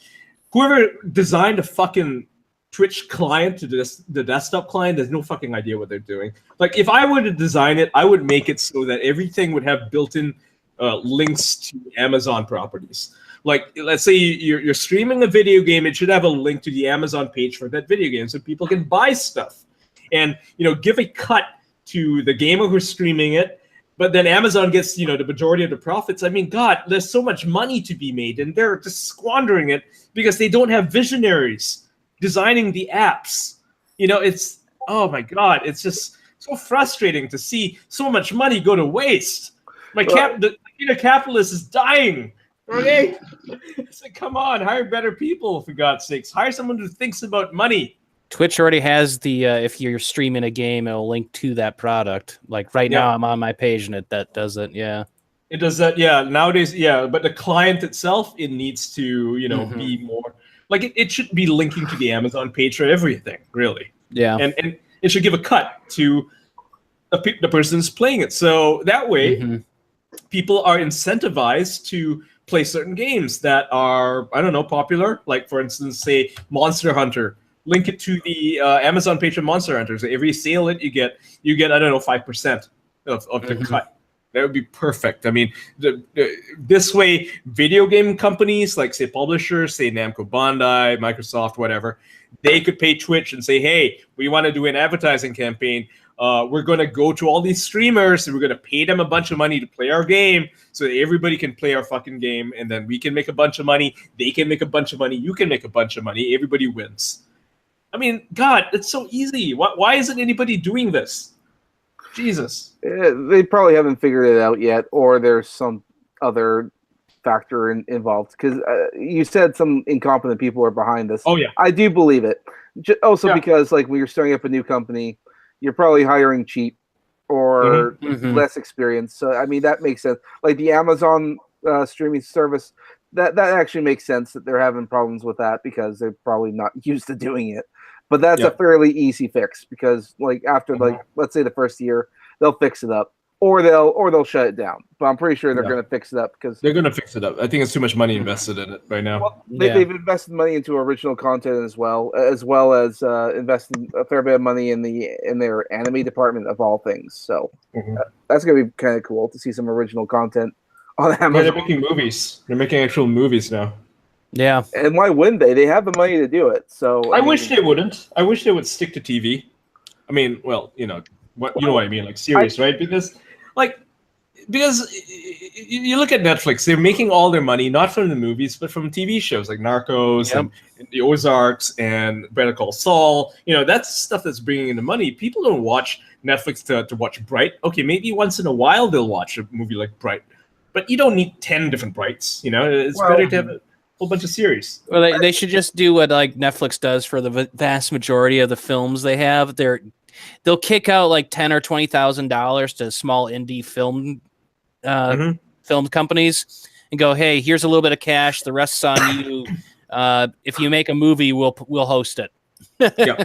whoever designed a fucking Twitch client to the desktop client has no fucking idea what they're doing. Like, if I were to design it, I would make it so that everything would have built-in links to Amazon properties. Like, let's say you're streaming a video game, it should have a link to the Amazon page for that video game so people can buy stuff. And, give a cut to the gamer who's streaming it, but then Amazon gets, the majority of the profits. I mean, God, there's so much money to be made, and they're just squandering it because they don't have visionaries designing the apps. It's, oh my God, it's just so frustrating to see so much money go to waste. The inner capitalist is dying. Okay? It's like, come on, hire better people, for God's sakes. Hire someone who thinks about money. Twitch already has the if you're streaming a game, it'll link to that product. Like now, I'm on my page and that does it. Yeah, it does that. Yeah, nowadays, yeah. But the client itself, it needs to be more like it should be linking to the Amazon page for everything, really. Yeah, and it should give a cut to the person's playing it, so that way people are incentivized to play certain games that are, I don't know, popular. Like, for instance, say Monster Hunter. Link it to the Amazon page of Monster Hunter. So every sale you get I don't know 5% of the cut. That would be perfect. I mean, this way, video game companies like say publishers, say Namco Bandai, Microsoft, whatever, they could pay Twitch and say, hey, we want to do an advertising campaign. We're going to go to all these streamers and we're going to pay them a bunch of money to play our game so that everybody can play our fucking game, and then we can make a bunch of money. They can make a bunch of money. You can make a bunch of money. Everybody wins. I mean, God, it's so easy. Why isn't anybody doing this? Jesus. They probably haven't figured it out yet, or there's some other factor involved. Because you said some incompetent people are behind this. Oh, yeah. I do believe it. Also because, like, when you're starting up a new company, you're probably hiring cheap or less experienced. So, I mean, that makes sense. Like, the Amazon streaming service, that actually makes sense that they're having problems with that because they're probably not used to doing it. But that's a fairly easy fix because, like, after let's say the first year, they'll fix it up, or they'll shut it down. But I'm pretty sure they're going to fix it up because they're going to fix it up. I think it's too much money invested in it right now. Well, they've invested money into original content as well as investing a fair bit of money in their anime department of all things. So that's going to be kind of cool to see some original content on Amazon. Yeah, they're making movies. They're making actual movies now. Yeah. And why wouldn't they? They have the money to do it. So I wish they wouldn't. I wish they would stick to TV. I mean, well, what you know what I mean, like series, right? Because you look at Netflix, they're making all their money not from the movies, but from TV shows like Narcos and The Ozarks and Better Call Saul. You know, that's stuff that's bringing in the money. People don't watch Netflix to watch Bright. Okay, maybe once in a while they'll watch a movie like Bright, but you don't need 10 different Brights. You know, it's better to have a whole bunch of series. Well, they should just do what like Netflix does for the vast majority of the films they have. They'll kick out like $10,000 or $20,000 to small indie film companies and go, hey, here's a little bit of cash. The rest's on you. If you make a movie, we'll host it. Yeah,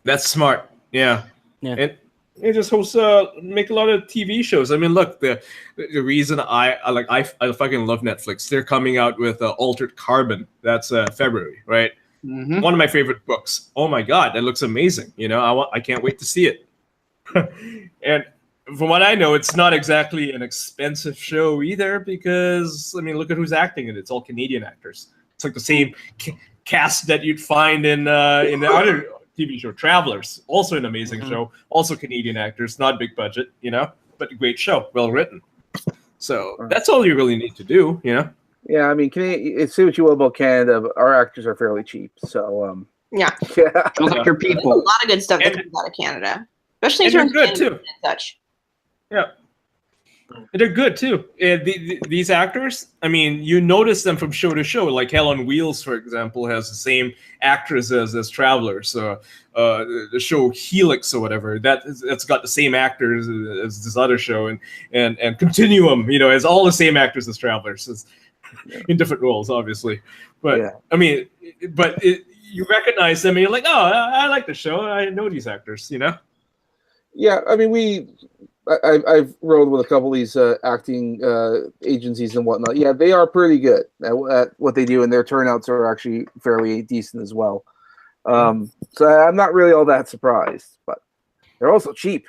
that's smart. Yeah. And it just hosts make a lot of TV shows. I mean, look, the reason I fucking love Netflix. They're coming out with Altered Carbon. That's February, right? Mm-hmm. One of my favorite books. Oh my god, that looks amazing. You know, I can't wait to see it. And from what I know, it's not exactly an expensive show either, because I mean, look at who's acting in it. It's all Canadian actors. It's like the same cast that you'd find in the other TV show, Travelers. Also an amazing show. Also Canadian actors, not big budget, you know, but a great show, well written. So that's all you really need to do, you know. Yeah, I mean, say what you will about Canada, but our actors are fairly cheap. So yeah, sounds like your there's a people. lot of good stuff that comes out of Canada, especially in And terms they're of good, too. animation and such. Yeah. They're good too. These actors, I mean, you notice them from show to show. Like Hell on Wheels, for example, has the same actress as Travelers. The show Helix or whatever, that's got the same actors as this other show, and Continuum, you know, has all the same actors as Travelers, in different roles, obviously. But I mean, you recognize them, and you're like, oh, I like the show. I know these actors, you know. Yeah, I mean, I've rode with a couple of these acting agencies and whatnot. Yeah, they are pretty good at what they do, and their turnouts are actually fairly decent as well. So I'm not really all that surprised, but they're also cheap.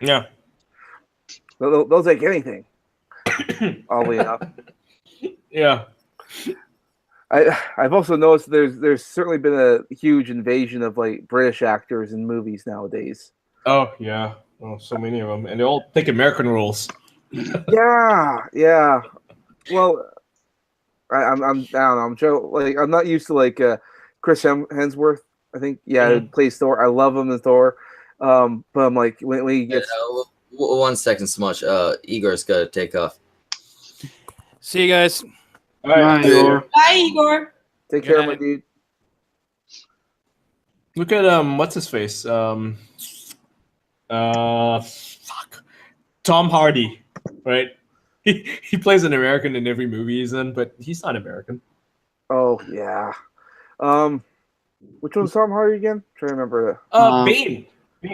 Yeah, they'll take anything. Oddly enough. Yeah. I've also noticed there's certainly been a huge invasion of like British actors in movies nowadays. Oh yeah. Oh, so many of them, and they all take American roles. Yeah. Well, I'm I don't know. I'm Joe. Like I'm not used to like Chris Hemsworth. I think he plays Thor. I love him as Thor. But I'm like when he gets 1 second, Smush. Igor's got to take off. See you guys. All right. Bye, Igor. Bye, Igor. take care, my dude. Look at what's his face? Tom Hardy, right? He plays an American in every movie he's in, but he's not American. Oh yeah. Which one's Tom Hardy again? I'm trying to remember. Bane.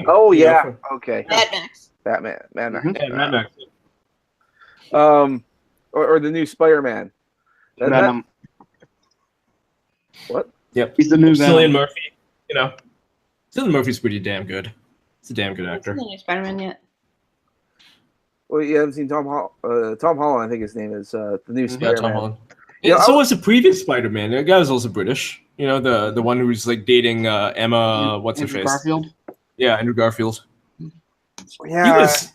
Oh yeah. Okay. Mad Max. Batman. Mad Max. Mhm. Yeah, Mad Max. Or the new Spider-Man. Venom. What? Yep. He's the new Cillian Venom. Murphy. You know, Cillian Murphy's pretty damn good. He's a damn good I haven't actor. seen the new Spider-Man yet. Well, you haven't seen Tom Holland, I think his name is the new Yeah, Spider-Man. Tom Holland. Yeah, So was the previous Spider-Man. That guy was also British. You know, the one who was like dating Emma. What's her Andrew face? Garfield. Yeah, Andrew Garfield. Yeah. He was.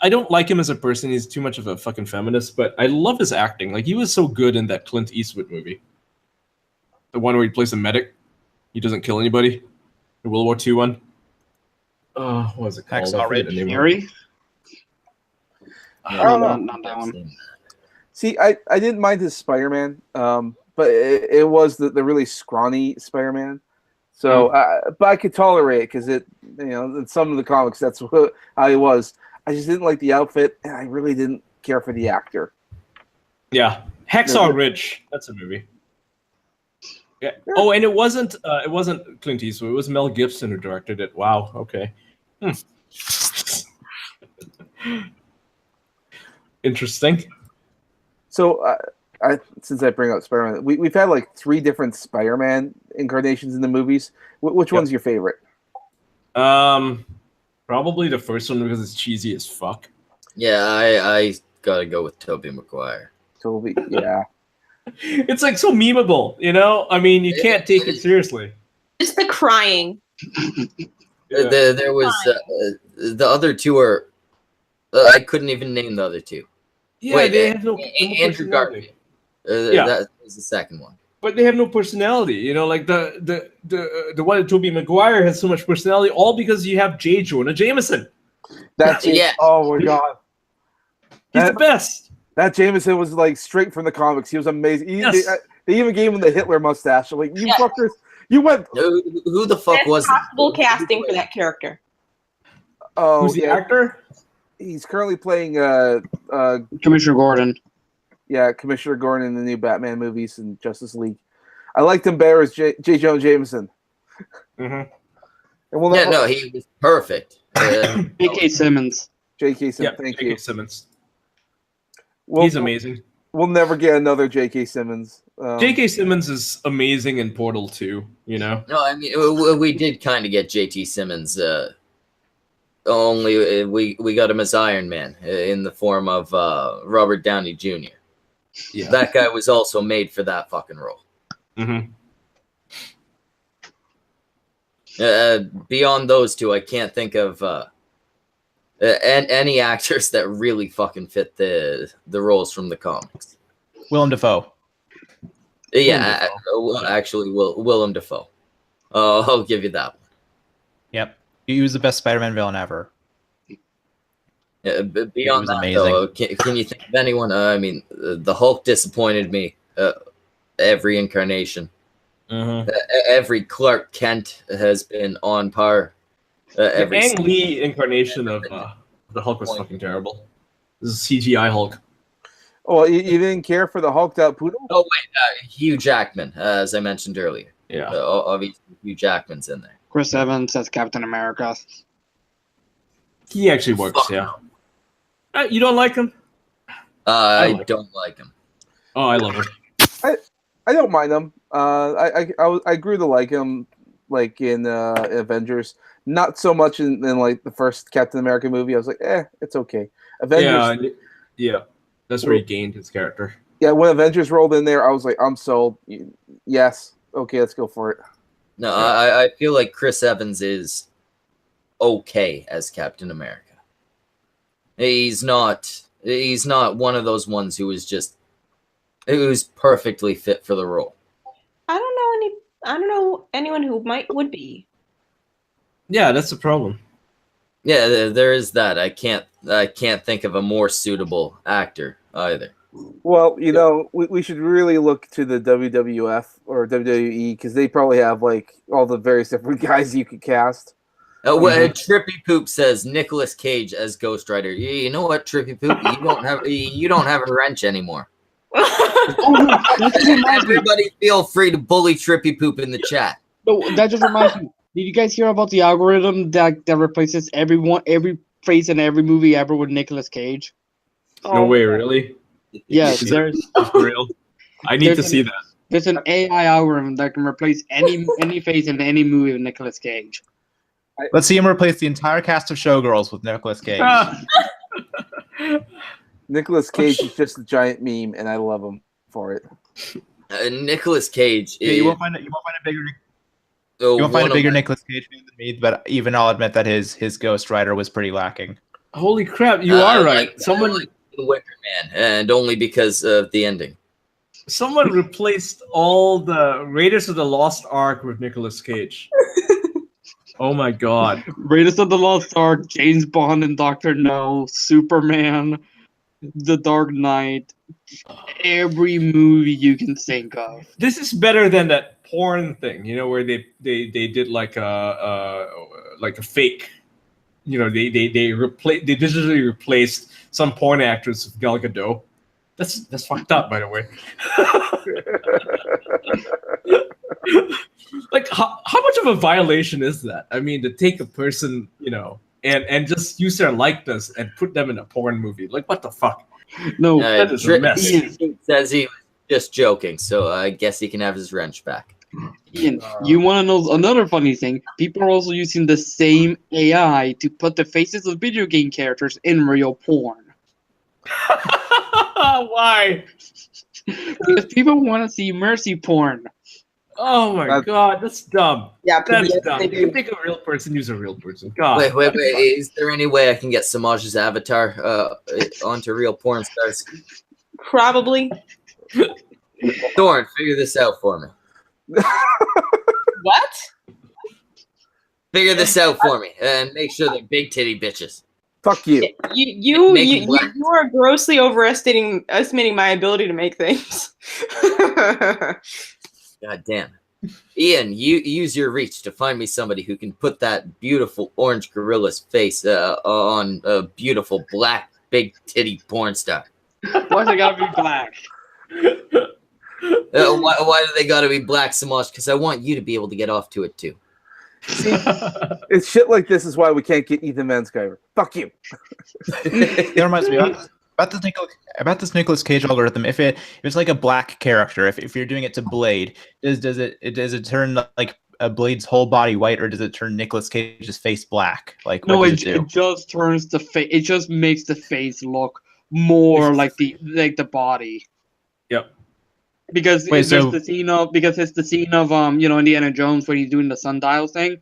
I don't like him as a person. He's too much of a fucking feminist. But I love his acting. Like he was so good in that Clint Eastwood movie. The one where he plays a medic. He doesn't kill anybody. The World War II one. What was it called? Hacksaw I forget the name of it. Fury. Oh, no. Not that one. See, I didn't mind his Spider-Man, but it was the really scrawny Spider-Man. So, but I could tolerate it because in some of the comics, that's how he was. I just didn't like the outfit, and I really didn't care for the actor. Yeah, Hacksaw Ridge. That's a movie. Yeah. Oh, and it wasn't Clint Eastwood. It was Mel Gibson who directed it. Wow. Okay. Interesting. So, since I bring up Spider-Man, we've had like 3 different Spider-Man incarnations in the movies. Which one's your favorite? Probably the first one because it's cheesy as fuck. Yeah, I gotta go with Tobey Maguire. Tobey, yeah. It's like so memeable, you know? I mean, you can't take it seriously. Just the crying. There was the other two are. I couldn't even name the other two. Yeah, Wait, they have no Andrew personality. Garfield. Yeah. That was the second one. But they have no personality. You know, like the one that Tobey Maguire has so much personality, all because you have J. Jonah Jameson. That's it. Yeah. Oh my god. He's the best. That Jameson was like straight from the comics. He was amazing. They even gave him the Hitler mustache. I'm like, you fuckers, you went. Who the fuck Best was possible casting for that character. Oh, Who's the actor? He's currently playing Commissioner Gordon. Yeah, Commissioner Gordon in the new Batman movies and Justice League. I liked him better as J. Jonah Jameson. Mm-hmm. And we'll never, he was perfect. J.K. Simmons. J.K. Simmons, Yeah, thank J.K. you. Simmons. We'll, He's amazing. We'll never get another J.K. Simmons. J.K. Simmons is amazing in Portal 2, you know? No, I mean, we did kind of get J.T. Simmons. Only we got him as Iron Man in the form of Robert Downey Jr. Yeah. That guy was also made for that fucking role. Mm-hmm. Beyond those two, I can't think of any actors that really fucking fit the roles from the comics. Willem Dafoe. Yeah, actually, Willem Dafoe. I'll give you that one. Yep. He was the best Spider-Man villain ever. Yeah, beyond that, amazing. though, can you think of anyone? I mean, the Hulk disappointed me every incarnation. Mm-hmm. Every Clark Kent has been on par. The Ang Lee incarnation of the Hulk was fucking terrible. This is CGI Hulk. Oh, you didn't care for the hulked out poodle? Oh wait, Hugh Jackman, as I mentioned earlier. Yeah. Obviously, Hugh Jackman's in there. Chris Evans as Captain America. He actually works, yeah. You don't like him? I don't like him. Oh, I love him. I don't mind him. I grew to like him, like in Avengers. Not so much in like the first Captain America movie. I was like, it's okay. Avengers. Yeah. That's where he gained his character. Yeah, when Avengers rolled in there, I was like, I'm sold. Yes. Okay, let's go for it. No, I feel like Chris Evans is okay as Captain America. He's not one of those ones who's perfectly fit for the role. I don't know anyone who would be. Yeah, that's the problem. Yeah, there is that. I can't think of a more suitable actor either. Well, we should really look to the WWF or WWE because they probably have like all the various different guys you could cast. Trippy Poop says Nicolas Cage as Ghost Rider. You know what, Trippy Poop? You don't have a wrench anymore. Everybody feel free to bully Trippy Poop in the chat. No, that just reminds me. Did you guys hear about the algorithm that replaces every face in every movie ever with Nicolas Cage? No way, really? Yes, It's real. I need to see that. There's an AI algorithm that can replace any face in any movie with Nicolas Cage. Let's see him replace the entire cast of Showgirls with Nicolas Cage. Nicolas Cage is just a giant meme, and I love him for it. Nicolas Cage. Yeah, you won't find a bigger Nicolas Cage fan than me, but even I'll admit that his Ghost Rider was pretty lacking. Holy crap, you are right. Someone like the Wicker Man, and only because of the ending. Someone replaced all the Raiders of the Lost Ark with Nicolas Cage. Oh my god. Raiders of the Lost Ark, James Bond and Dr. No, Superman, The Dark Knight, every movie you can think of. This is better than that porn thing, where they did like a fake, they digitally replaced some porn actress with Gal Gadot. That's fucked up, by the way. Like, how much of a violation is that? I mean, to take a person, and just use their likeness and put them in a porn movie. Like, what the fuck? No, that is a mess. He says he was just joking, so I guess he can have his wrench back. Ian, you want to know another funny thing? People are also using the same AI to put the faces of video game characters in real porn. Why? Because people want to see mercy porn. Oh my god, that's dumb. Yeah, That's yes, dumb. they If you do. take a real person, use a real person. God. Wait. Is there any way I can get Samaj's avatar onto real porn stars? Probably. Thorn, figure this out for me. What? Figure this out for me, and make sure they're big titty bitches. Fuck you. You are grossly estimating my ability to make things. God damn. Ian, you use your reach to find me somebody who can put that beautiful orange gorilla's face on a beautiful black big titty porn star. Why's it gotta be black? Why do they gotta be black, Samaj? Because I want you to be able to get off to it too. See, it's shit like this is why we can't get Ethan Van Sciver. Fuck you. That reminds me about this Nicolas Cage algorithm. If it's like a black character, if you're doing it to Blade, does it turn like a Blade's whole body white, or does it turn Nicolas Cage's face black? Like No, what it does it do? just turns the face. It just makes the face look more like the body. Yep. Because Wait, it's so- the scene of Indiana Jones when he's doing the sundial thing,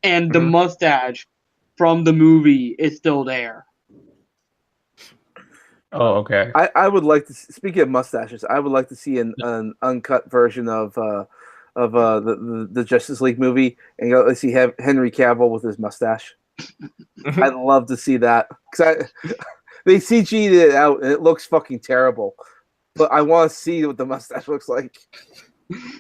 and the mustache from the movie is still there. Oh, okay. I would like to. Speaking of mustaches, I would like to see an uncut version of the Justice League movie, and let's see Henry Cavill with his mustache. I'd love to see that because they CG'd it out and it looks fucking terrible. But I want to see what the mustache looks like.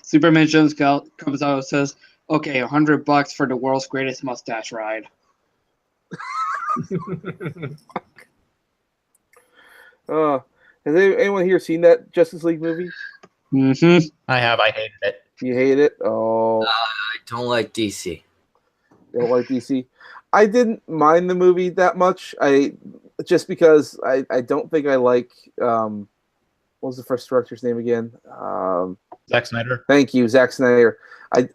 Superman Jones comes out and says, "Okay, $100 for the world's greatest mustache ride." Has anyone here seen that Justice League movie? Mm-hmm. I have. I hated it. You hate it? Oh, I don't like DC. you don't like DC? I didn't mind the movie that much. Just because I don't think I like what was the first director's name again? Zack Snyder. Thank you, Zack Snyder.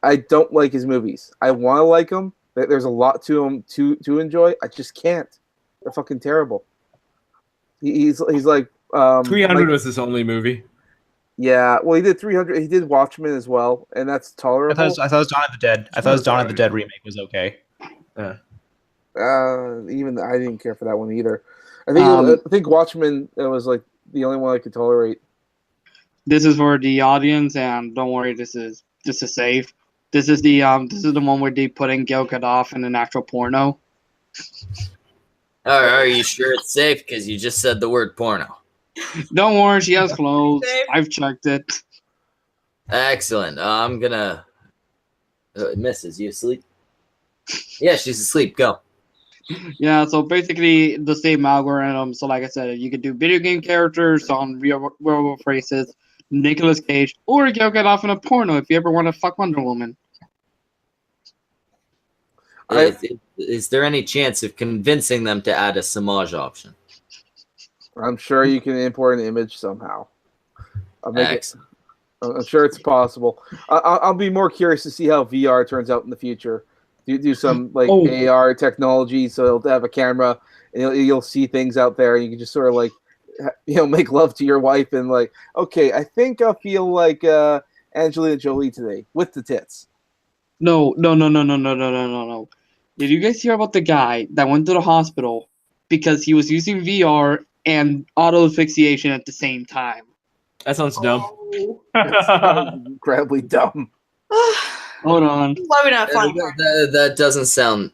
I don't like his movies. I want to like them. There's a lot to them to enjoy. I just can't. They're fucking terrible. He's like 300 was his only movie. Yeah, well, he did 300. He did Watchmen as well, and that's tolerable. I thought it was Dawn of the Dead. I thought it was Dawn of the Dead remake was okay. Even I didn't care for that one either. I think Watchmen was like the only one I could tolerate. This is for the audience, and don't worry, this is safe. This is the one where they put in Gal Gadot in an actual porno. Are you sure it's safe? Because you just said the word porno. Don't worry, she has clothes. I've checked it. Excellent. I'm gonna. Mrs., you asleep? Yeah, she's asleep. Go. Yeah, so basically the same algorithm. So like I said, you could do video game characters on real world phrases, Nicolas Cage, or Gal Gadot in a porno if you ever want to fuck Wonder Woman. Is there any chance of convincing them to add a Samaj option? I'm sure you can import an image somehow. I'll make it. Excellent. I'm sure it's possible. I'll be more curious to see how VR turns out in the future. Do some like AR technology, so it'll have a camera, and you'll see things out there, and you can just sort of like, make love to your wife, and like, okay, I think I feel like Angelina Jolie today with the tits. No. Did you guys hear about the guy that went to the hospital because he was using VR and auto asphyxiation at the same time? That sounds dumb. That's incredibly dumb. Hold on. Why we not fun? That doesn't sound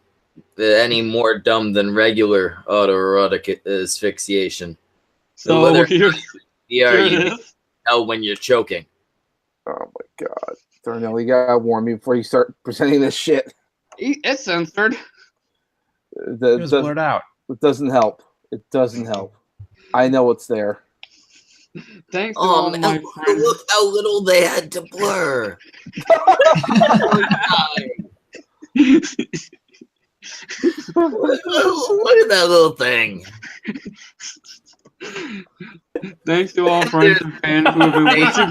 any more dumb than regular autoerotic asphyxiation. So whether here VR, it you is. can tell when you're choking. Oh my god, Darnell, you gotta warn me before you start presenting this shit. It's censored. It was blurred out. It doesn't help. It doesn't help. I know it's there. Thanks to all Man, my friends. look how little they had to blur. Look at that little thing. Thanks to all friends and fans who have been watching.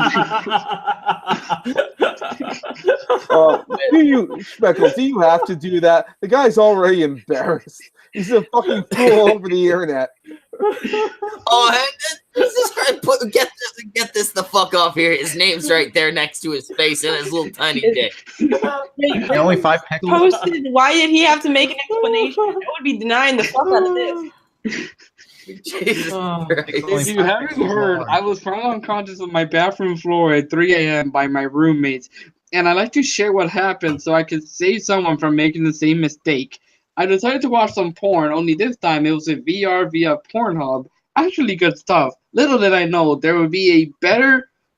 Speckles, do you have to do that? The guy's already embarrassed. He's a fucking fool over the internet. Oh, Jesus Christ, get this the fuck off here. His name's right there next to his face and his little tiny dick. And only 5 pixels. Posted, why did he have to make an explanation? I would be denying the fuck out of this. Jesus Christ. If you haven't heard, I was found unconscious on my bathroom floor at 3 a.m. by my roommates, and I like to share what happened so I could save someone from making the same mistake. I decided to watch some porn, only this time it was in VR via Pornhub. Actually good stuff. Little did I know there would be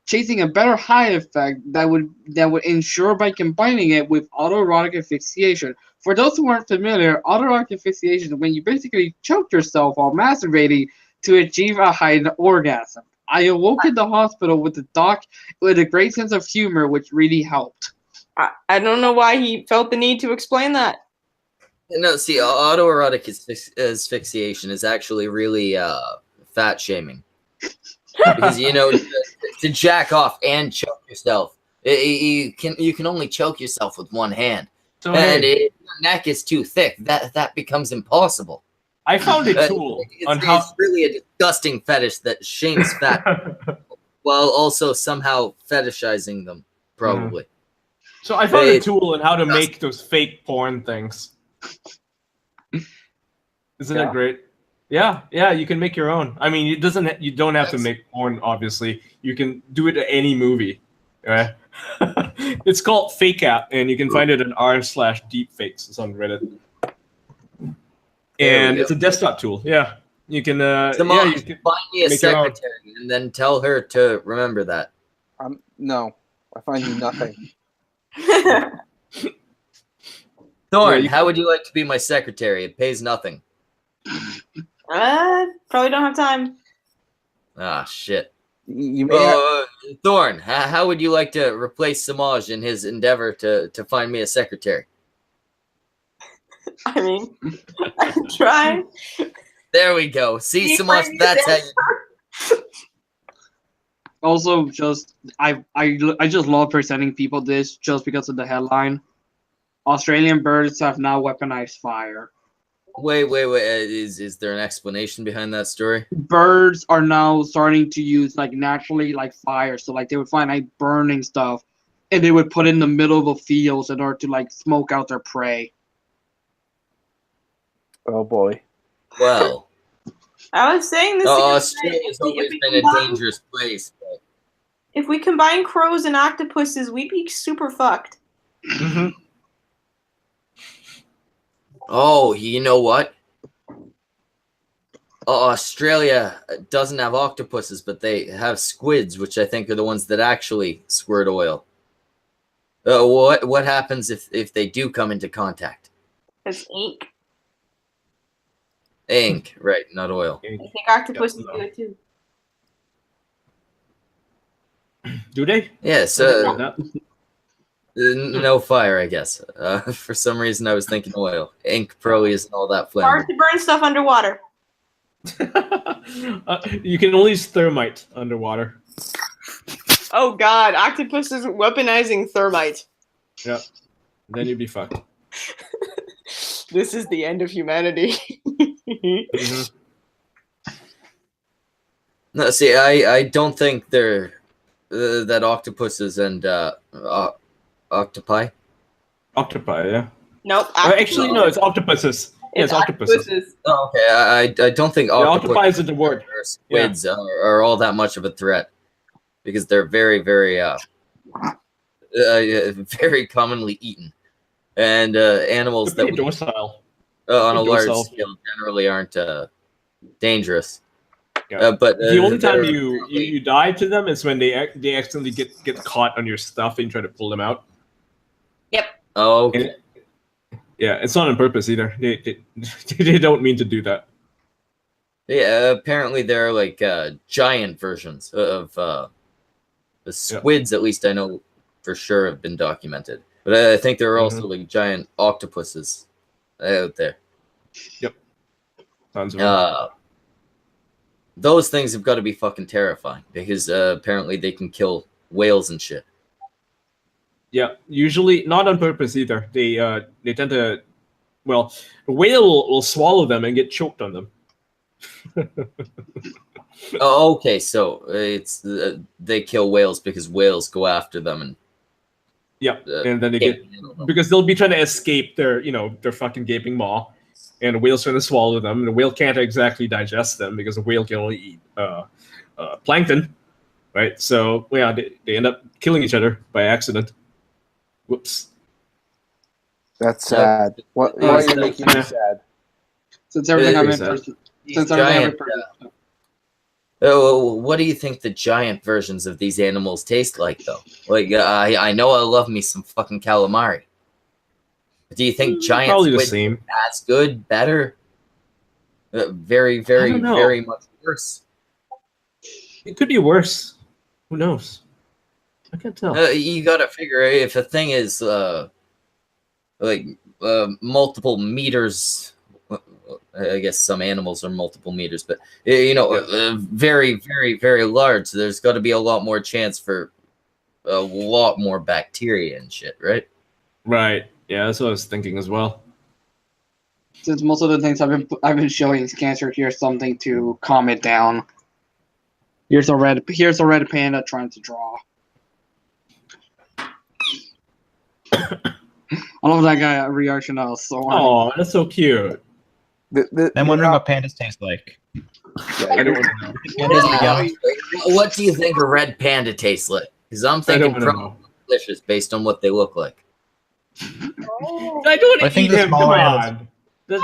chasing a better high effect that would ensure by combining it with autoerotic asphyxiation. For those who aren't familiar, autoerotic asphyxiation is when you basically choke yourself while masturbating to achieve a high orgasm. I awoke in the hospital with the doc with a great sense of humor, which really helped. I don't know why he felt the need to explain that. No, see, autoerotic asphyxiation is actually really fat shaming. Because, to jack off and choke yourself, you can only choke yourself with one hand. So, and hey, if your neck is too thick, that becomes impossible. I found a tool on how. It's really a disgusting fetish that shames fat while also somehow fetishizing them, probably. So I found a tool on how to make those fake porn things. Isn't it great? Yeah, you can make your own. I mean, you don't have to make porn, obviously. You can do it to any movie. Right? It's called Fake App, and you can find it at r/deepfakes. It's on Reddit. And it's a desktop tool. Yeah. You can you can find me a secretary and then tell her to remember that. No. I find you nothing. Thorn, how would you like to be my secretary? It pays nothing. Probably don't have time. Ah, shit. You may Thorn, how would you like to replace Samaj in his endeavor to find me a secretary? I mean, I can try. There we go. See, Samaj, that's how you... Also, I just love presenting people this just because of the headline. Australian birds have now weaponized fire. Wait. Is there an explanation behind that story? Birds are now starting to use naturally fire. So they would find burning stuff, and they would put it in the middle of the fields in order to smoke out their prey. Oh boy. Well, I was saying this. Australia's always been a dangerous place. But... If we combine crows and octopuses, we'd be super fucked. Mm-hmm. Oh, you know what? Australia doesn't have octopuses, but they have squids, which I think are the ones that actually squirt oil. What happens if they do come into contact? It's ink. Ink, right, not oil. I think octopuses do it too. Do they? Yes. No fire, I guess. For some reason, I was thinking oil. Ink probably isn't all that flammable. Hard to burn stuff underwater. You can only use thermite underwater. Oh god, octopuses weaponizing thermite. Yeah. Then you'd be fucked. This is the end of humanity. Mm-hmm. No, see, I don't think they're that octopuses and octopi. Octopi, yeah. Nope. Actually, no, it's octopuses. Yeah, it's octopuses. Oh, okay, I don't think octopi is the word. Or squids are all that much of a threat because they're very, very, very commonly eaten, and animals that we, docile. On a large scale generally aren't dangerous. Yeah. But the only time you die to them is when they accidentally get caught on your stuff and try to pull them out. Yep. Oh. Okay. Yeah, it's not on purpose either. They don't mean to do that. Yeah, apparently there are giant versions of the squids. At least I know for sure have been documented. But I think there are also giant octopuses out there. Yep. Sounds right. Those things have got to be fucking terrifying because apparently they can kill whales and shit. Yeah, usually not on purpose either. They tend to, well, a whale will swallow them and get choked on them. Oh, okay, so it's they kill whales because whales go after them and Yep, and then they get because they'll be trying to escape their their fucking gaping maw, and the whale's trying to swallow them. And the whale can't exactly digest them because the whale can only eat plankton, right? So yeah, they end up killing each other by accident. Whoops. That's sad. Why are you making me sad? Since everything I'm in These person. Since everything I'm in person. Oh, what do you think the giant versions of these animals taste like, though? Like, I know I love me some fucking calamari. Do you think giant Probably the squid same. as good, better? Very, very, don't know. very much worse. It could be worse. Who knows? I can't tell. You gotta figure if a thing is multiple meters. I guess some animals are multiple meters, but very, very, very large. There's got to be a lot more chance for a lot more bacteria and shit, right? Right. Yeah, that's what I was thinking as well. Since most of the things I've been showing is cancer, here's something to calm it down. Here's a red panda trying to draw. I love that guy reaction. I was so Oh, that's so cute. I'm wondering what pandas taste like. I don't want to know. Pandas are young. What do you think a red panda tastes like? Because I'm thinking probably delicious based on what they look like. I don't want to think eat the him. smaller Come animals- on.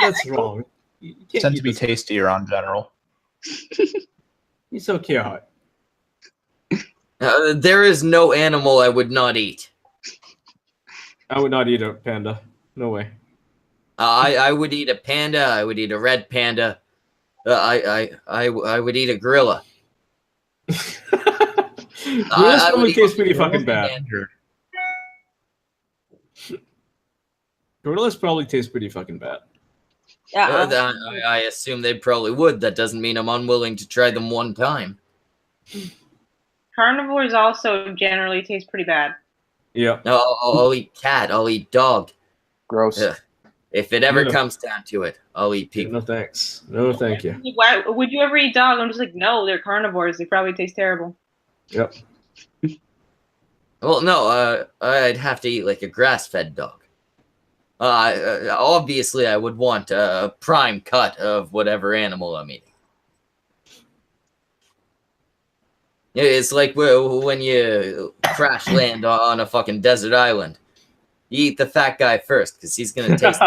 That's wrong. You can't Tend eat to be this. tastier on general. He's so cute. There is no animal I would not eat. I would not eat a panda. No way. I would eat a panda. I would eat a red panda. I would eat a gorilla. Gorillas probably taste pretty fucking bad. Gorillas probably taste pretty fucking bad. Yeah. I assume they probably would. That doesn't mean I'm unwilling to try them one time. Carnivores also generally taste pretty bad. Yeah. I'll eat cat. I'll eat dog. Gross. Ugh. If it ever No. comes down to it, I'll eat people. No thanks. No thank you. Why would you ever eat dog? I'm just like, no, they're carnivores. They probably taste terrible. Yep. Well, no, I'd have to eat like a grass-fed dog. Obviously, I would want a prime cut of whatever animal I'm eating. It's like when you crash land on a fucking desert island. You eat the fat guy first because he's gonna taste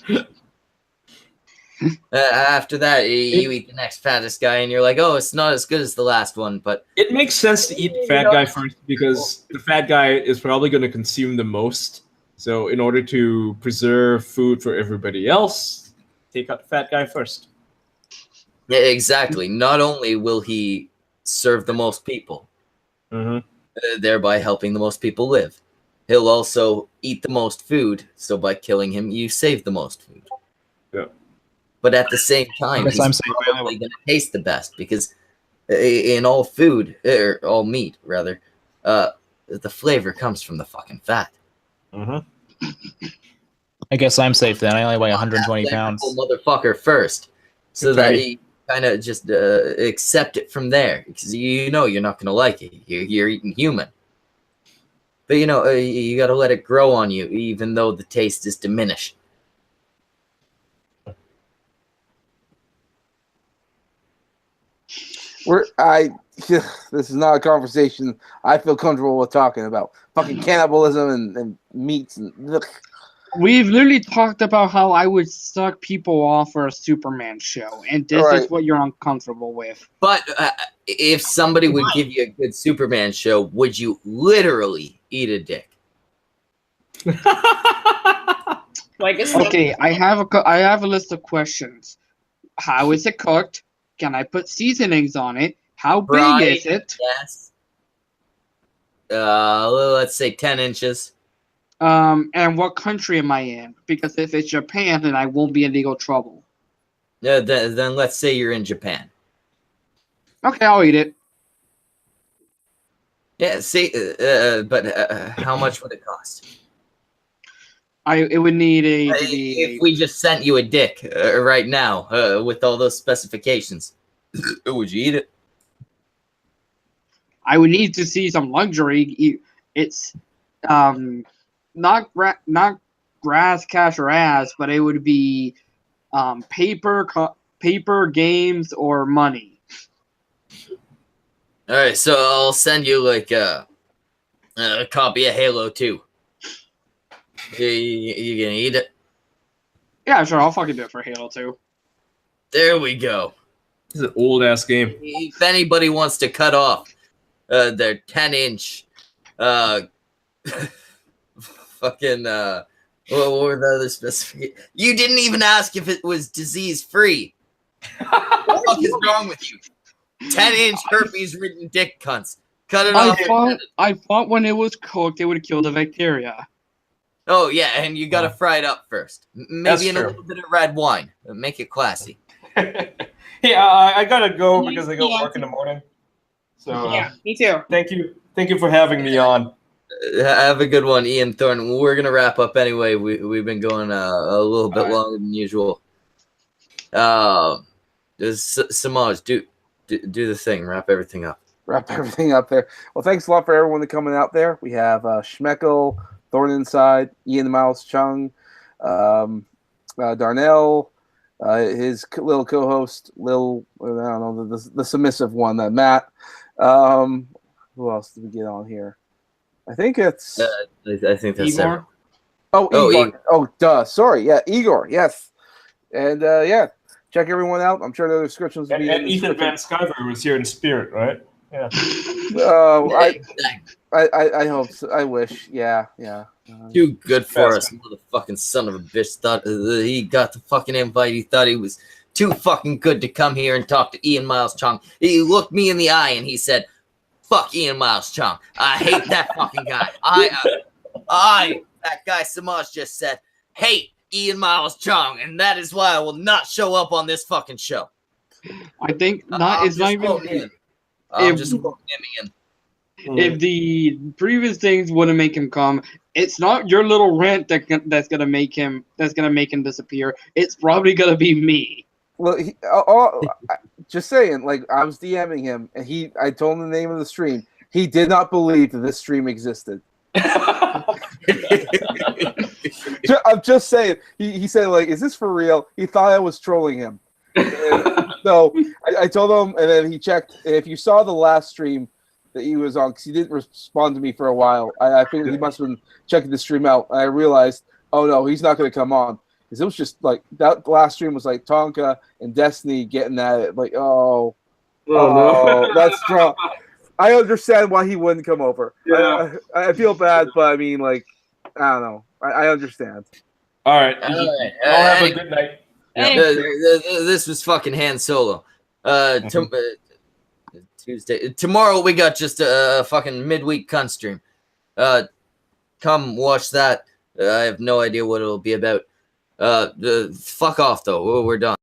it. After that, you eat the next fattest guy, and you're like, "Oh, it's not as good as the last one." But It makes sense to eat the fat guy first because the fat guy is probably going to consume the most. So, in order to preserve food for everybody else, take out the fat guy first. yeah, exactly. Not only will he serve the most people, thereby helping the most people live, he'll also eat the most food. So by killing him, you save the most food. Yeah. But at the same time, Guess he's I'm saying probably going to taste the best because in all food, or all meat rather, the flavor comes from the fucking fat. I guess I'm safe then. I only weigh 120 pounds. Motherfucker first, so Okay. that you kind of just accept it from there because you know you're not going to like it. You're eating human, but you know you got to let it grow on you, even though the taste is diminished. This is not a conversation I feel comfortable with talking about. Fucking cannibalism and meats and ugh. We've literally talked about how I would suck people off for a Superman show, and this Right. is what you're uncomfortable with. But if somebody would give you a good Superman show, would you literally eat a dick? Like it's Okay, I have a list of questions. How is it cooked? Can I put seasonings on it? How big Right. is it? Yes. Let's say 10 inches. And what country am I in? Because if it's Japan, then I won't be in legal trouble. Then let's say you're in Japan. Okay, I'll eat it. Yeah, see, but how much would it cost? It would need to If be. we just sent you a dick right now with all those specifications, would you eat it? I would need to see some luxury. It's not grass, cash, or ass, but it would be paper, games, or money. All right, so I'll send you like a copy of Halo 2. You gonna eat it? Yeah, sure. I'll fucking do it for Halo 2. There we go. This is an old ass game. If anybody wants to cut off their 10-inch fucking what were the other specific? You didn't even ask if it was disease free. What the fuck is wrong with you? 10-inch herpes ridden dick cunts. Cut it off. I thought when it was cooked, it would kill the bacteria. Oh yeah, and you gotta fry it up first. Maybe in a little bit of red wine. Make it classy. Yeah, I gotta go because I go work in the morning. So Yeah, me too. thank you for having me on. Have a good one, Ian Thornton. We're gonna wrap up anyway. We've been going a little bit longer than usual. Samaj, do the thing. Wrap everything up. Wrap everything up there. Well, thanks a lot for everyone coming out there. We have Schmeckel, Thorn Inside, Ian Miles Cheong, Darnell, his little co-host, I don't know, the submissive one, Matt. Who else did we get on here? I think it's. I think that's Igor? Igor. Oh, duh. Sorry. Yeah, Igor. Yes. And yeah, check everyone out. I'm sure the descriptions will be. And Ethan Van Skyver was here in spirit, right? Yeah. Oh, I hope so. I wish. Yeah. Too good for us, motherfucking son of a bitch. Thought he got the fucking invite. He thought he was too fucking good to come here and talk to Ian Miles Cheong. He looked me in the eye and he said, "Fuck Ian Miles Cheong. I hate that fucking guy. That guy Samaj just said, hate Ian Miles Cheong, and that is why I will not show up on this fucking show." I think it's not even. I'm just quoting him, Ian. If the previous things wouldn't make him come, it's not your little rant that's gonna make him disappear. It's probably gonna be me. Well, just saying. Like, I was DMing him, and I told him the name of the stream. He did not believe that this stream existed. I'm just saying. He said, like, "Is this for real?" He thought I was trolling him. So I told him, and then he checked. If you saw the last stream that he was on, because he didn't respond to me for a while, I figured he must have been checking the stream out. And I realized, oh no, he's not going to come on, because it was just like that last stream was like Tonka and Destiny getting at it. Like, oh no, that's strong. I understand why he wouldn't come over. Yeah. I feel bad, but I mean, like, I don't know. I understand. All right. Have a good night. This was fucking Han Solo. Tuesday. Tomorrow we got just a fucking midweek cunt stream. Come watch that. I have no idea what it'll be about. Fuck off though. We're done.